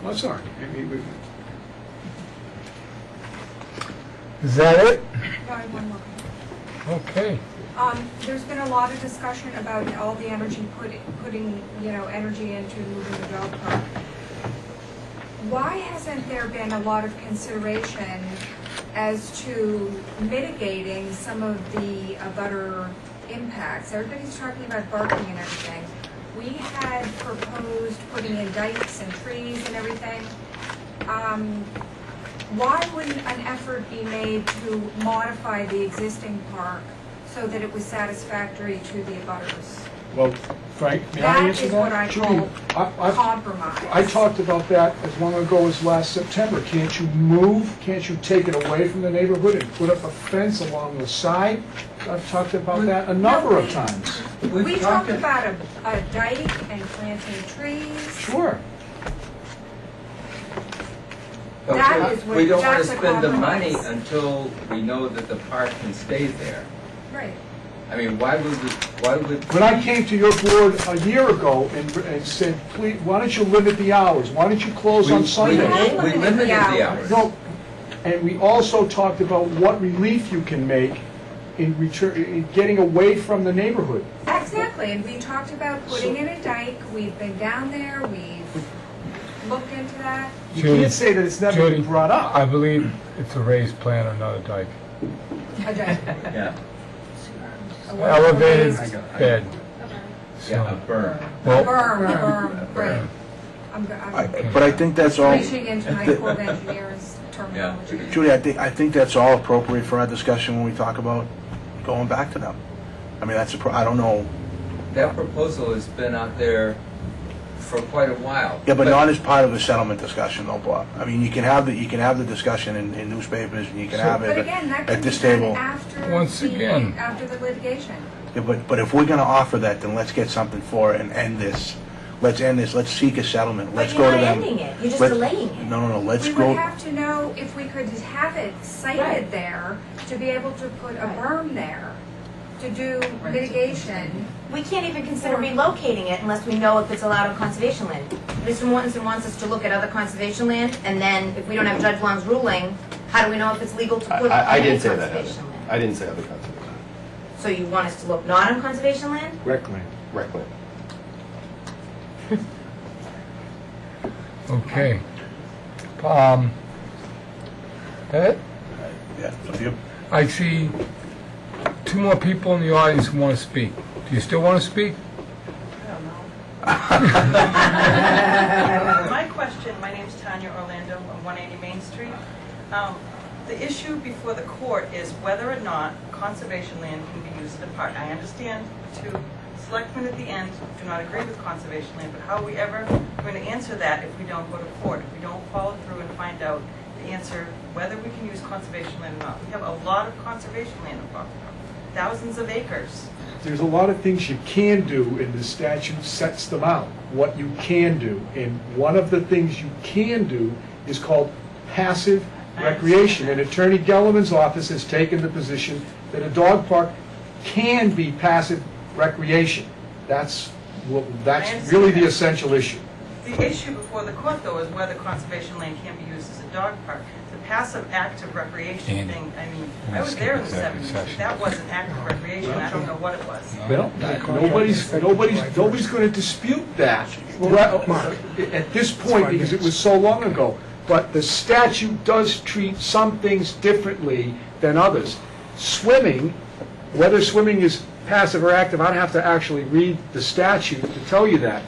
Well, that's all right. Is that it? No, I have one more. Okay. There's been a lot of discussion about all the energy putting energy into moving the dog park. Why hasn't there been a lot of consideration as to mitigating some of the abutter impacts? Everybody's talking about barking and everything. We had proposed putting in dikes and trees and everything. Why wouldn't an effort be made to modify the existing park so that it was satisfactory to the abutters? Well, Frank, may I answer that? That is what I call compromise. I talked about that as long ago as last September. Can't you move? Can't you take it away from the neighborhood and put up a fence along the side? I've talked about that a number of times. We talked about a dike and planting trees. Sure. That is what, we don't want to that's a spend the money compromise. until we know that the park can stay there. Right. I mean, why would? When I came to your board a year ago and said, please, why don't you limit the hours? Why don't you close on Sundays? We limited the hours. No, and we also talked about what relief you can make in return, in getting away from the neighborhood. Exactly, and we talked about putting in a dike. We've been down there. We've looked into that. You can't say that it's never been brought up. I believe it's a raised plan or not a dike. A dike. Yeah. Elevated bed. Yeah, a berm. Well, Berm, right. But I think that's all. Reaching into my Corps of Engineers terminology. Judy, I think that's all appropriate for our discussion when we talk about going back to them. I mean, I don't know. That proposal has been out there for quite a while. Yeah, but not as part of a settlement discussion, though, Bob. I mean, you can have the discussion in newspapers, and you can have But it again, that at can this be done table. after the litigation. Yeah, but if we're going to offer that, then let's get something for it and end this. Let's end this. Let's seek a settlement. Let's go to them. But you're not ending it. You're just delaying it. No. Let's We go. would have to know if we could have it sited there to be able to put a berm there to do mitigation. We can't even consider relocating it unless we know if it's allowed on conservation land. Mr. Mortensen wants us to look at other conservation land, and then if we don't have Judge Long's ruling, How do we know if it's legal to put on I any didn't say that, Heather. conservation land? I didn't say other conservation. So you want us to look not on conservation land? Rec land. Rec land. Okay. Ed? Yeah, so you, I see two more people in the audience who want to speak. Do you still want to speak? My question, my name's Tanya Orlando on 180 Main Street. The issue before the court is whether or not conservation land can be used as a park. I understand the two selectmen at the end do not agree with conservation land, but how are we ever going to answer that if we don't go to court, if we don't follow through and find out the answer whether we can use conservation land or not? We have a lot of conservation land in Foxboro, thousands of acres. There's a lot of things you can do, and the statute sets them out, what you can do. And one of the things you can do is called passive recreation. And Attorney Gellerman's office has taken the position that a dog park can be passive recreation. That's really the essential issue. The issue before the court, though, is whether conservation land can be used as a dog park. The passive active recreation thing, I mean, I was there in the 70s. That wasn't active recreation. I don't know what it was. Well, nobody's going to dispute that at this point because it was so long ago. But the statute does treat some things differently than others. Swimming, whether swimming is passive or active, I'd have to actually read the statute to tell you that.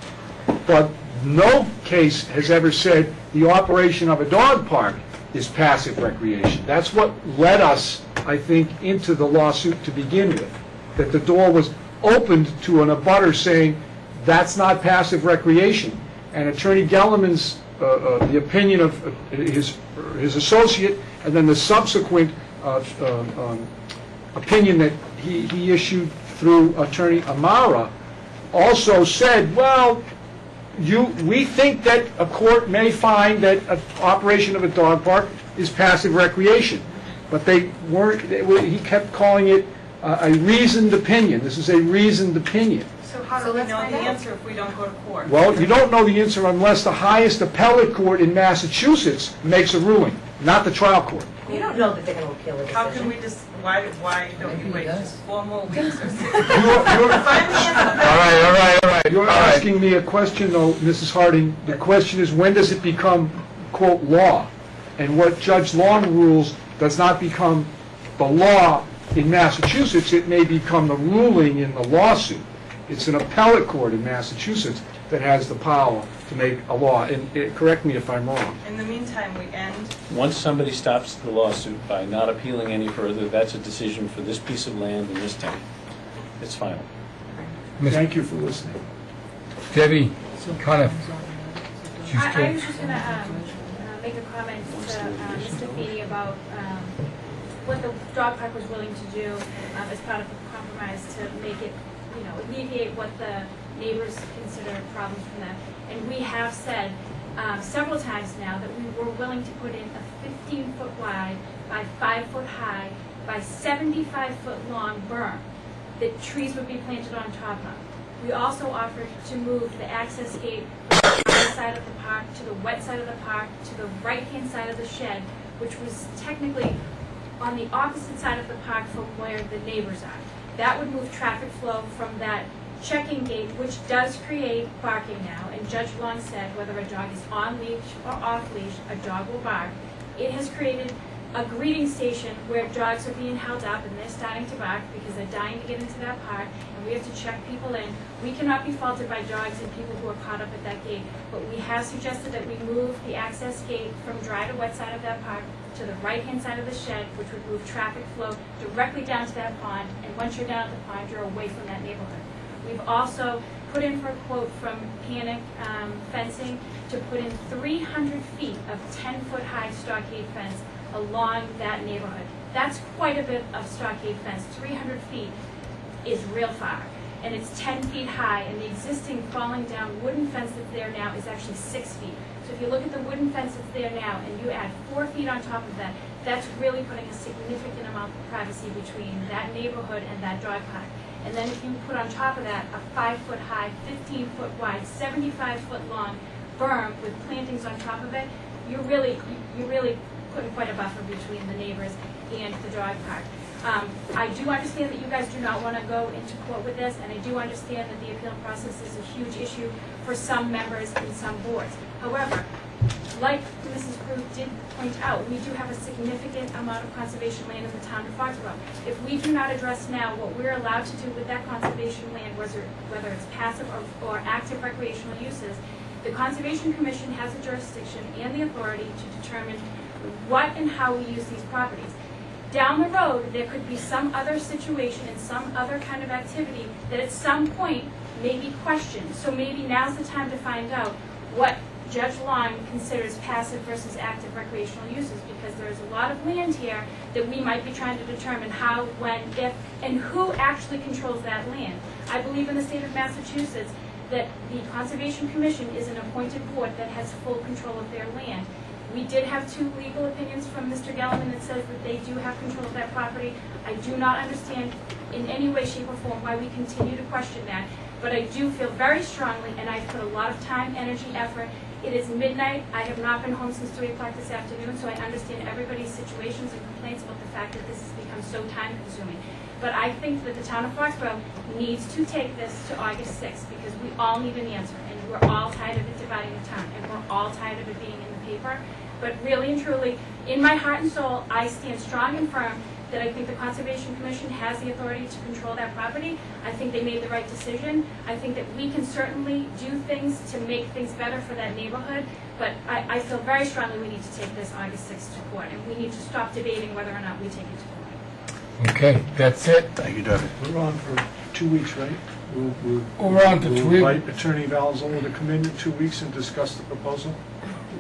But no case has ever said the operation of a dog park is passive recreation. That's what led us, I think, into the lawsuit to begin with, that the door was opened to an abutter saying that's not passive recreation. And Attorney Gellerman's, the opinion of his associate, and then the subsequent opinion that he issued through Attorney Amara, also said, well, we think that a court may find that an operation of a dog park is passive recreation. But they weren't, he kept calling it a reasoned opinion. This is a reasoned opinion. So how do we know the answer if we don't go to court? Well, you don't know the answer unless the highest appellate court in Massachusetts makes a ruling, not the trial court. You don't know that they're going to appeal the decision. How can we just, why don't you wait just 4 more weeks or 6 All right. You're asking me a question, though, Mrs. Harding. The question is, when does it become, quote, law? And what Judge Long rules does not become the law in Massachusetts. It may become the ruling in the lawsuit. It's an appellate court in Massachusetts that has the power to make a law. And correct me if I'm wrong. In the meantime, we end. Once somebody stops the lawsuit by not appealing any further, that's a decision for this piece of land in this town. It's final. Thank you for listening. Debbie, kind of. I was just going to make a comment to Mr. Feeney about what the dog park was willing to do as part of the compromise to make it, alleviate what the neighbors consider problems from them. And we have said several times now that we were willing to put in a 15-foot wide by 5-foot high by 75-foot long berm that trees would be planted on top of. We also offered to move the access gate from the dry side of the park to the wet side of the park to the right-hand side of the shed, which was technically on the opposite side of the park from where the neighbors are. That would move traffic flow from that check-in gate, which does create barking now, and Judge Long said whether a dog is on leash or off leash, a dog will bark. It has created a greeting station where dogs are being held up and they're starting to bark because they're dying to get into that park, and we have to check people in. We cannot be faulted by dogs and people who are caught up at that gate, but we have suggested that we move the access gate from dry to wet side of that park to the right-hand side of the shed, which would move traffic flow directly down to that pond, and once you're down at the pond, you're away from that neighborhood. We've also put in for a quote from Panic Fencing to put in 300 feet of 10-foot high stockade fence along that neighborhood. That's quite a bit of stockade fence. 300 feet is real far, and it's 10 feet high, and the existing falling down wooden fence that's there now is actually 6 feet. So if you look at the wooden fence that's there now, and you add 4 feet on top of that, that's really putting a significant amount of privacy between that neighborhood and that dog park. And then if you put on top of that a 5-foot high, 15-foot wide, 75-foot long berm with plantings on top of it, you're really putting quite a buffer between the neighbors and the dog park. I do understand that you guys do not want to go into court with this, and I do understand that the appeal process is a huge issue for some members and some boards. However, like Mrs. Prue did point out, we do have a significant amount of conservation land in the town of Foxboro. If we do not address now what we're allowed to do with that conservation land, whether it's passive or active recreational uses, the Conservation Commission has a jurisdiction and the authority to determine what and how we use these properties. Down the road, there could be some other situation and some other kind of activity that at some point may be questioned. So maybe now's the time to find out what Judge Long considers passive versus active recreational uses, because there's a lot of land here that we might be trying to determine how, when, if, and who actually controls that land. I believe in the state of Massachusetts that the Conservation Commission is an appointed board that has full control of their land. We did have 2 legal opinions from Mr. Gelman that says that they do have control of that property. I do not understand in any way, shape, or form why we continue to question that, but I do feel very strongly, and I've put a lot of time, energy, effort. It is midnight. I have not been home since 3 o'clock this afternoon, so I understand everybody's situations and complaints about the fact that this has become so time-consuming. But I think that the town of Foxboro needs to take this to August 6th, because we all need an answer, and we're all tired of it dividing the town, and we're all tired of it being in the paper. But really and truly, in my heart and soul, I stand strong and firm that I think the Conservation Commission has the authority to control that property. I think they made the right decision. I think that we can certainly do things to make things better for that neighborhood, but I feel very strongly we need to take this August 6th to court, and we need to stop debating whether or not we take it to court. Okay, that's it. Thank you, David. We're on for 2 weeks, right? We're on to we'll 2 invite Attorney Valenzola to come in 2 weeks and discuss the proposal?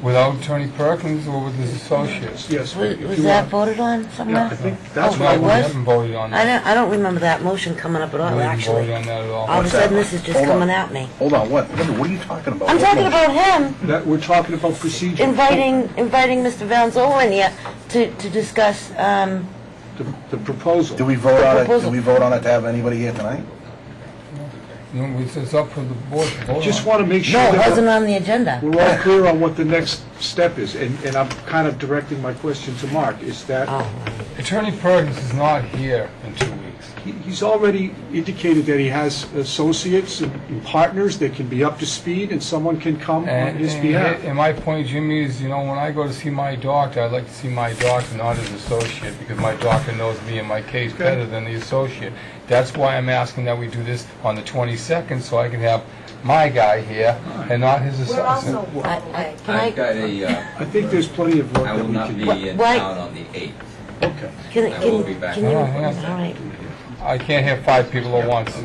Without Attorney Perkins or with his associates? Yes. Was that voted on somewhere? Yeah, I think that's No, what we haven't voted on that. I don't remember that motion coming up at all, We haven't actually. voted on that at all. All of a sudden, this is just Hold on. coming at me. Hold on, what are you talking about? I'm What talking motion? about him That, we're talking about procedure. inviting Mr. Valenzola in here to discuss, The proposal. Do we vote on it, proposal. do we vote on it to have anybody here tonight? No, it's up for the board to vote Just on. want to make sure no, it that wasn't on the agenda. we're all clear on what the next step is, and I'm kind of directing my question to Mark, is that Oh, Attorney Perkins is not here in 2 weeks. he's already indicated that he has associates and partners that can be up to speed, and someone can come on his behalf. And my point, Jimmy, is, when I go to see my doctor, I'd like to see my doctor, not his associate, because my doctor knows me and my case better than the associate. That's why I'm asking that we do this on the 22nd, so I can have my guy here and not his We're associate. also, I've got a, I think there's plenty of work I that will we not can be do. in Why- town on the 8th. Okay. I will be back. Can you, Oh, all yeah. right. I can't have 5 people at once.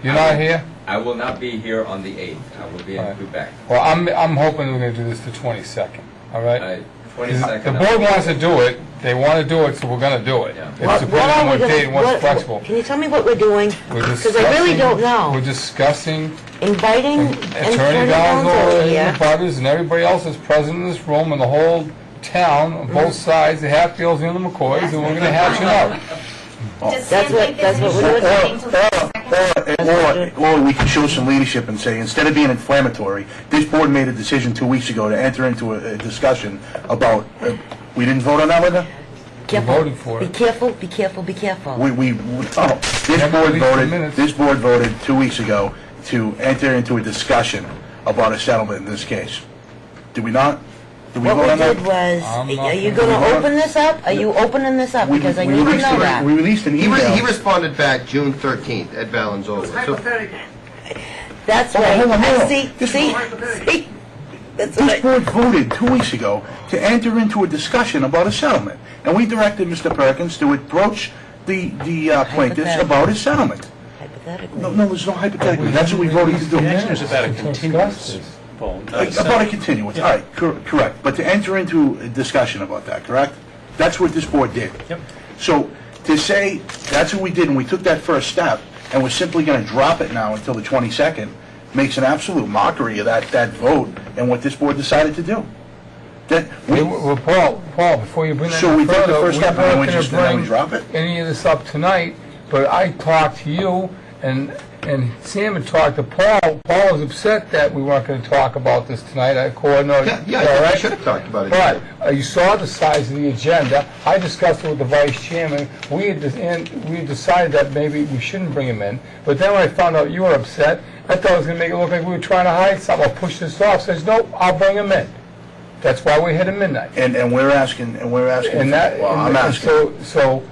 You're not here? I will not be here on the 8th. I will be in Alright. Quebec. Well, I'm hoping we're going to do this the 22nd, all right? 22nd. The board wants to do it, they want to do it, so we're going to do it. Yeah. It's depending on what date and what's flexible. Can you tell me what we're doing? We're Because I really don't know. We're discussing Inviting Attorney Valenzola Valenzola and here. the butters and everybody else is present in this room and the whole town, on both sides, the Hatfields and the McCoys, and we're going to hash it out. does That's Sam think what this we're needs doing. to wait until Or we can show some leadership and say, instead of being inflammatory, this board made a decision 2 weeks ago to enter into a discussion about, we didn't vote on that, Linda? Careful. voted for Be it. careful, be careful, be careful. This board voted 2 weeks ago to enter into a discussion about a settlement in this case. Did we not? Did we What vote we on that? did was, I'm not are you gonna- going to open this up? Are you opening this up? Because I need to know that. We released an He email. responded back June 13th at Valenzola. So Hypothetical. That's Hold on, right. hold on, hold on. See? That's This right. board voted 2 weeks ago to enter into a discussion about a settlement, and we directed Mr. Perkins to approach the plaintiffs about his settlement. Hypothetically. No, there's no hypothetical. That's what we voted to do. The action is about a continuance, Paul, not a About a settlement. continuance, all right, correct. But to enter into a discussion about that, correct? That's what this board did. Yep. So to say, that's what we did, and we took that first step, and we're simply going to drop it now until the 22nd, makes an absolute mockery of that vote and what this board decided to do. That we, Well, Paul, before you bring that So we any take the further, first we step and then we weren't just- going and then we to drop bring it? any of this up tonight, but I talked to you, and and Sam had talked to Paul. Paul was upset that we weren't going to talk about this tonight. I coordinated. Yeah, I think we should have talked about it. But you saw the size of the agenda. I discussed it with the vice chairman. We had decided that maybe we shouldn't bring him in. But then when I found out you were upset, I thought it was going to make it look like we were trying to hide something or push this off. Says, nope, I'll bring him in. That's why we're here at midnight. And we're asking, I'm asking. So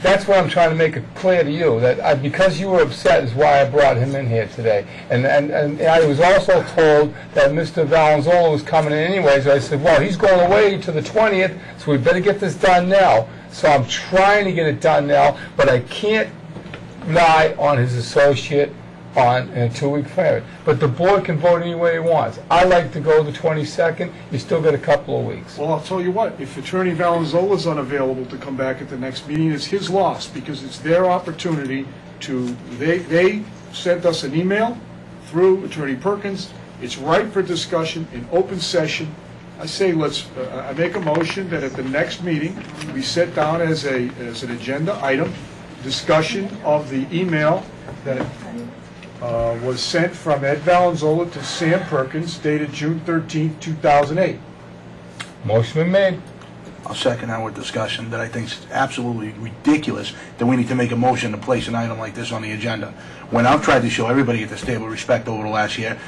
that's what I'm trying to make it clear to you, that because you were upset is why I brought him in here today. And I was also told that Mr. Valenzola was coming in anyways. I said, well, he's going away to the 20th, so we better get this done now. So I'm trying to get it done now, but I can't rely on his associate in a 2-week period. But the board can vote any way it wants. I like to go the 22nd. You still got a couple of weeks. Well, I'll tell you what, if Attorney Valenzola is unavailable to come back at the next meeting, it's his loss, because it's their opportunity to, they sent us an email through Attorney Perkins. It's right for discussion in open session. I say I make a motion that at the next meeting, we sit down as an agenda item, discussion of the email that was sent from Ed Valenzola to Sam Perkins, dated June 13th, 2008. Motion been made. I'll second that with discussion that I think is absolutely ridiculous that we need to make a motion to place an item like this on the agenda. When I've tried to show everybody at this table respect over the last year,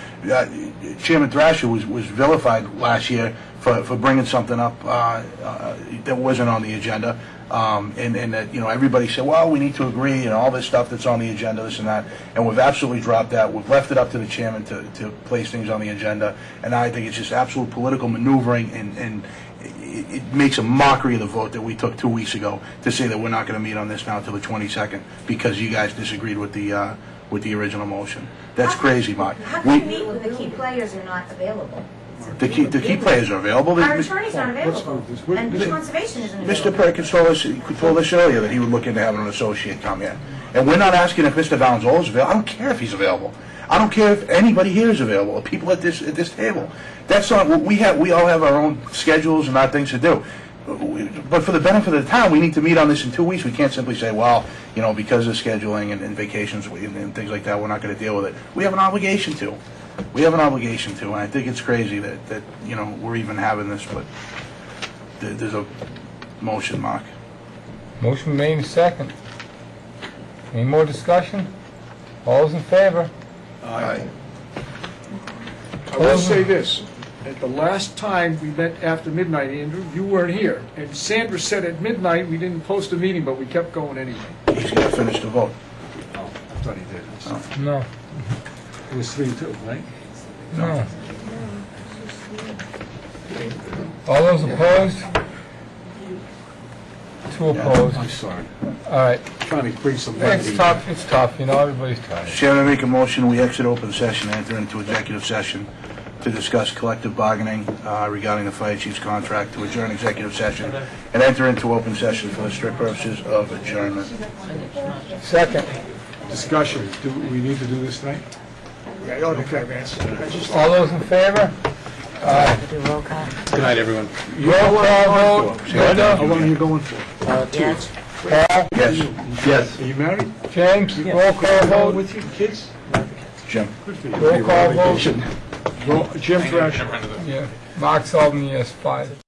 Chairman Thrasher was vilified last year for bringing something up that wasn't on the agenda. And that, everybody said, well, we need to agree and all this stuff that's on the agenda, this and that. And we've absolutely dropped that. We've left it up to the chairman to place things on the agenda. And I think it's just absolute political maneuvering, and it makes a mockery of the vote that we took 2 weeks ago to say that we're not going to meet on this now until the 22nd because you guys disagreed with the original motion. That's crazy, Mark. How can you meet when the key players are not available? The key players are available. Our attorney's not available, and conservation isn't available. Mr. Perkins told us earlier that he would look into having an associate come in. And we're not asking if Mr. Valenzola is available. I don't care if he's available. I don't care if anybody here is available, or people at this table. That's not what we have. We all have our own schedules and our things to do. But for the benefit of the town, we need to meet on this in 2 weeks. We can't simply say, well, because of scheduling and vacations and things like that, we're not going to deal with it. We have an obligation to. And I think it's crazy that we're even having this, but there's a motion, Mark. Motion made in second. Any more discussion? All those in favor? Aye. I will say this. At the last time we met after midnight, Andrew, you weren't here. And Sandra said at midnight we didn't post a meeting, but we kept going anyway. He's going to finish the vote. Oh, I thought he did. Oh. No. It was 3-2, right? No. All those opposed? 2 opposed. I'm sorry. All right. Trying to bring some It's tough. Everybody's tired. Chairman, I make a motion, we exit open session and enter into executive session to discuss collective bargaining regarding the fire chief's contract, to adjourn executive session and enter into open session for the strict purposes of adjournment. Second. Discussion. Do we need to do this tonight? Yeah, you all in favor. All those in favor? Roll call. Good night, everyone. Roll call vote. How long are you going for? 2 Yes. Paul? Yes. Are you married? James? Roll call vote. With you, kids? Jim. Good for you. Roll call vote. Jim Thrasher. Yeah. Mark Sullivan, yes, 5.